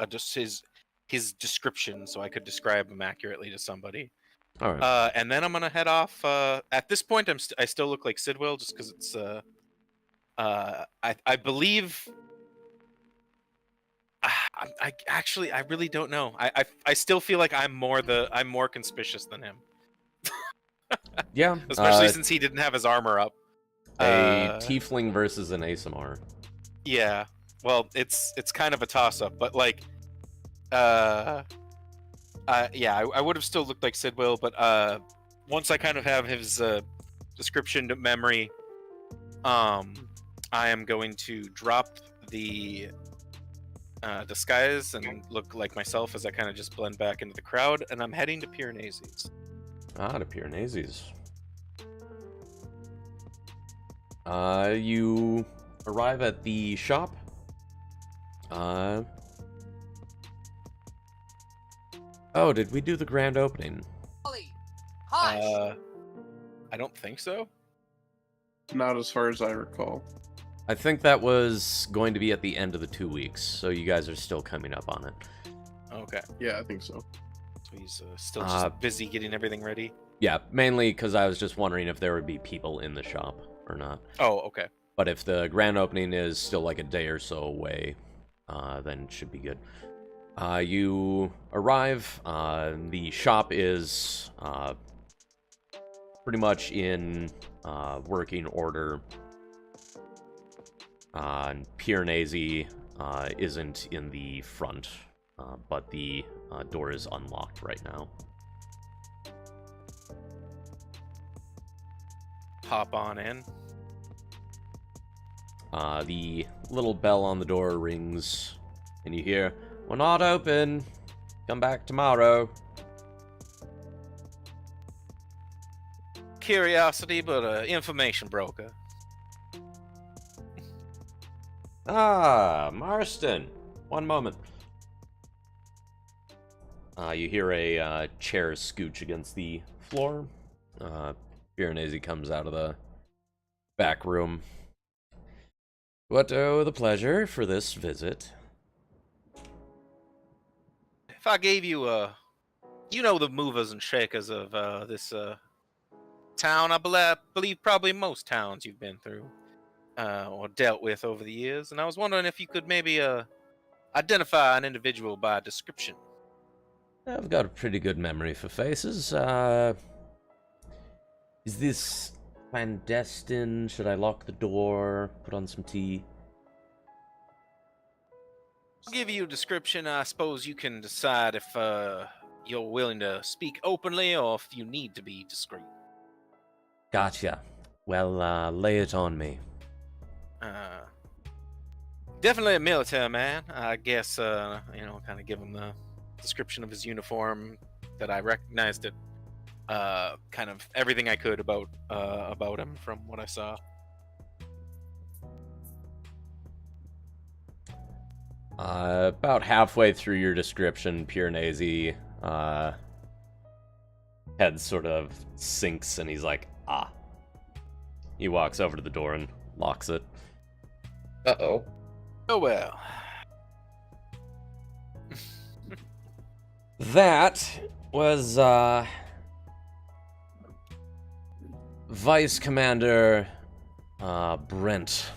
just his description, so I could describe him accurately to somebody. All right. And then I'm gonna head off. At this point, I still look like Sidwell, just because it's I believe. I really don't know. I still feel like I'm more conspicuous than him. Yeah. Especially since he didn't have his armor up. A tiefling versus an ASMR. Yeah. Well, it's kind of a toss-up, but yeah, I would have still looked like Sidwell, but once I kind of have his description to memory, I am going to drop the disguise and look like myself as I kind of just blend back into the crowd, and I'm heading to Piranesi's. To Piranesi's. You arrive at the shop. Oh, did we do the grand opening? Hi. I don't think so. Not as far as I recall. I think that was going to be at the end of the 2 weeks, so you guys are still coming up on it. Okay. Yeah, I think so. So he's still just busy getting everything ready. Yeah, mainly because I was just wondering if there would be people in the shop or not. Oh, okay. But if the grand opening is still like a day or so away, then it should be good. You arrive. The shop is pretty much in working order. Piranesi isn't in the front, but the door is unlocked right now. Hop on in. The little bell on the door rings, and you hear, "We're not open. Come back tomorrow." Curiosity, but information broker. Marston. One moment. You hear a chair scooch against the floor. Piranesi comes out of the back room. What the pleasure for this visit? If I gave you you know the movers and shakers of this town, I believe probably most towns you've been through or dealt with over the years, and I was wondering if you could maybe identify an individual by description. I've got a pretty good memory for faces. Is this clandestine? Should I lock the door? Put on some tea? I'll give you a description. I suppose you can decide if you're willing to speak openly or if you need to be discreet. Gotcha. Well, lay it on me. Definitely a military man. I guess, kind of give him the description of his uniform that I recognized it. Kind of everything I could about him from what I saw. About halfway through your description, Piranesi, head sort of sinks, and he's like, "Ah." He walks over to the door and locks it. Uh-oh. Oh well. That was, Vice Commander, Brent.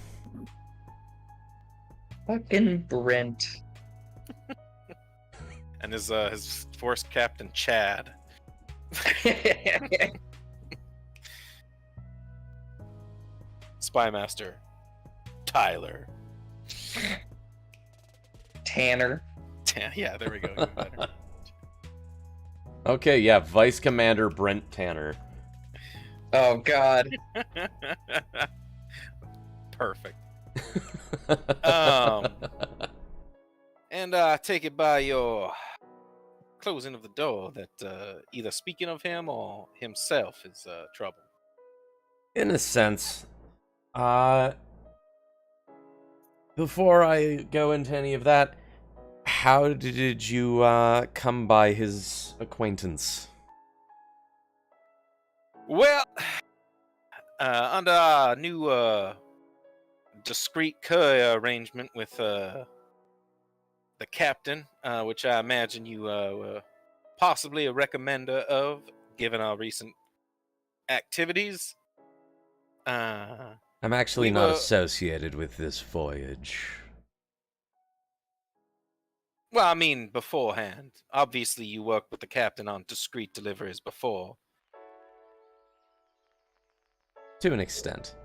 Fucking Brent. And his force captain, Chad. Spymaster, Tyler. Tanner. Yeah, there we go. Even better. Okay, yeah, Vice Commander Brent Tanner. Oh, God. Perfect. And I take it by your closing of the door that either speaking of him or himself is trouble. In a sense. Before I go into any of that, how did you come by his acquaintance? Well, under our new discreet courier arrangement with the captain, which I imagine you were possibly a recommender of, given our recent activities. I'm actually not associated with this voyage. Well, I mean, beforehand. Obviously, you worked with the captain on discreet deliveries before. To an extent.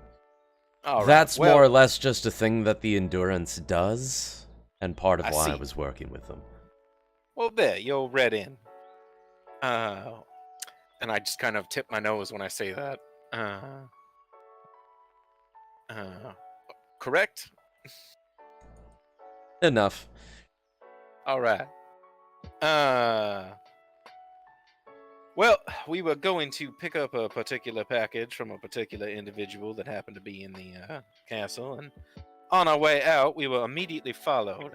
All That's right. Well, more or less just a thing that the Endurance does, and part of why I was working with them. Well, there, you're read in. And I just kind of tip my nose when I say that. Correct? Enough. All right. Well, we were going to pick up a particular package from a particular individual that happened to be in the castle, and on our way out, we were immediately followed.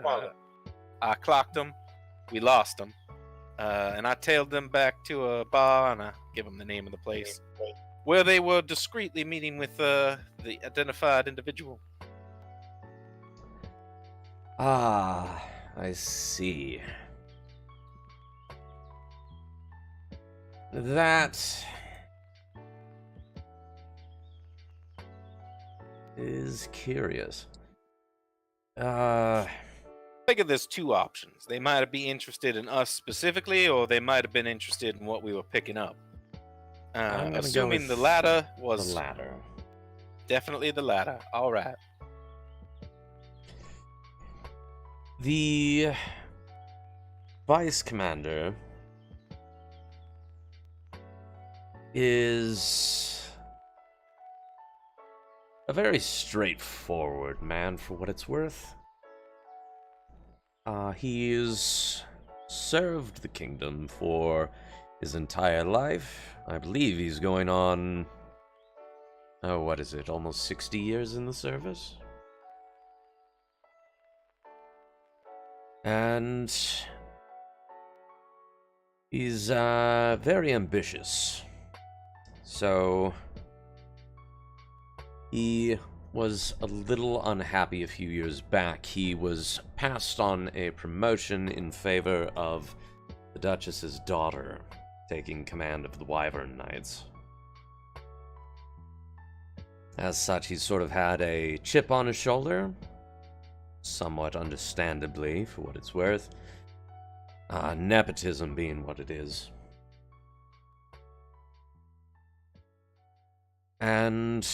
I clocked them, we lost them, and I tailed them back to a bar, and I give them the name of the place, where they were discreetly meeting with the identified individual. Ah, I see. That is curious. I figure there's two options. They might be interested in us specifically, or they might have been interested in what we were picking up. Assuming the latter was... The latter. Definitely the latter. All right. The vice commander is a very straightforward man, for what it's worth. He's served the kingdom for his entire life. I believe he's going on, what is it, almost 60 years in the service? And he's very ambitious. So he was a little unhappy a few years back. He was passed on a promotion in favor of the Duchess's daughter taking command of the Wyvern Knights. As such, he's sort of had a chip on his shoulder, somewhat understandably, for what it's worth. Nepotism being what it is. And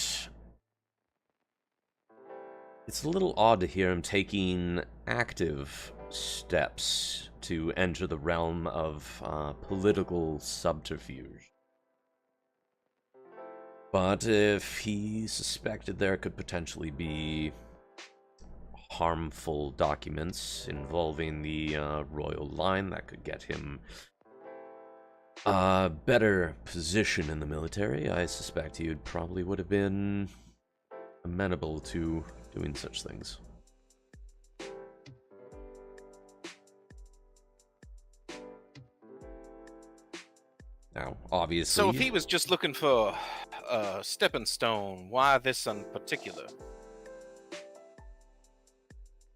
it's a little odd to hear him taking active steps to enter the realm of political subterfuge. But if he suspected there could potentially be harmful documents involving the royal line, that could get him a better position in the military, I suspect he probably would have been amenable to doing such things. Now, obviously... So if he was just looking for a stepping stone, why this in particular?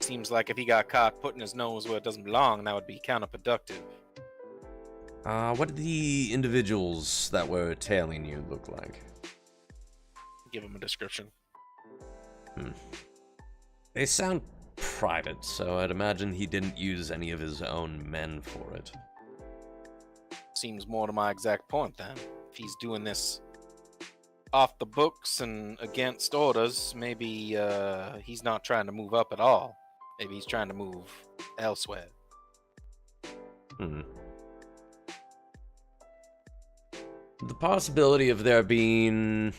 Seems like if he got caught putting his nose where it doesn't belong, that would be counterproductive. What did the individuals that were tailing you look like? Give him a description. They sound private, so I'd imagine he didn't use any of his own men for it. Seems more to my exact point, then. If he's doing this off the books and against orders, maybe he's not trying to move up at all. Maybe he's trying to move elsewhere. The possibility of there being...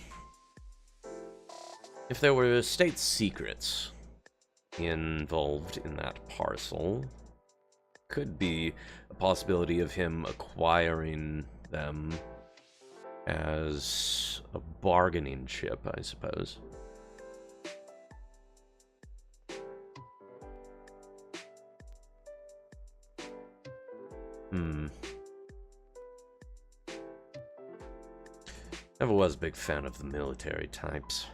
If there were state secrets involved in that parcel, could be a possibility of him acquiring them as a bargaining chip, I suppose. Never was a big fan of the military types,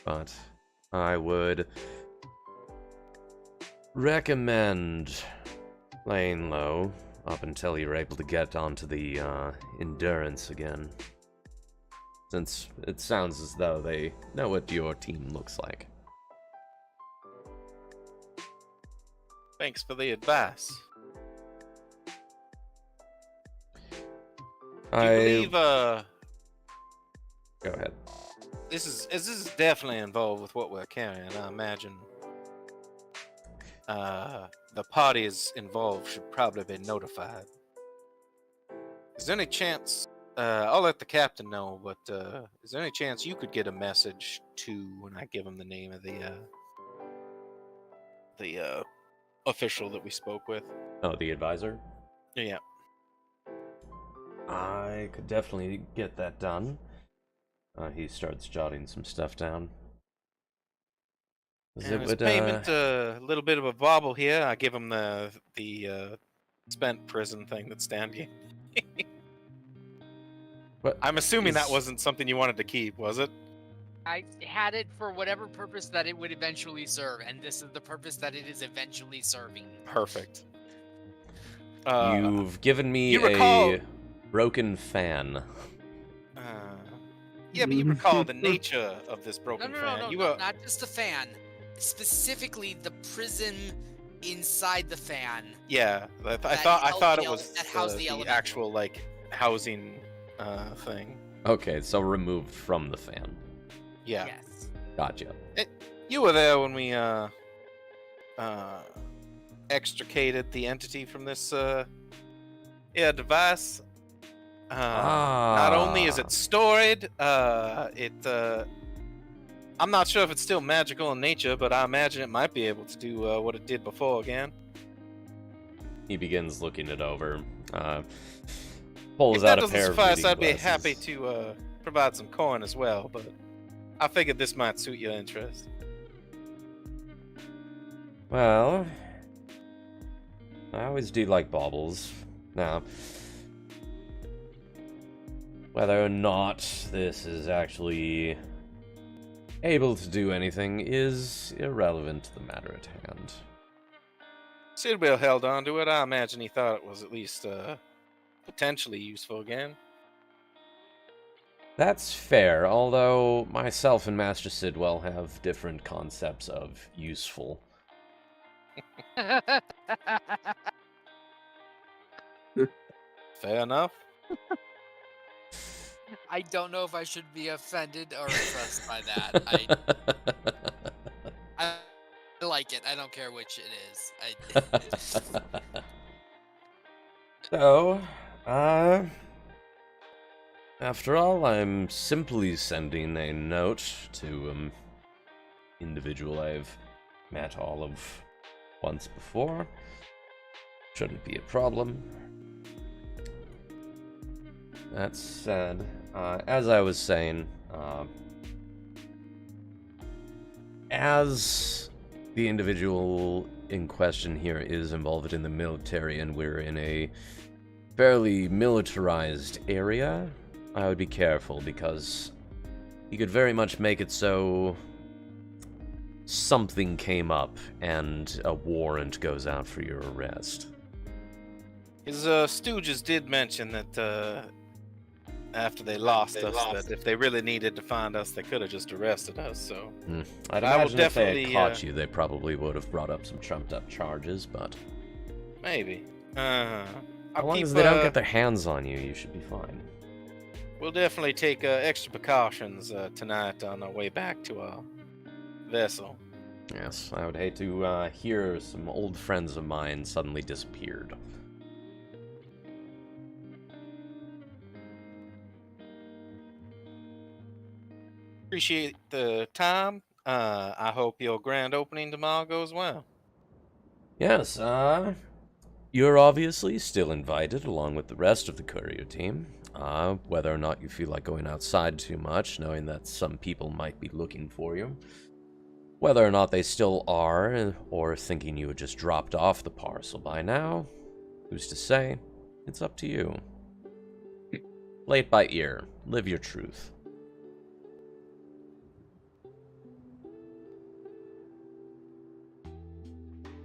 but I would recommend laying low up until you're able to get onto the endurance again, since it sounds as though they know what your team looks like. Thanks for the advice. Do you believe, Go ahead. This is definitely involved with what we're carrying. I imagine the parties involved should probably be notified. Is there any chance I'll let the captain know, but is there any chance you could get a message to when I give him the name of the official that we spoke with? Oh, the advisor? Yeah. I could definitely get that done. He starts jotting some stuff down. And his payment, a little bit of a bobble here. I give him the spent prison thing that Stan gave. But I'm assuming that wasn't something you wanted to keep, was it? I had it for whatever purpose that it would eventually serve, and this is the purpose that it is eventually serving. Perfect. You've given me a broken fan. Yeah, but you recall the nature of this broken fan. No, not just the fan. Specifically, the prison inside the fan. Yeah, I thought it was the actual like housing thing. Okay, so removed from the fan. Yeah. Yes. Gotcha. You were there when we extricated the entity from this device. Not only is it stored, I'm not sure if it's still magical in nature, but I imagine it might be able to do what it did before again. He begins looking it over. Pulls out a pair of reading glasses. I'd be happy to provide some coin as well, but I figured this might suit your interest. Well, I always do like baubles. Now, whether or not this is actually able to do anything is irrelevant to the matter at hand. Sidwell held on to it. I imagine he thought it was at least potentially useful again. That's fair, although myself and Master Sidwell have different concepts of useful. Fair enough. I don't know if I should be offended or impressed by that. I like it. I don't care which it is. So, after all, I'm simply sending a note to individual I've met all of once before. Shouldn't be a problem. That said, as I was saying, as the individual in question here is involved in the military and we're in a fairly militarized area, I would be careful because you could very much make it so something came up and a warrant goes out for your arrest. His stooges did mention that after they lost us, that if they really needed to find us, they could have just arrested us. So I'd imagine if they had caught you, they probably would have brought up some trumped-up charges, but maybe. As long as they don't get their hands on you, you should be fine. We'll definitely take extra precautions tonight on our way back to our vessel. Yes, I would hate to hear some old friends of mine suddenly disappeared. Appreciate the time. I hope your grand opening tomorrow goes well. Yes, you're obviously still invited along with the rest of the courier team. Whether or not you feel like going outside too much, knowing that some people might be looking for you. Whether or not they still are, or thinking you had just dropped off the parcel by now, who's to say? It's up to you. Play it by ear. Live your truth.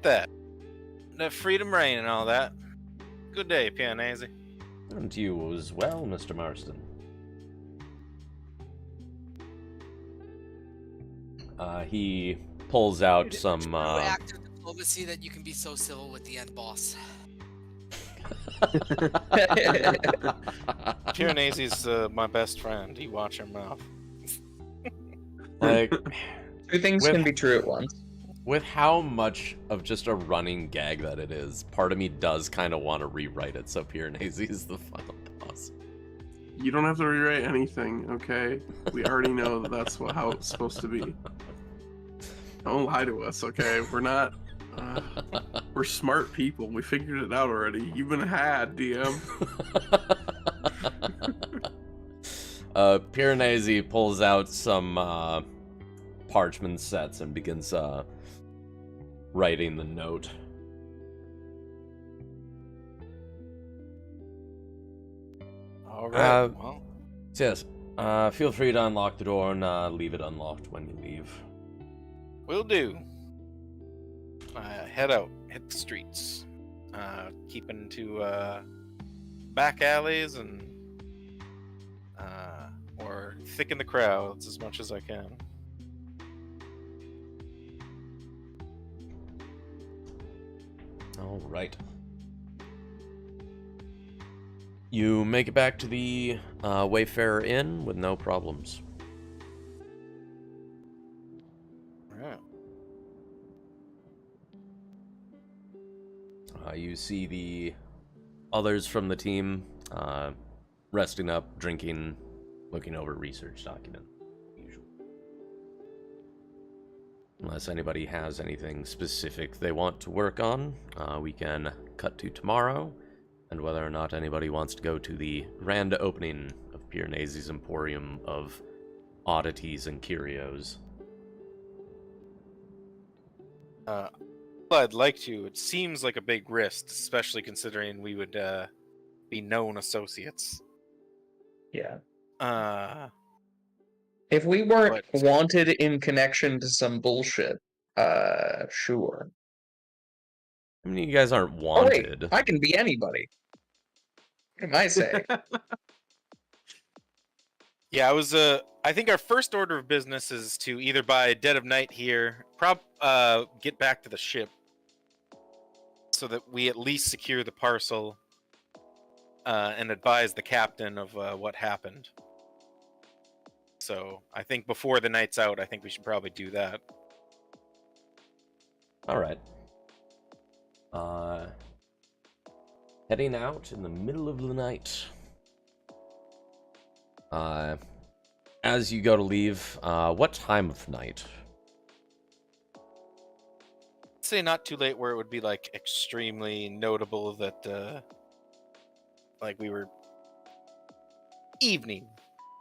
That. The freedom reign and all that. Good day, Pianese. And you as well, Mr. Marston. He pulls out some active diplomacy that you can be so civil with the end boss. Pianese's my best friend. You watch your mouth. Like, two things can be true at once. With how much of just a running gag that it is, part of me does kind of want to rewrite it so Piranesi is the final boss. You don't have to rewrite anything, okay? We already know that's how it's supposed to be. Don't lie to us, okay? We're not... we're smart people. We figured it out already. You've been had, DM. Piranesi pulls out some parchment sets and begins writing the note. All right. Well, Yes. Feel free to unlock the door and leave it unlocked when you leave. will do. Head out, hit the streets, keeping to back alleys and or thicken the crowds as much as I can. All right. You make it back to the Wayfarer Inn with no problems. Right. You see the others from the team resting up, drinking, looking over research document. Usual. Unless anybody has anything specific they want to work on, we can cut to tomorrow, and whether or not anybody wants to go to the grand opening of Piranesi's Emporium of Oddities and Curios. I'd like to. It seems like a big risk, especially considering we would be known associates. Yeah. But If we weren't wanted in connection to some bullshit, sure. I mean, you guys aren't Oh, wanted. wait, I can be anybody. What can I say? yeah, I think our first order of business is to either by dead of night here, get back to the ship, so that we at least secure the parcel, and advise the captain of what happened. So I think before the night's out, I think we should probably do that. All right. Heading out in the middle of the night. As you go to leave, what time of night? I'd say not too late where it would be like extremely notable that like we were evening,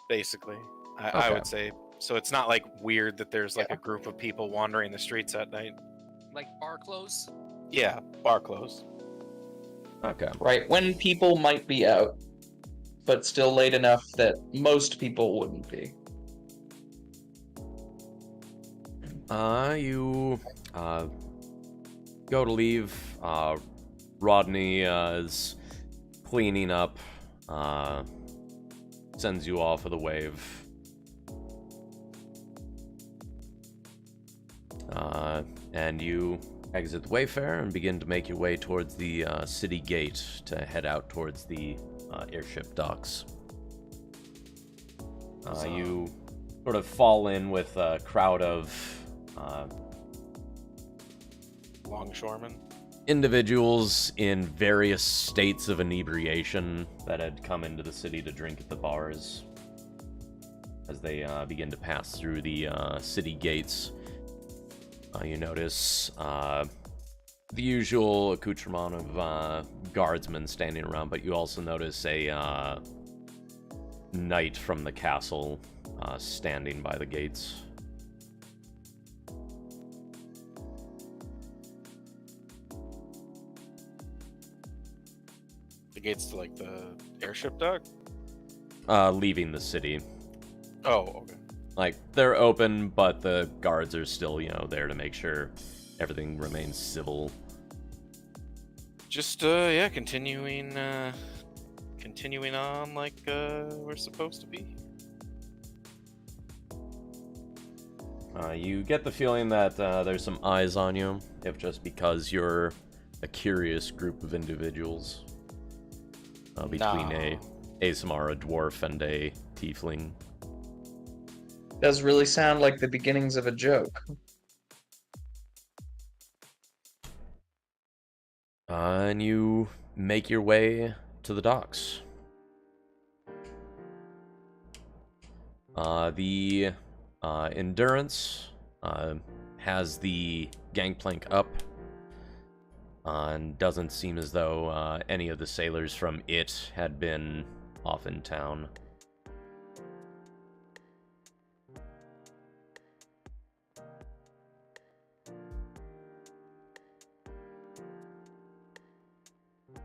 basically. I would say. So it's not like weird that there's like a group of people wandering the streets at night. Like bar close? Yeah, bar close. Okay. Right, when people might be out, but still late enough that most people wouldn't be. You go to leave. Rodney is cleaning up, sends you off with a wave. And you exit the Wayfarer and begin to make your way towards the city gate to head out towards the airship docks. You sort of fall in with a crowd of Longshoremen. individuals in various states of inebriation that had come into the city to drink at the bars. As they begin to pass through the city gates, you notice the usual accoutrement of guardsmen standing around, but you also notice a knight from the castle standing by the gates. The gates to like the airship dock? Leaving the city. Oh, okay. Like, they're open, but the guards are still, there to make sure everything remains civil. Just continuing on like we're supposed to be. You get the feeling that there's some eyes on you, if just because you're a curious group of individuals. Between a ASMR, a dwarf, and a tiefling. Does really sound like the beginnings of a joke. And you make your way to the docks. The Endurance has the gangplank up, and doesn't seem as though any of the sailors from it had been off in town.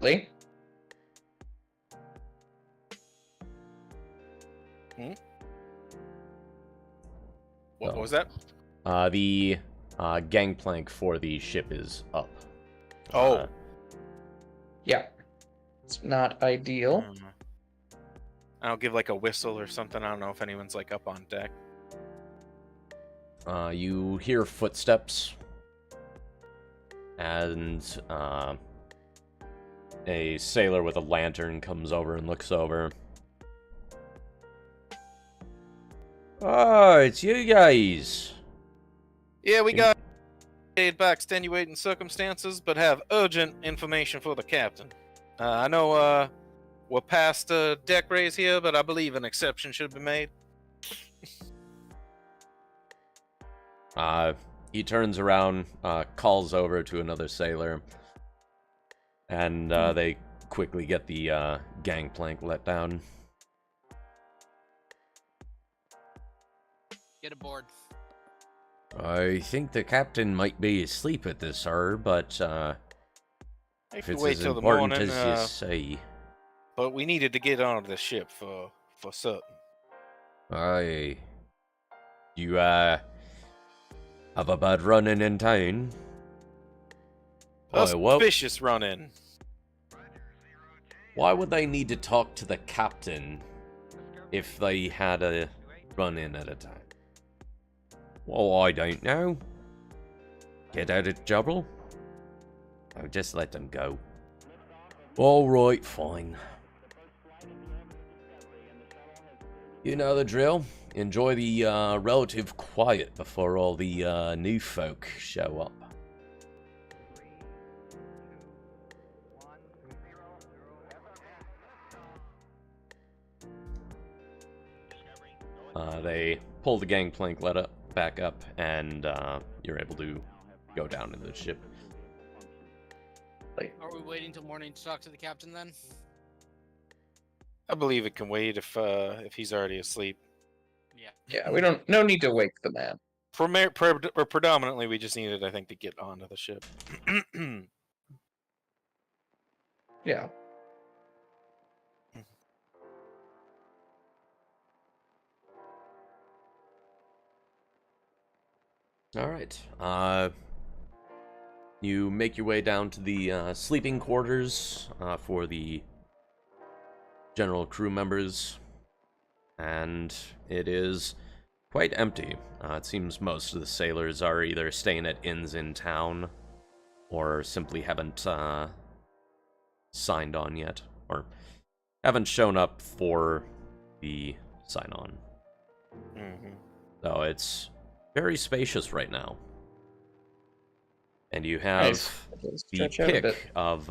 Lee? What was that? The gangplank for the ship is up. Oh. Yeah. It's not ideal. I'll give like a whistle or something. I don't know if anyone's like up on deck. You hear footsteps, and a sailor with a lantern comes over and looks over. Oh, it's you guys. Yeah, we got by extenuating circumstances, but have urgent information for the captain. I know we're past deck raise here, but I believe an exception should be made. He turns around, calls over to another sailor, and they quickly get the gangplank let down. Get aboard. I think the captain might be asleep at this hour, but if it's as important as you say. But we needed to get onto the ship for certain. Aye. You have a bad run-in in town? Suspicious run-in. Why would they need to talk to the captain if they had a run-in at a time? Well, I don't know. Get out of trouble? Oh, just let them go. Alright, fine. You know the drill. Enjoy the relative quiet before all the new folk show up. They pull the gangplank back up, and you're able to go down into the ship. Are we waiting till morning to talk to the captain then? I believe it can wait if he's already asleep. Yeah. Yeah, we don't. No need to wake the man. Predominantly, we just needed, I think, to get onto the ship. Yeah. All right. You make your way down to the sleeping quarters for the general crew members, and it is quite empty. It seems most of the sailors are either staying at inns in town or simply haven't signed on yet, or haven't shown up for the sign-on. Mm-hmm. So it's very spacious right now. And you have the pick of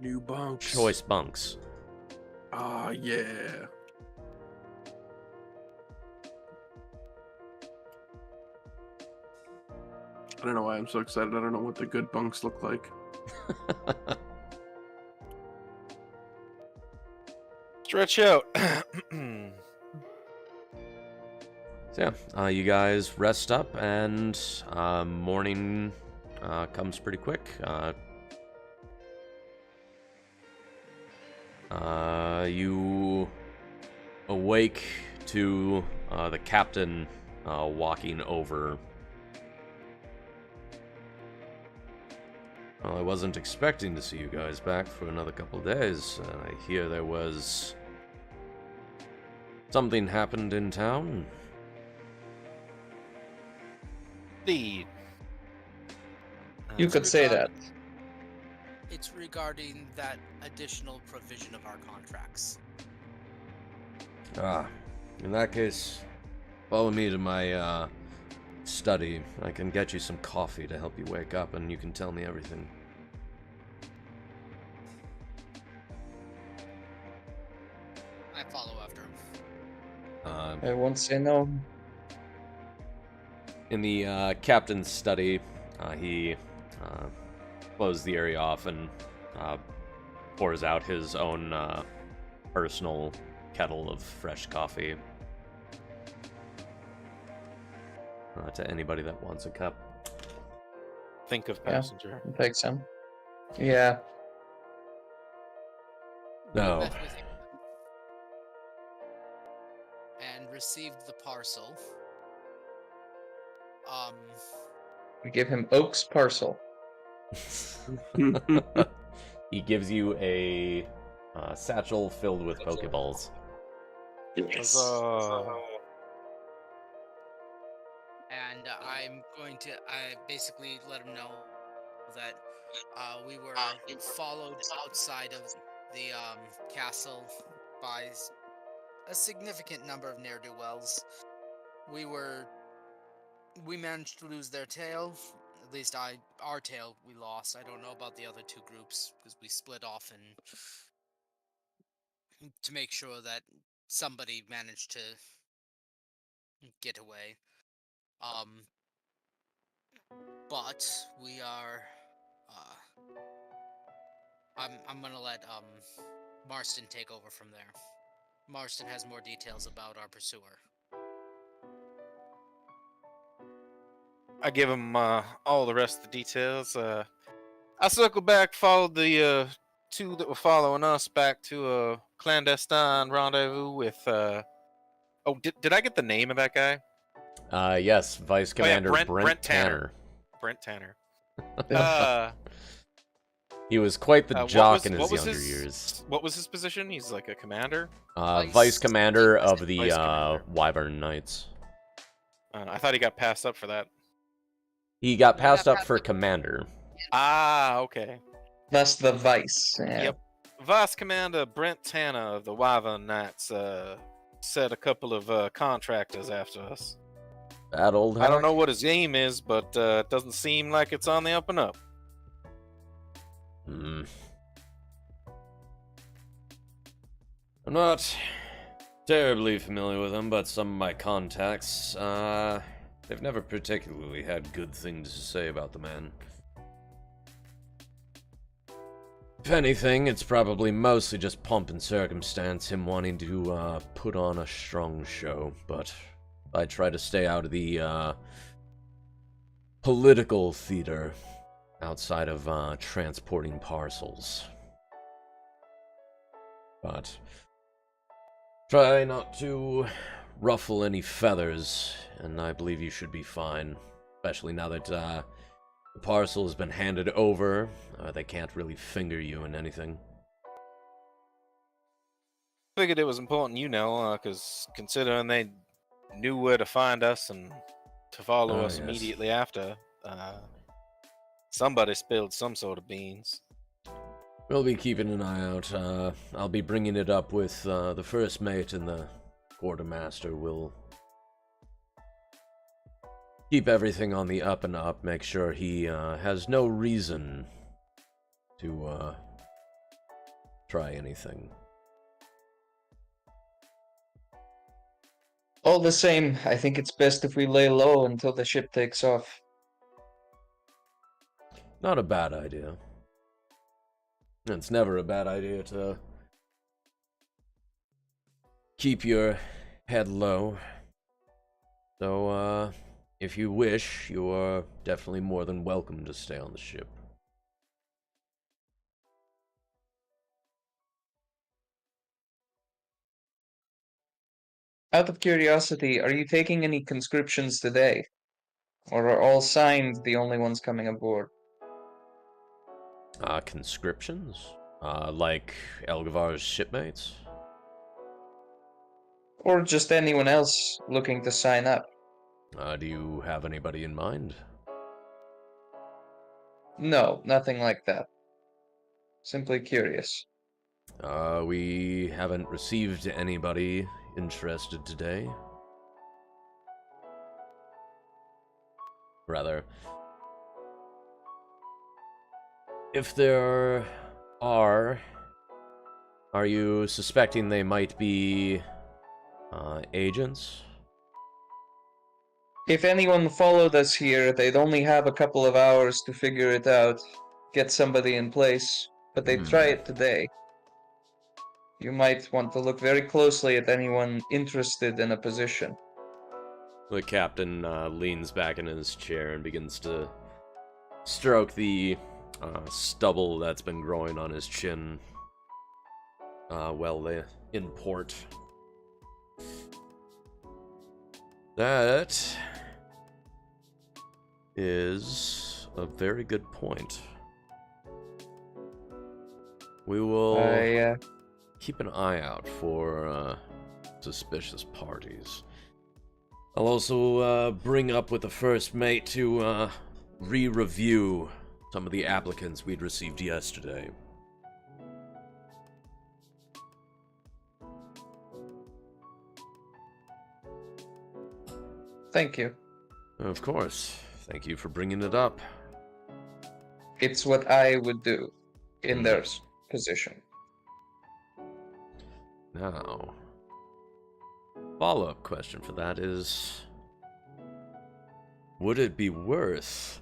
new bunks. Choice bunks. Ah, yeah. I don't know why I'm so excited. I don't know what the good bunks look like. Stretch out. So yeah, you guys rest up, and morning comes pretty quick. You awake to the captain walking over. Well, I wasn't expecting to see you guys back for another couple of days. I hear there was something happened in town. Indeed. You could say that. It's regarding that additional provision of our contracts. Ah, in that case, follow me to my study. I can get you some coffee to help you wake up, and you can tell me everything. I follow after him. I won't say no. In the captain's study, he closes the area off and pours out his own personal kettle of fresh coffee to anybody that wants a cup. Think of passenger. I'll take some. Yeah. No. Met with him and received the parcel. We give him Oak's parcel. He gives you a satchel filled with Pokeballs. Yes. And I'm going to basically let him know that we were followed outside of the castle by a significant number of ne'er-do-wells. We managed to lose their tail. At least our tail we lost. I don't know about the other two groups because we split off and to make sure that somebody managed to get away. But we are. I'm gonna let Marston take over from there. Marston has more details about our pursuer. I give him all the rest of the details. I circle back, followed the two that were following us back to a clandestine rendezvous with. Oh, did I get the name of that guy? Yes, Vice Commander Brent Tanner. Brent Tanner. He was quite the jock in his younger years. What was his position? He's like a commander? Vice Commander of the Wyvern Knights. I thought he got passed up for that. He got passed up for commander. Ah, okay. That's the vice. Yeah. Yep. Vice Commander Brent Tanner of the Wyvern Knights set a couple of contractors after us. That old hack? I don't know what his aim is, but it doesn't seem like it's on the up and up. I'm not terribly familiar with him, but some of my contacts, they've never particularly had good things to say about the man. If anything, it's probably mostly just pomp and circumstance, him wanting to put on a strong show, but I try to stay out of the political theater outside of transporting parcels. But try not to ruffle any feathers, and I believe you should be fine, especially now that the parcel has been handed over. They can't really finger you in anything. Figured it was important, because considering they knew where to find us and to follow us immediately after, somebody spilled some sort of beans. We'll be keeping an eye out. I'll be bringing it up with the first mate and the quartermaster. We'll keep everything on the up and up, make sure he has no reason to try anything. All the same, I think it's best if we lay low until the ship takes off. Not a bad idea. It's never a bad idea to keep your head low. So, if you wish, you are definitely more than welcome to stay on the ship. Out of curiosity, are you taking any conscriptions today? Or are all signed the only ones coming aboard? Conscriptions? Like Elgavar's shipmates? Or just anyone else looking to sign up? Do you have anybody in mind? No, nothing like that. Simply curious. We haven't received anybody interested today. Rather, if there are you suspecting they might be agents? If anyone followed us here, they'd only have a couple of hours to figure it out, get somebody in place, but they'd try it today. You might want to look very closely at anyone interested in a position. The captain leans back in his chair and begins to stroke the stubble that's been growing on his chin while they're in port. That is a very good point. We will keep an eye out for suspicious parties. I'll also bring up with the first mate to re-review some of the applicants we'd received yesterday. Thank you. Of course. Thank you for bringing it up. It's what I would do in their position. Now, follow-up question for that is, would it be worth,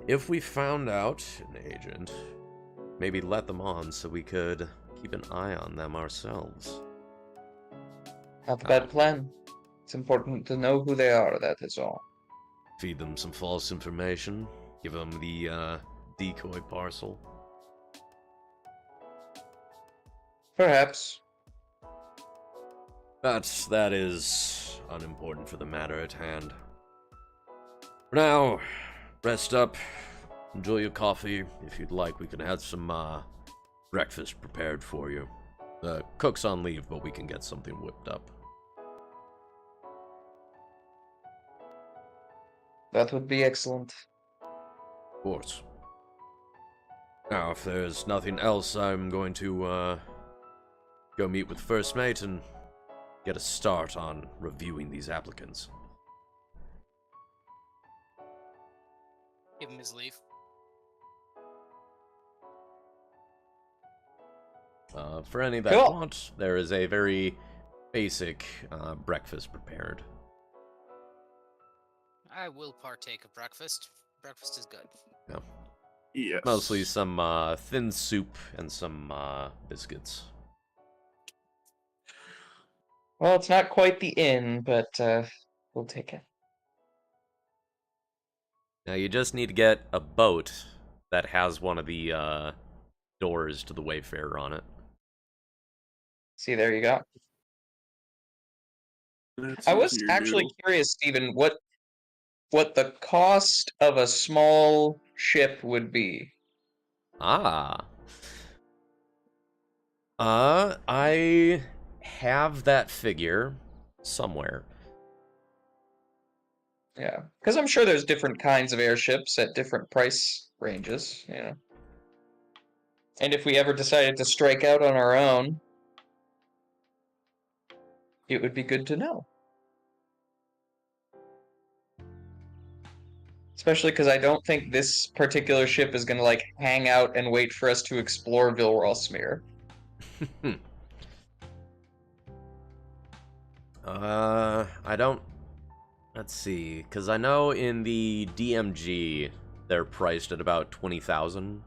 if we found out an agent, maybe let them on so we could keep an eye on them ourselves? Not a bad plan. It's important to know who they are, that is all. Feed them some false information, give them the decoy parcel. Perhaps. But that is unimportant for the matter at hand. For now, rest up, enjoy your coffee. If you'd like, we can have some breakfast prepared for you. The cook's on leave, but we can get something whipped up. That would be excellent. Of course. Now, if there's nothing else, I'm going to go meet with First Mate and get a start on reviewing these applicants. Give him his leave. For any that want, there is a very basic breakfast prepared. I will partake of breakfast. Breakfast is good. Yeah. Yes. Mostly some thin soup and some biscuits. Well, it's not quite the inn, but we'll take it. Now you just need to get a boat that has one of the doors to the Wayfarer on it. See, there you go. That's I was your actually noodle. curious, Stephen, what the cost of a small ship would be. Ah. I have that figure somewhere. Yeah, because I'm sure there's different kinds of airships at different price ranges, you know. And if we ever decided to strike out on our own, it would be good to know. Especially because I don't think this particular ship is going to, like, hang out and wait for us to explore Vilrosmere. I don't... Let's see, because I know in the DMG, they're priced at about 20,000.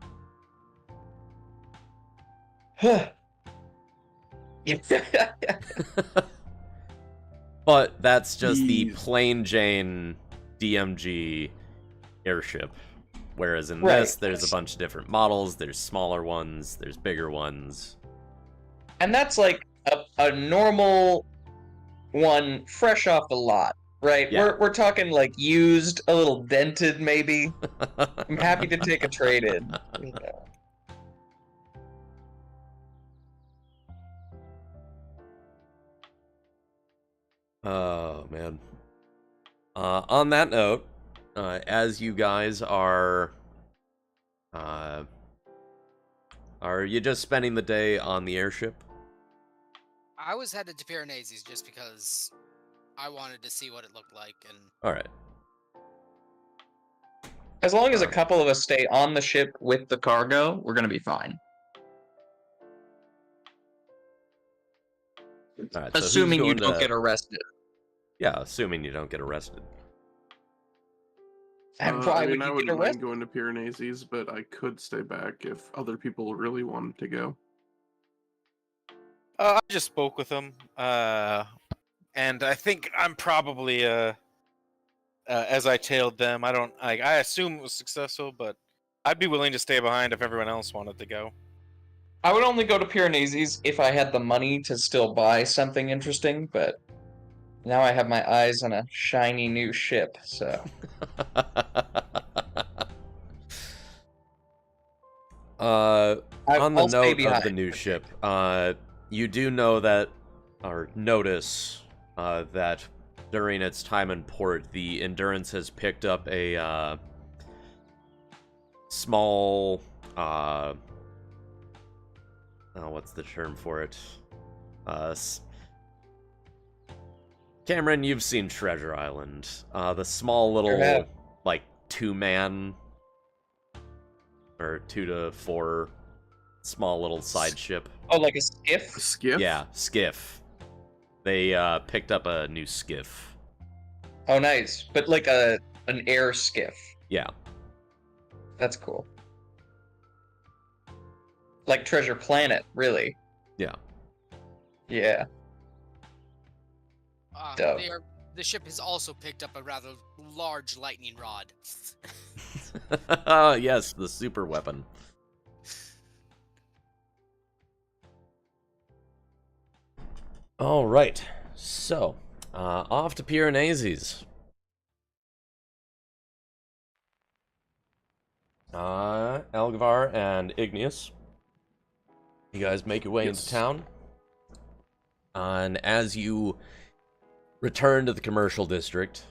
But that's just the plain Jane DMG airship. Whereas in this, there's a bunch of different models. There's smaller ones. There's bigger ones. And that's like a normal one, fresh off the lot, right? Yeah. We're talking like used, a little dented maybe. I'm happy to take a trade in. Yeah. Oh man. On that note, as you guys are you just spending the day on the airship? I was headed to Piranesi's just because I wanted to see what it looked like, and All right. As long as a couple of us stay on the ship with the cargo, we're gonna be fine. Alright, so Assuming you don't get arrested. Yeah, assuming you don't get arrested. And why I would mean, I you get wouldn't mind arrested? going to Piranesi's, but I could stay back if other people really wanted to go. I just spoke with them, and I think I'm probably as I tailed them. I assume it was successful, but I'd be willing to stay behind if everyone else wanted to go. I would only go to Piranesi's if I had the money to still buy something interesting, but now I have my eyes on a shiny new ship, so. On the I'll stay note of behind. the new ship, you do know that, or notice that during its time in port, the Endurance has picked up a small, what's the term for it? Cameron, you've seen Treasure Island. The small little, Sure have. like, 2-man, or 2 to 4 small little side ship. Oh, like a skiff? A skiff? Yeah, skiff. They picked up a new skiff. Oh, nice. But like an air skiff. Yeah. That's cool. Like Treasure Planet, really. Yeah. Yeah. Dope. The ship has also picked up a rather large lightning rod. Yes, the super weapon. All right, so off to Piranesi's. Algavar and Igneous, you guys make your way into town. And as you return to the commercial district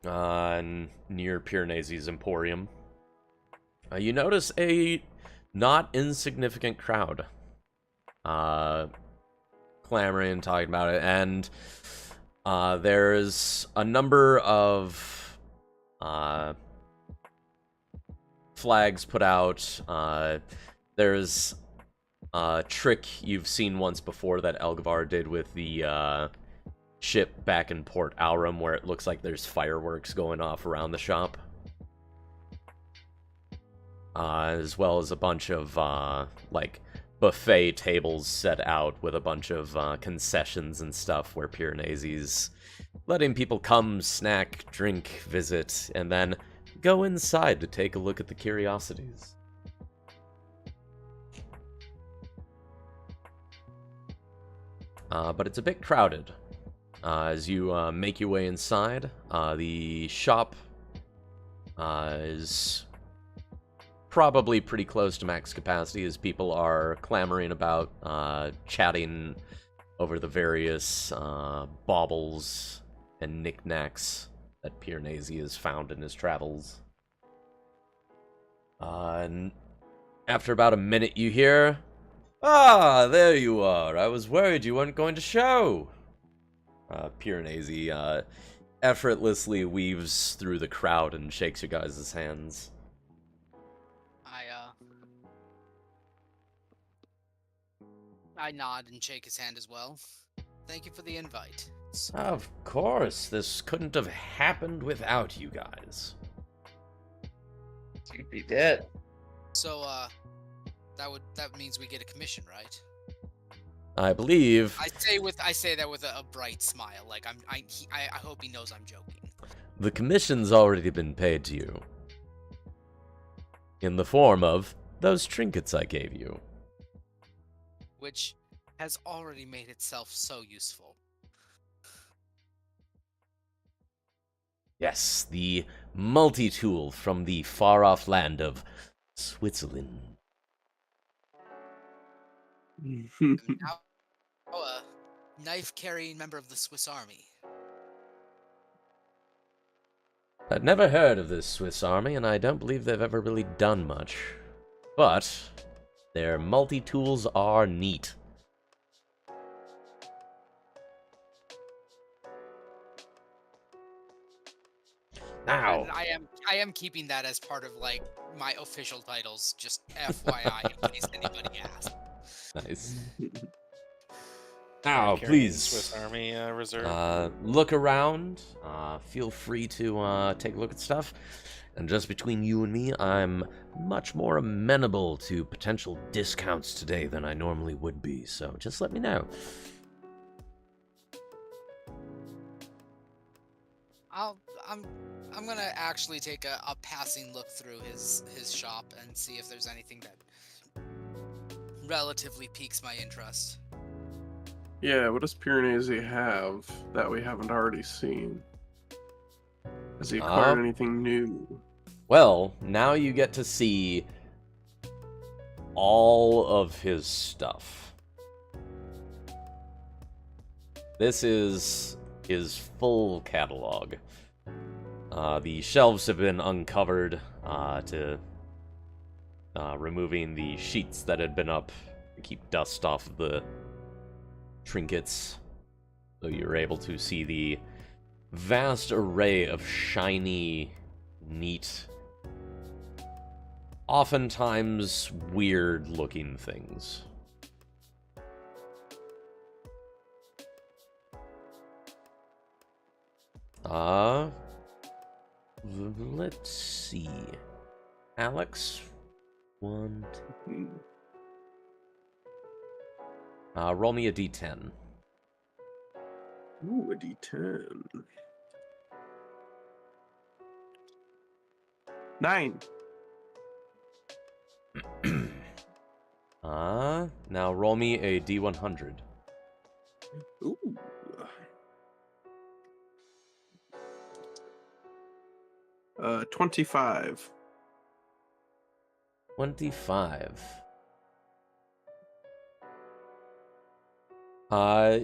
near Piranesi's Emporium, you notice a not insignificant crowd clamoring and talking about it, and there's a number of flags put out. There's a trick you've seen once before that Elgavar did with the ship back in Port Aurum, where it looks like there's fireworks going off around the shop. As well as a bunch of, like, buffet tables set out with a bunch of concessions and stuff where Piranesi's letting people come, snack, drink, visit, and then go inside to take a look at the curiosities. But it's a bit crowded. As you make your way inside, the shop is probably pretty close to max capacity as people are clamoring about, chatting over the various baubles and knickknacks that Piranesi has found in his travels. And after about a minute you hear, "Ah, there you are. I was worried you weren't going to show." Piranesi effortlessly weaves through the crowd and shakes your guys' hands. I nod and shake his hand as well. Thank you for the invite. Of course, this couldn't have happened without you guys. You'd be dead. So, that means we get a commission, right? I believe I say that with a bright smile. Like I hope he knows I'm joking. the commission's already been paid to you. In the form of those trinkets I gave you. Which has already made itself so useful. Yes, the multi-tool from the far-off land of Switzerland. I'm now a knife-carrying member of the Swiss Army. I'd never heard of this Swiss army, and I don't believe they've ever really done much. But their multi-tools are neat. Now, And I am keeping that as part of like my official titles, just FYI, in case anybody asks. nice. Now, Carrying please. Swiss Army Reserve. Look around. Feel free to take a look at stuff. And just between you and me, I'm much more amenable to potential discounts today than I normally would be. So just let me know. I'm gonna actually take a passing look through his shop and see if there's anything that relatively piques my interest. Yeah, what does Piranesi have that we haven't already seen? Has he acquired anything new? Well, now you get to see all of his stuff. This is his full catalog. The shelves have been uncovered to removing the sheets that had been up to keep dust off of the trinkets. So you're able to see the vast array of shiny, neat, oftentimes weird-looking things. Let's see. Alex, 1, 2. Roll me a d10. Ooh, a d10. 9. Now roll me a d100. Ooh. 25. 25.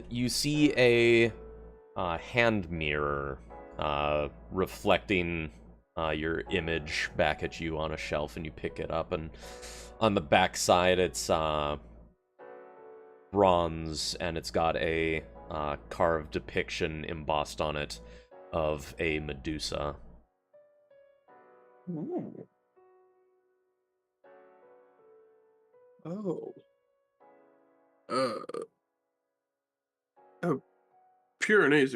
You see a hand mirror reflecting your image back at you on a shelf, and you pick it up, and on the back side it's bronze, and it's got a carved depiction embossed on it of a Medusa. Ooh. Oh. Piranesi,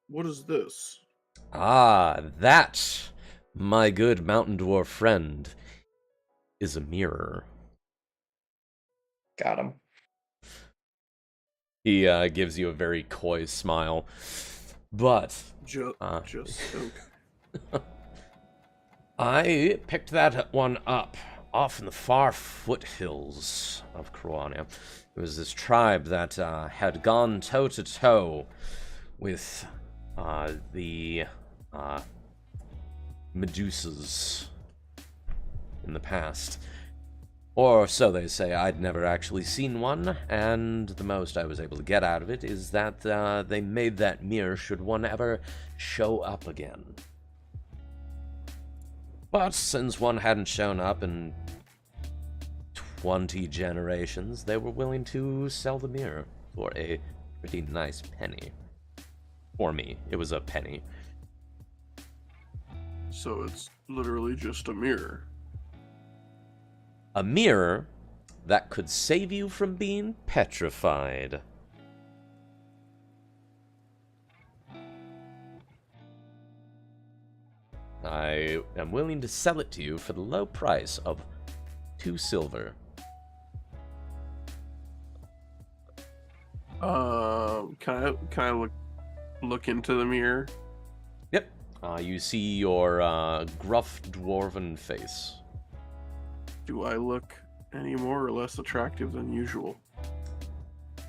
what is this? That, my good mountain dwarf friend, is a mirror. Got him. He gives you a very coy smile. But Just so. I picked that one up off in the far foothills of Kroania. It was this tribe that had gone toe-to-toe with the Medusas in the past. Or so they say. I'd never actually seen one, and the most I was able to get out of it is that they made that mirror should one ever show up again. But since one hadn't shown up in 20 generations, they were willing to sell the mirror for a pretty nice penny. For me, it was a penny. So it's literally just a mirror. A mirror that could save you from being petrified. I am willing to sell it to you for the low price of 2 silver. Can I look into the mirror? Yep. You see your gruff dwarven face. Do I look any more or less attractive than usual?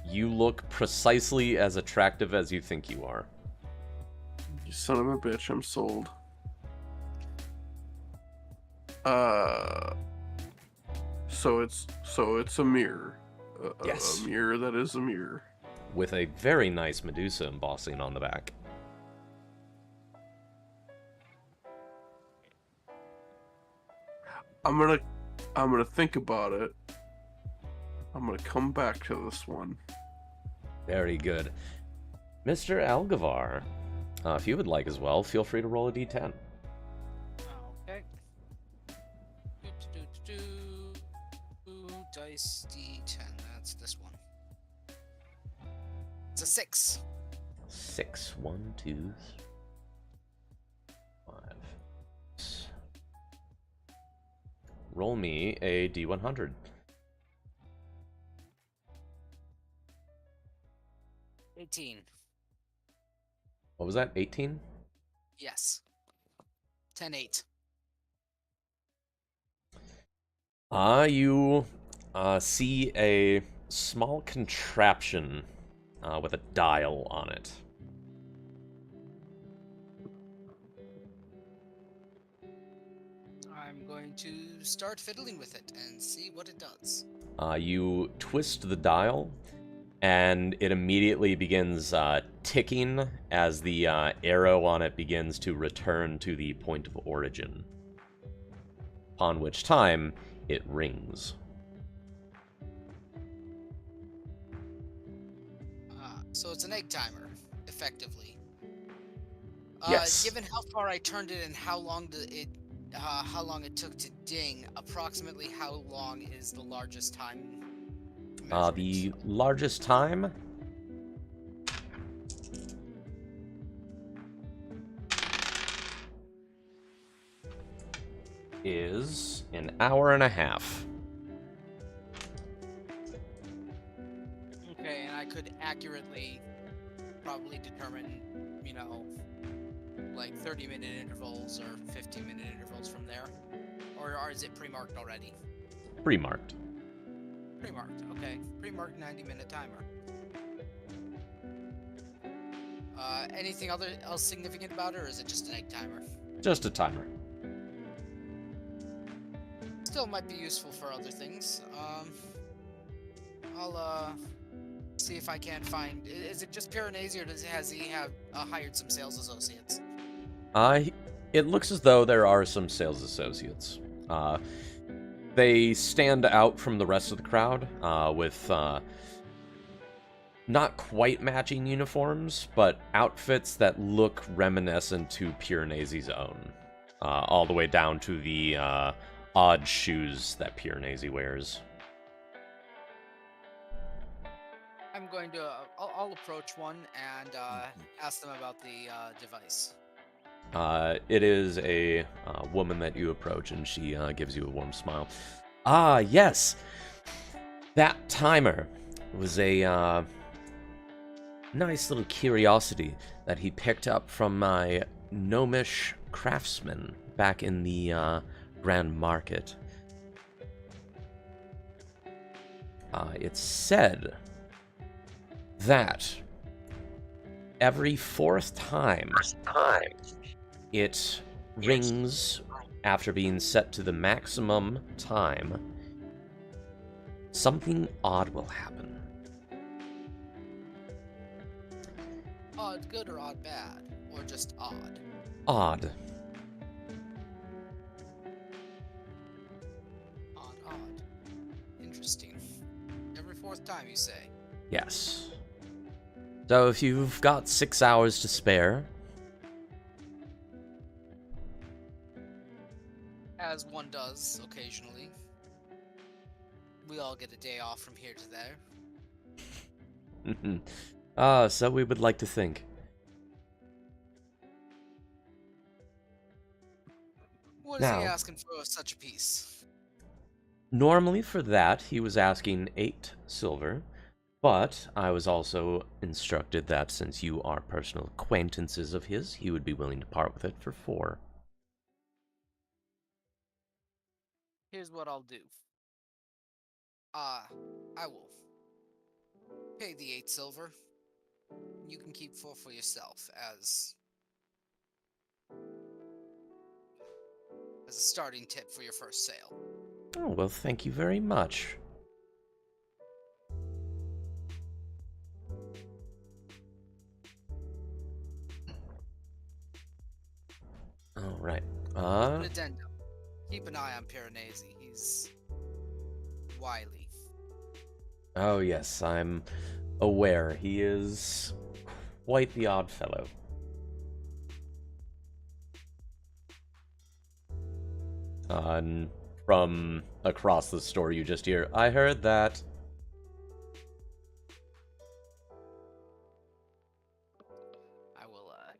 You look precisely as attractive as you think you are. You son of a bitch, I'm sold. So it's a mirror. Yes. A mirror that is a mirror. With a very nice Medusa embossing on the back. I'm gonna think about it. I'm gonna come back to this one. Very good. Mr. Algavar, if you would like as well, feel free to roll a d10. Okay. Dice D10. That's this one. That's a 6. 6. 1, 2, 5. Roll me a D100. 18. What was that? 18? Yes. 10-8. You see a small contraption with a dial on it. I'm going to start fiddling with it and see what it does. You twist the dial, and it immediately begins ticking as the arrow on it begins to return to the point of origin. Upon which time, it rings. So it's an egg timer, effectively. Yes. Given how far I turned it and how long it took to ding, approximately how long is the largest time? The largest time is an hour and a half. Okay, and I could accurately probably determine, like 30-minute intervals or 15-minute intervals from there? Or is it pre-marked already? Pre-marked. Pre-marked, okay. Pre-marked 90-minute timer. Anything else significant about it, or is it just an egg timer? Just a timer. Still might be useful for other things. I'll see if I can find. Is it just Piranesi, or has he hired some sales associates? It looks as though there are some sales associates. They stand out from the rest of the crowd with not quite matching uniforms, but outfits that look reminiscent to Piranesi's own, all the way down to the odd shoes that Piranesi wears. I'm going to. I'll approach one and ask them about the device. It is a woman that you approach, and she gives you a warm smile. Ah, yes! That timer was a nice little curiosity that he picked up from my gnomish craftsman back in the Grand Market. It's said that every fourth time it rings after being set to the maximum time, something odd will happen. Odd good or odd bad? Or just odd? Odd. Odd. Interesting. Every fourth time, you say? Yes. So if you've got 6 hours to spare... As one does, occasionally. We all get a day off from here to there. So we would like to think. What is he asking for such a piece? Normally for that, he was asking 8 silver, but I was also instructed that since you are personal acquaintances of his, he would be willing to part with it for 4. Here's what I'll do. I will pay the 8 silver. You can keep 4 for yourself as a starting tip for your first sale. Oh, well, thank you very much. All right. An addendum. Keep an eye on Piranesi. He's wily. Oh, yes, I'm aware. He is quite the odd fellow. And from across the store, you just hear, I heard that.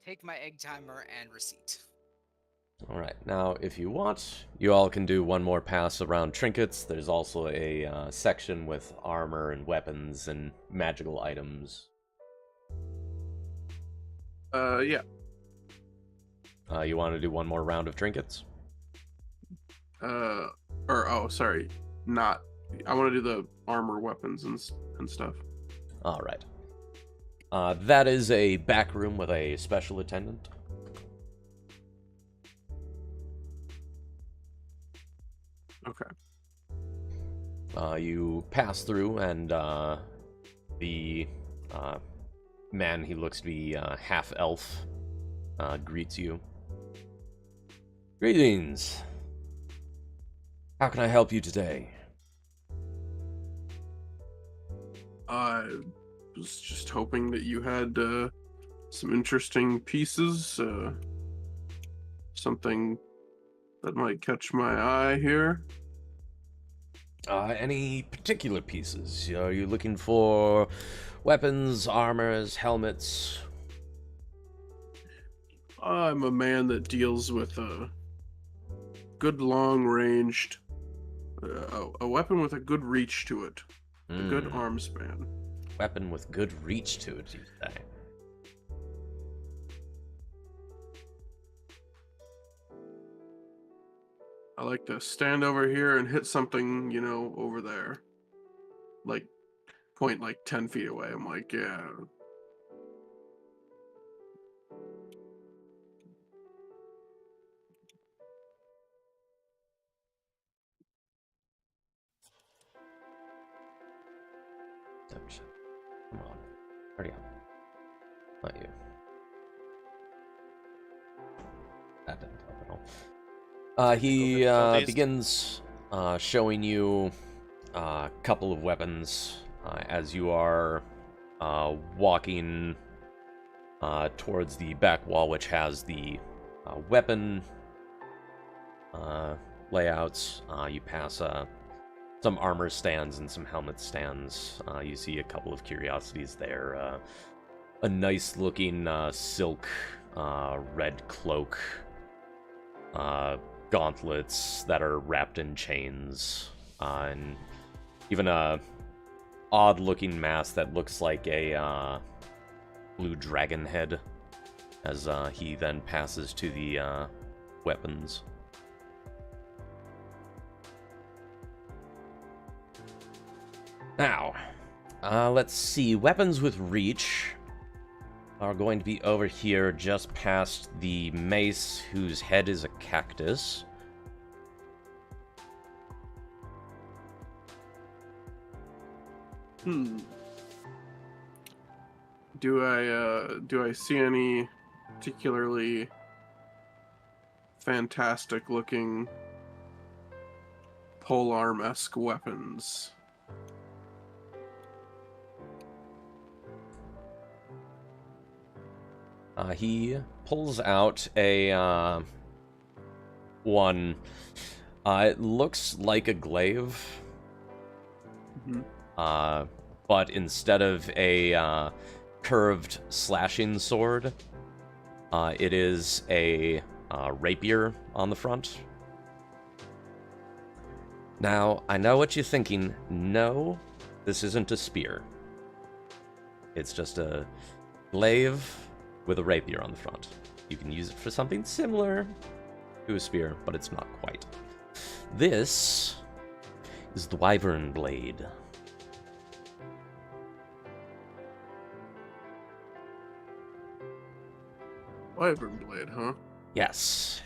take my egg timer and receipt. Alright, now if you want, you all can do one more pass around trinkets. There's also a section with armor and weapons and magical items. Yeah. You want to do one more round of trinkets? Sorry. Not. I want to do the armor, weapons, and stuff. Alright. That is a back room with a special attendant. Okay. You pass through, and the man, he looks to be half-elf, greets you. Greetings. How can I help you today? I was just hoping that you had some interesting pieces, something that might catch my eye here. Any particular pieces? Are you looking for weapons, armors, helmets? I'm a man that deals with a good long-ranged, a weapon with a good reach to it, a good arm span. Weapon with good reach to it, you say? I like to stand over here and hit something, over there. Like, point like 10 feet away. I'm like, yeah. Come on. Hurry up. Not you. That didn't help at all. He begins showing you a couple of weapons as you are walking towards the back wall, which has the weapon layouts. You pass some armor stands and some helmet stands. You see a couple of curiosities there. A nice looking silk red cloak. Gauntlets that are wrapped in chains. And even a odd looking mask that looks like a blue dragon head. As he then passes to the weapons. Now, let's see. Weapons with reach are going to be over here just past the mace whose head is a cactus. Do I see any particularly fantastic looking polearm-esque weapons? He pulls out a one. It looks like a glaive. But instead of a curved slashing sword, it is a rapier on the front. Now, I know what you're thinking. No, this isn't a spear. It's just a glaive with a rapier on the front. You can use it for something similar to a spear, but it's not quite. This is the Wyvern Blade. Wyvern Blade, huh? Yes.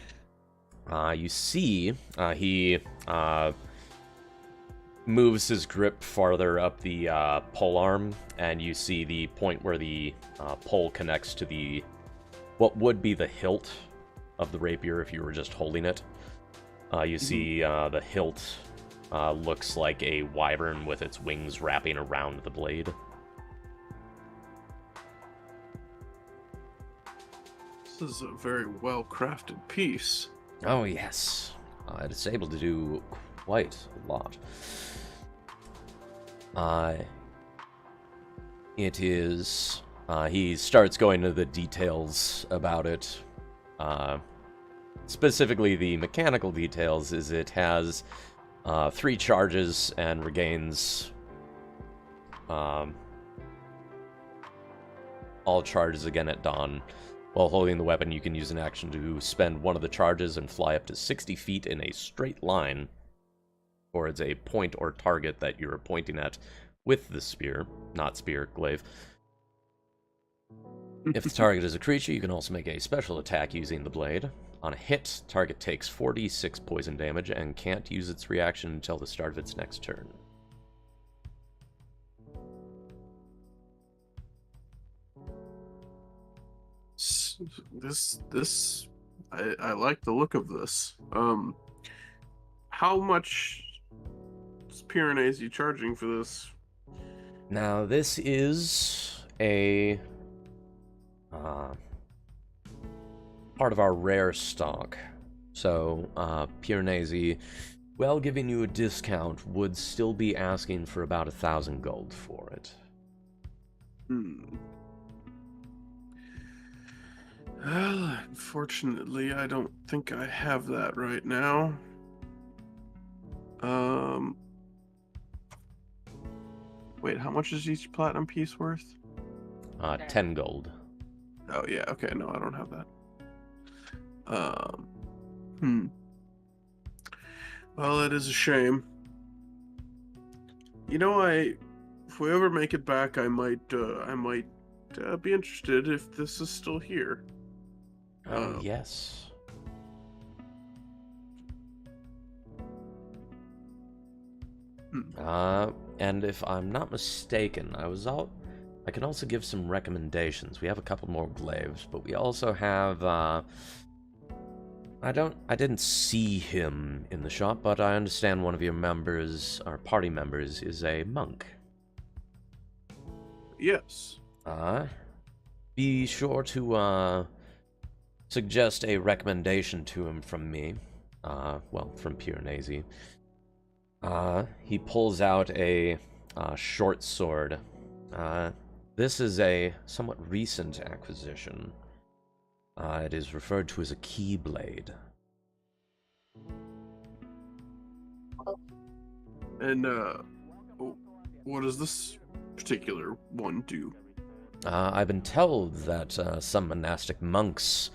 You see, he moves his grip farther up the polearm, and you see the point where the pole connects to the what would be the hilt of the rapier if you were just holding it. You see the hilt looks like a wyvern with its wings wrapping around the blade. This is a very well-crafted piece. Oh, yes. It's able to do quite a lot. It is He starts going into the details about it. Specifically, the mechanical details is it has 3 charges and regains all charges again at dawn. While holding the weapon, you can use an action to spend one of the charges and fly up to 60 feet in a straight line towards a point or target that you're pointing at with the spear, not spear, glaive. If the target is a creature, you can also make a special attack using the blade. On a hit, target takes 4d6 poison damage and can't use its reaction until the start of its next turn. I like the look of this. How much is Piranesi charging for this? Now, this is a part of our rare stock. So, Piranesi, while giving you a discount, would still be asking for about 1,000 gold for it. Well, unfortunately, I don't think I have that right now. Wait, how much is each platinum piece worth? 10 gold. Oh yeah, okay, no, I don't have that. Well, it is a shame. You know, if we ever make it back, I might be interested if this is still here. Yes. And if I'm not mistaken, I can also give some recommendations. We have a couple more glaives, but we also have, I didn't see him in the shop, but I understand one of your members, or party members, is a monk. Yes. Be sure to, suggest a recommendation to him from me. From Piranesi. He pulls out a short sword. This is a somewhat recent acquisition. It is referred to as a keyblade. And, what does this particular one do? I've been told that some monastic monks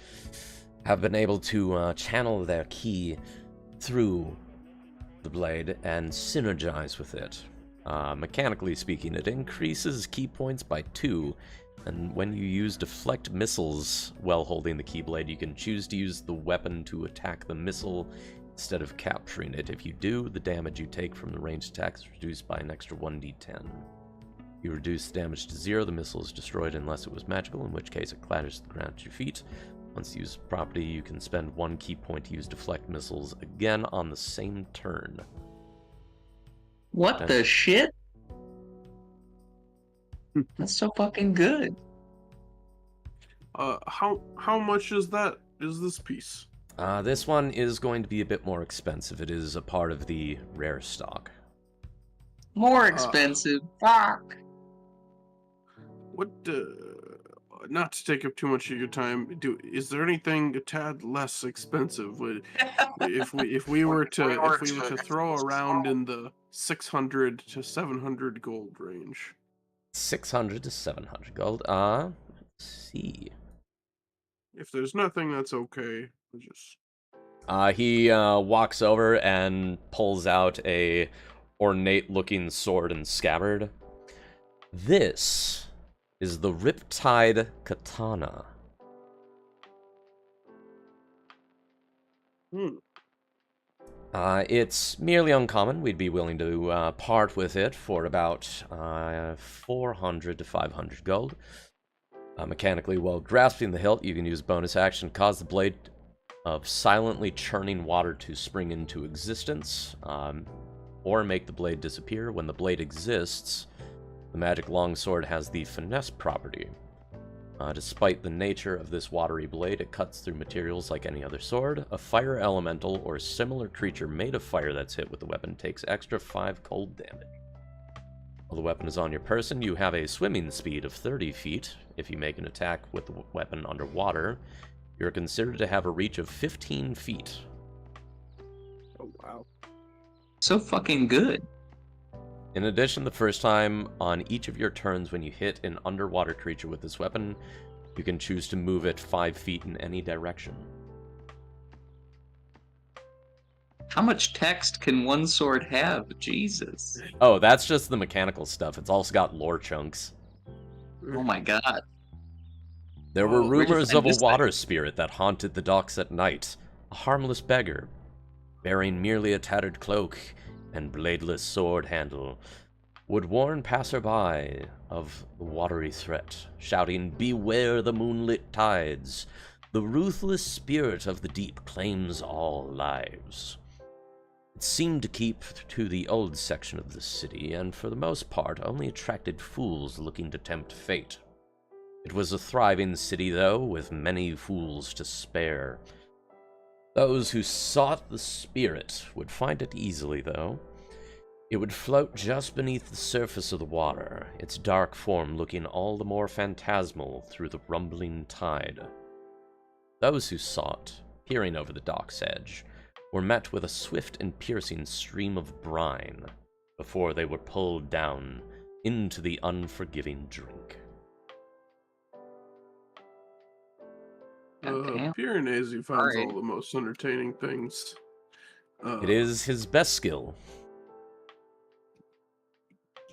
have been able to channel their ki through the blade and synergize with it. Mechanically speaking, it increases ki points by 2, and when you use deflect missiles while holding the keyblade, you can choose to use the weapon to attack the missile instead of capturing it. If you do, the damage you take from the ranged attack is reduced by an extra 1d10. You reduce the damage to 0, the missile is destroyed unless it was magical, in which case it clatters to the ground at your feet. Once you use the property, you can spend 1 key point to use deflect missiles again on the same turn. What the shit? That's so fucking good. How much is this piece? This one is going to be a bit more expensive. It is a part of the rare stock. More expensive. Fuck. What, not to take up too much of your time, is there anything a tad less expensive? If we were to throw around in the 600 to 700 gold range? 600 to 700 gold. Let's see. If there's nothing, that's okay. He walks over and pulls out a ornate-looking sword and scabbard. This is the Riptide Katana. It's merely uncommon. We'd be willing to part with it for about 400 to 500 gold. Mechanically, while grasping the hilt, you can use bonus action to cause the blade of silently churning water to spring into existence, or make the blade disappear. When the blade exists, the magic longsword has the finesse property. Despite the nature of this watery blade, it cuts through materials like any other sword. A fire elemental or similar creature made of fire that's hit with the weapon takes extra 5 cold damage. While the weapon is on your person, you have a swimming speed of 30 feet. If you make an attack with the weapon underwater, you're considered to have a reach of 15 feet. Oh, wow. So fucking good. In addition, the first time on each of your turns when you hit an underwater creature with this weapon, you can choose to move it 5 feet in any direction. How much text can one sword have? Jesus. Oh, that's just the mechanical stuff. It's also got lore chunks. Oh my god. There were Where'd you rumors find of a this water thing? spirit that haunted the docks at night, a harmless beggar, bearing merely a tattered cloak and bladeless sword handle, would warn passerby of the watery threat, shouting, "Beware the moonlit tides! The ruthless spirit of the deep claims all lives." It seemed to keep to the old section of the city, and for the most part only attracted fools looking to tempt fate. It was a thriving city, though, with many fools to spare. Those who sought the spirit would find it easily, though. It would float just beneath the surface of the water, its dark form looking all the more phantasmal through the rumbling tide. Those who sought, peering over the dock's edge, were met with a swift and piercing stream of brine before they were pulled down into the unforgiving drink. Goddamn. Piranesi finds Alright. all the most entertaining things. It is his best skill.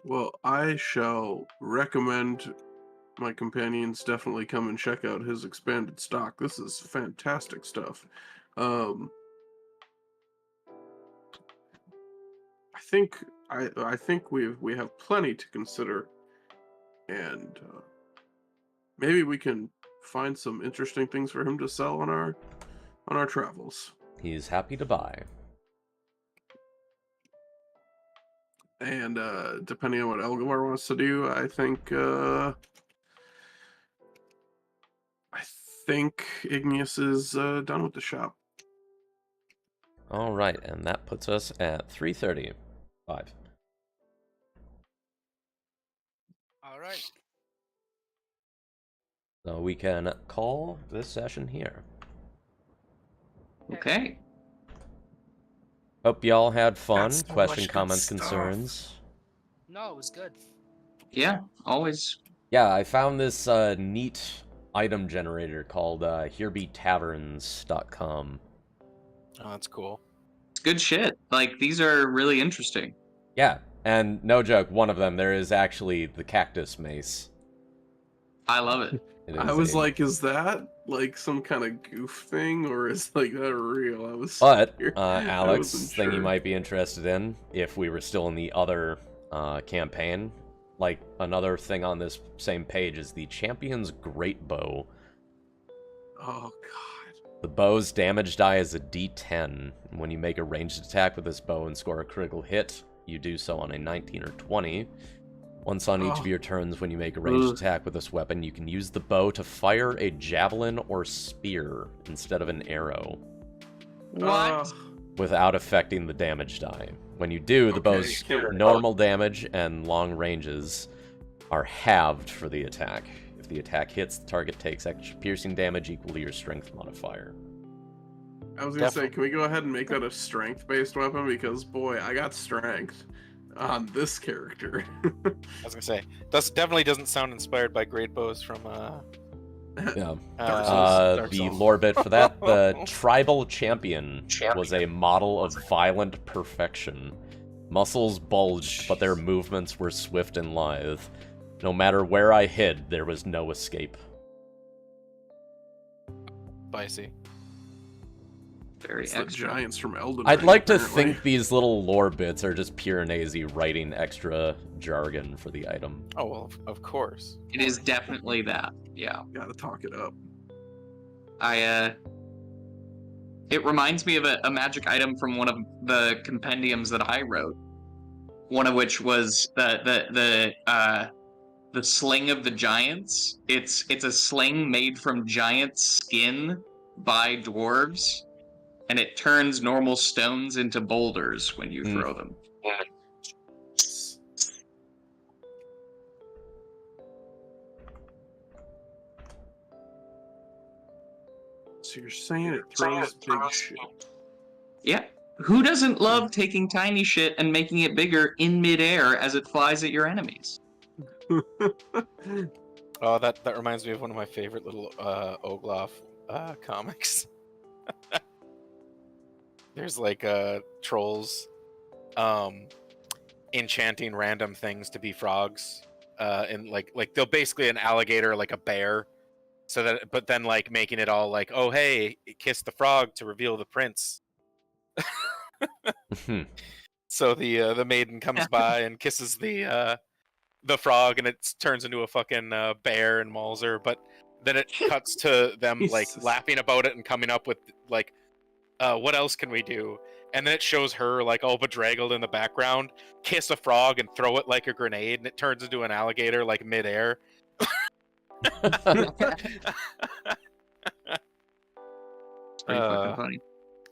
Well, I shall recommend my companions definitely come and check out his expanded stock. This is fantastic stuff. I think we have plenty to consider, and maybe we can find some interesting things for him to sell on our travels. He's happy to buy. And depending on what Elgamar wants to do, I think Igneous is done with the shop. All right, and that puts us at 3:35. All right. So we can call this session here. Okay. Hope y'all had fun. That's so Question, much good comments, stuff. concerns. No, it was good. Yeah, always. Yeah, I found this neat item generator called hereby.taverns.com. Oh, that's cool. It's good shit. Like, these are really interesting. Yeah, and no joke, one of them, there is actually the cactus mace. I love it. It I is was a- like, is that like some kind of goof thing, or is like that real? I was. But, scared. Alex, wasn't thing you sure. might be interested in, if we were still in the other campaign, like, another thing on this same page is the Champion's Great Bow. Oh god. The bow's damage die is a D10. When you make a ranged attack with this bow and score a critical hit, you do so on a 19 or 20. Once on each of your turns, when you make a ranged attack with this weapon, you can use the bow to fire a javelin or spear instead of an arrow, What? without affecting the damage die. When you do, the Okay, bow's sure. normal damage and long ranges are halved for the attack. If the attack hits, the target takes extra piercing damage equal to your strength modifier. I was gonna say, Definitely. can we go ahead and make that a strength-based weapon? Because boy, I got strength on this character. I was gonna say, this definitely doesn't sound inspired by great bows from Yeah. Dark The Souls. lore bit for that, the Tribal Champion was a model of violent perfection. Muscles bulged, but their movements were swift and lithe. No matter where I hid, there was no escape. Spicy. Very It's the extra. giants from Elden I'd Ring, like to apparently. think these little lore bits are just Piranesi writing extra jargon for the item. Oh well, of course. It is definitely that. Yeah. Gotta talk it up. It reminds me of a magic item from one of the compendiums that I wrote. One of which was the sling of the giants. It's a sling made from giant skin by dwarves, and it turns normal stones into boulders when you throw them. So you're saying it throws big shit? Yeah. Who doesn't love taking tiny shit and making it bigger in midair as it flies at your enemies? Oh, that reminds me of one of my favorite little Ogloff comics. There's like trolls enchanting random things to be frogs. And like they'll basically an alligator, like a bear. So that, but then like making it all like, oh hey, kiss the frog to reveal the prince. So the maiden comes by and kisses the frog, and it turns into a fucking bear and mauls her. But then it cuts to them like laughing about it and coming up with like, what else can we do? And then it shows her like all bedraggled in the background, kiss a frog and throw it like a grenade, and it turns into an alligator like midair. It's pretty fucking funny.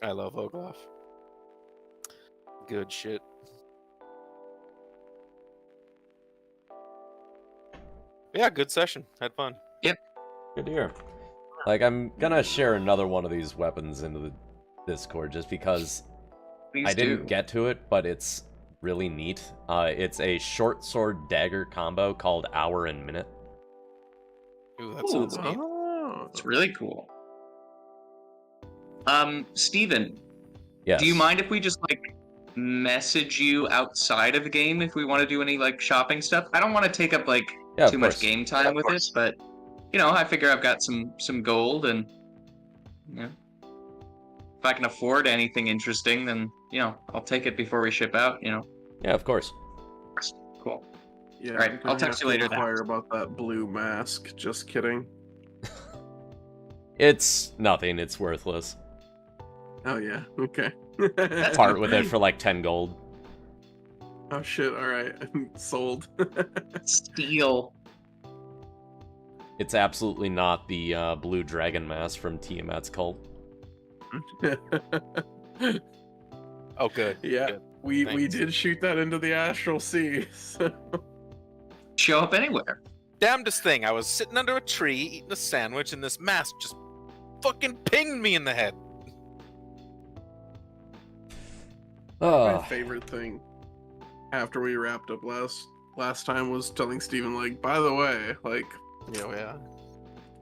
I love Ogloff. Good shit. Yeah, good session. Had fun. Yep. Good to hear. Like, I'm gonna share another one of these weapons into the Discord just because Please I didn't do. get to it, but it's really neat. It's a short sword dagger combo called Hour and Minute. Ooh, that sounds neat. Oh. It's really cool. Steven, Yes. do you mind if we just like message you outside of the game if we want to do any like shopping stuff? I don't want to take up like too much game time with this, but you know, I figure I've got some gold, and you know, if I can afford anything interesting, then you know, I'll take it before we ship out. You know. Yeah, of course. Cool. Yeah, All right, I'm I'll gonna text have you to later then. inquire about that blue mask. Just kidding. It's nothing. It's worthless. Oh yeah. Okay. Part with it for like 10 gold. Oh shit! All right, sold. Steal. It's absolutely not the blue dragon mask from Tiamat's cult. Oh, good. Yeah, Good. we Thanks. did shoot that into the astral sea. So. Show up anywhere. Damnedest thing, I was sitting under a tree eating a sandwich, and this mask just fucking pinged me in the head. My favorite thing after we wrapped up last time was telling Steven, like, by the way, like, Yeah.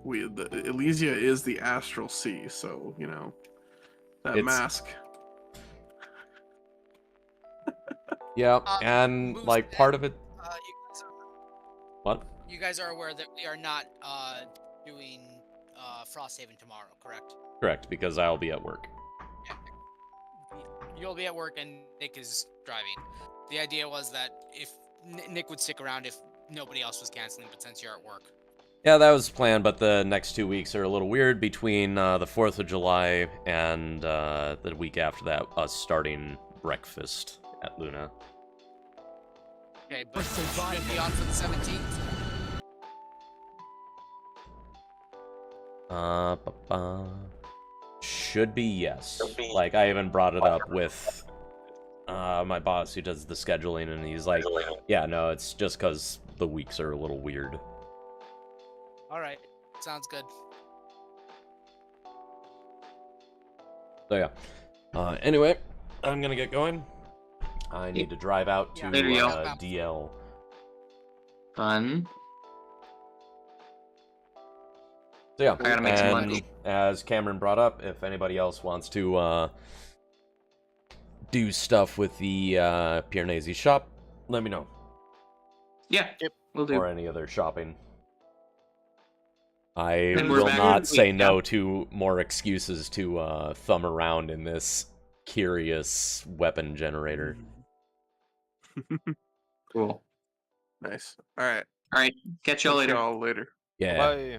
Elysia is the astral sea, so you know that mask. Yeah, and like part of it. What? You guys are aware that we are not doing Frosthaven tomorrow, correct? Correct, because I'll be at work. Yeah. You'll be at work and Nick is driving. The idea was that if Nick would stick around if nobody else was canceling, but since you're at work. Yeah, that was planned, but the next 2 weeks are a little weird between the 4th of July and the week after that, us starting breakfast at Luna. Okay, but should be on for the 17th. Should be, yes. Like, I even brought it up with my boss who does the scheduling, and he's like, yeah, no, it's just because the weeks are a little weird. Alright, sounds good. So, yeah. Anyway, I'm gonna get going. I need to drive out to Later, y'all. DL. Fun. So, yeah, I gotta make some and money. as Cameron brought up, if anybody else wants to do stuff with the Piernese shop, let me know. Yeah, we'll do. Or any other shopping. I And we're will back not in say week, no yeah. to more excuses to thumb around in this curious weapon generator. Cool. Nice. All right. All right, catch y'all later. Y'all later. Yeah. Bye.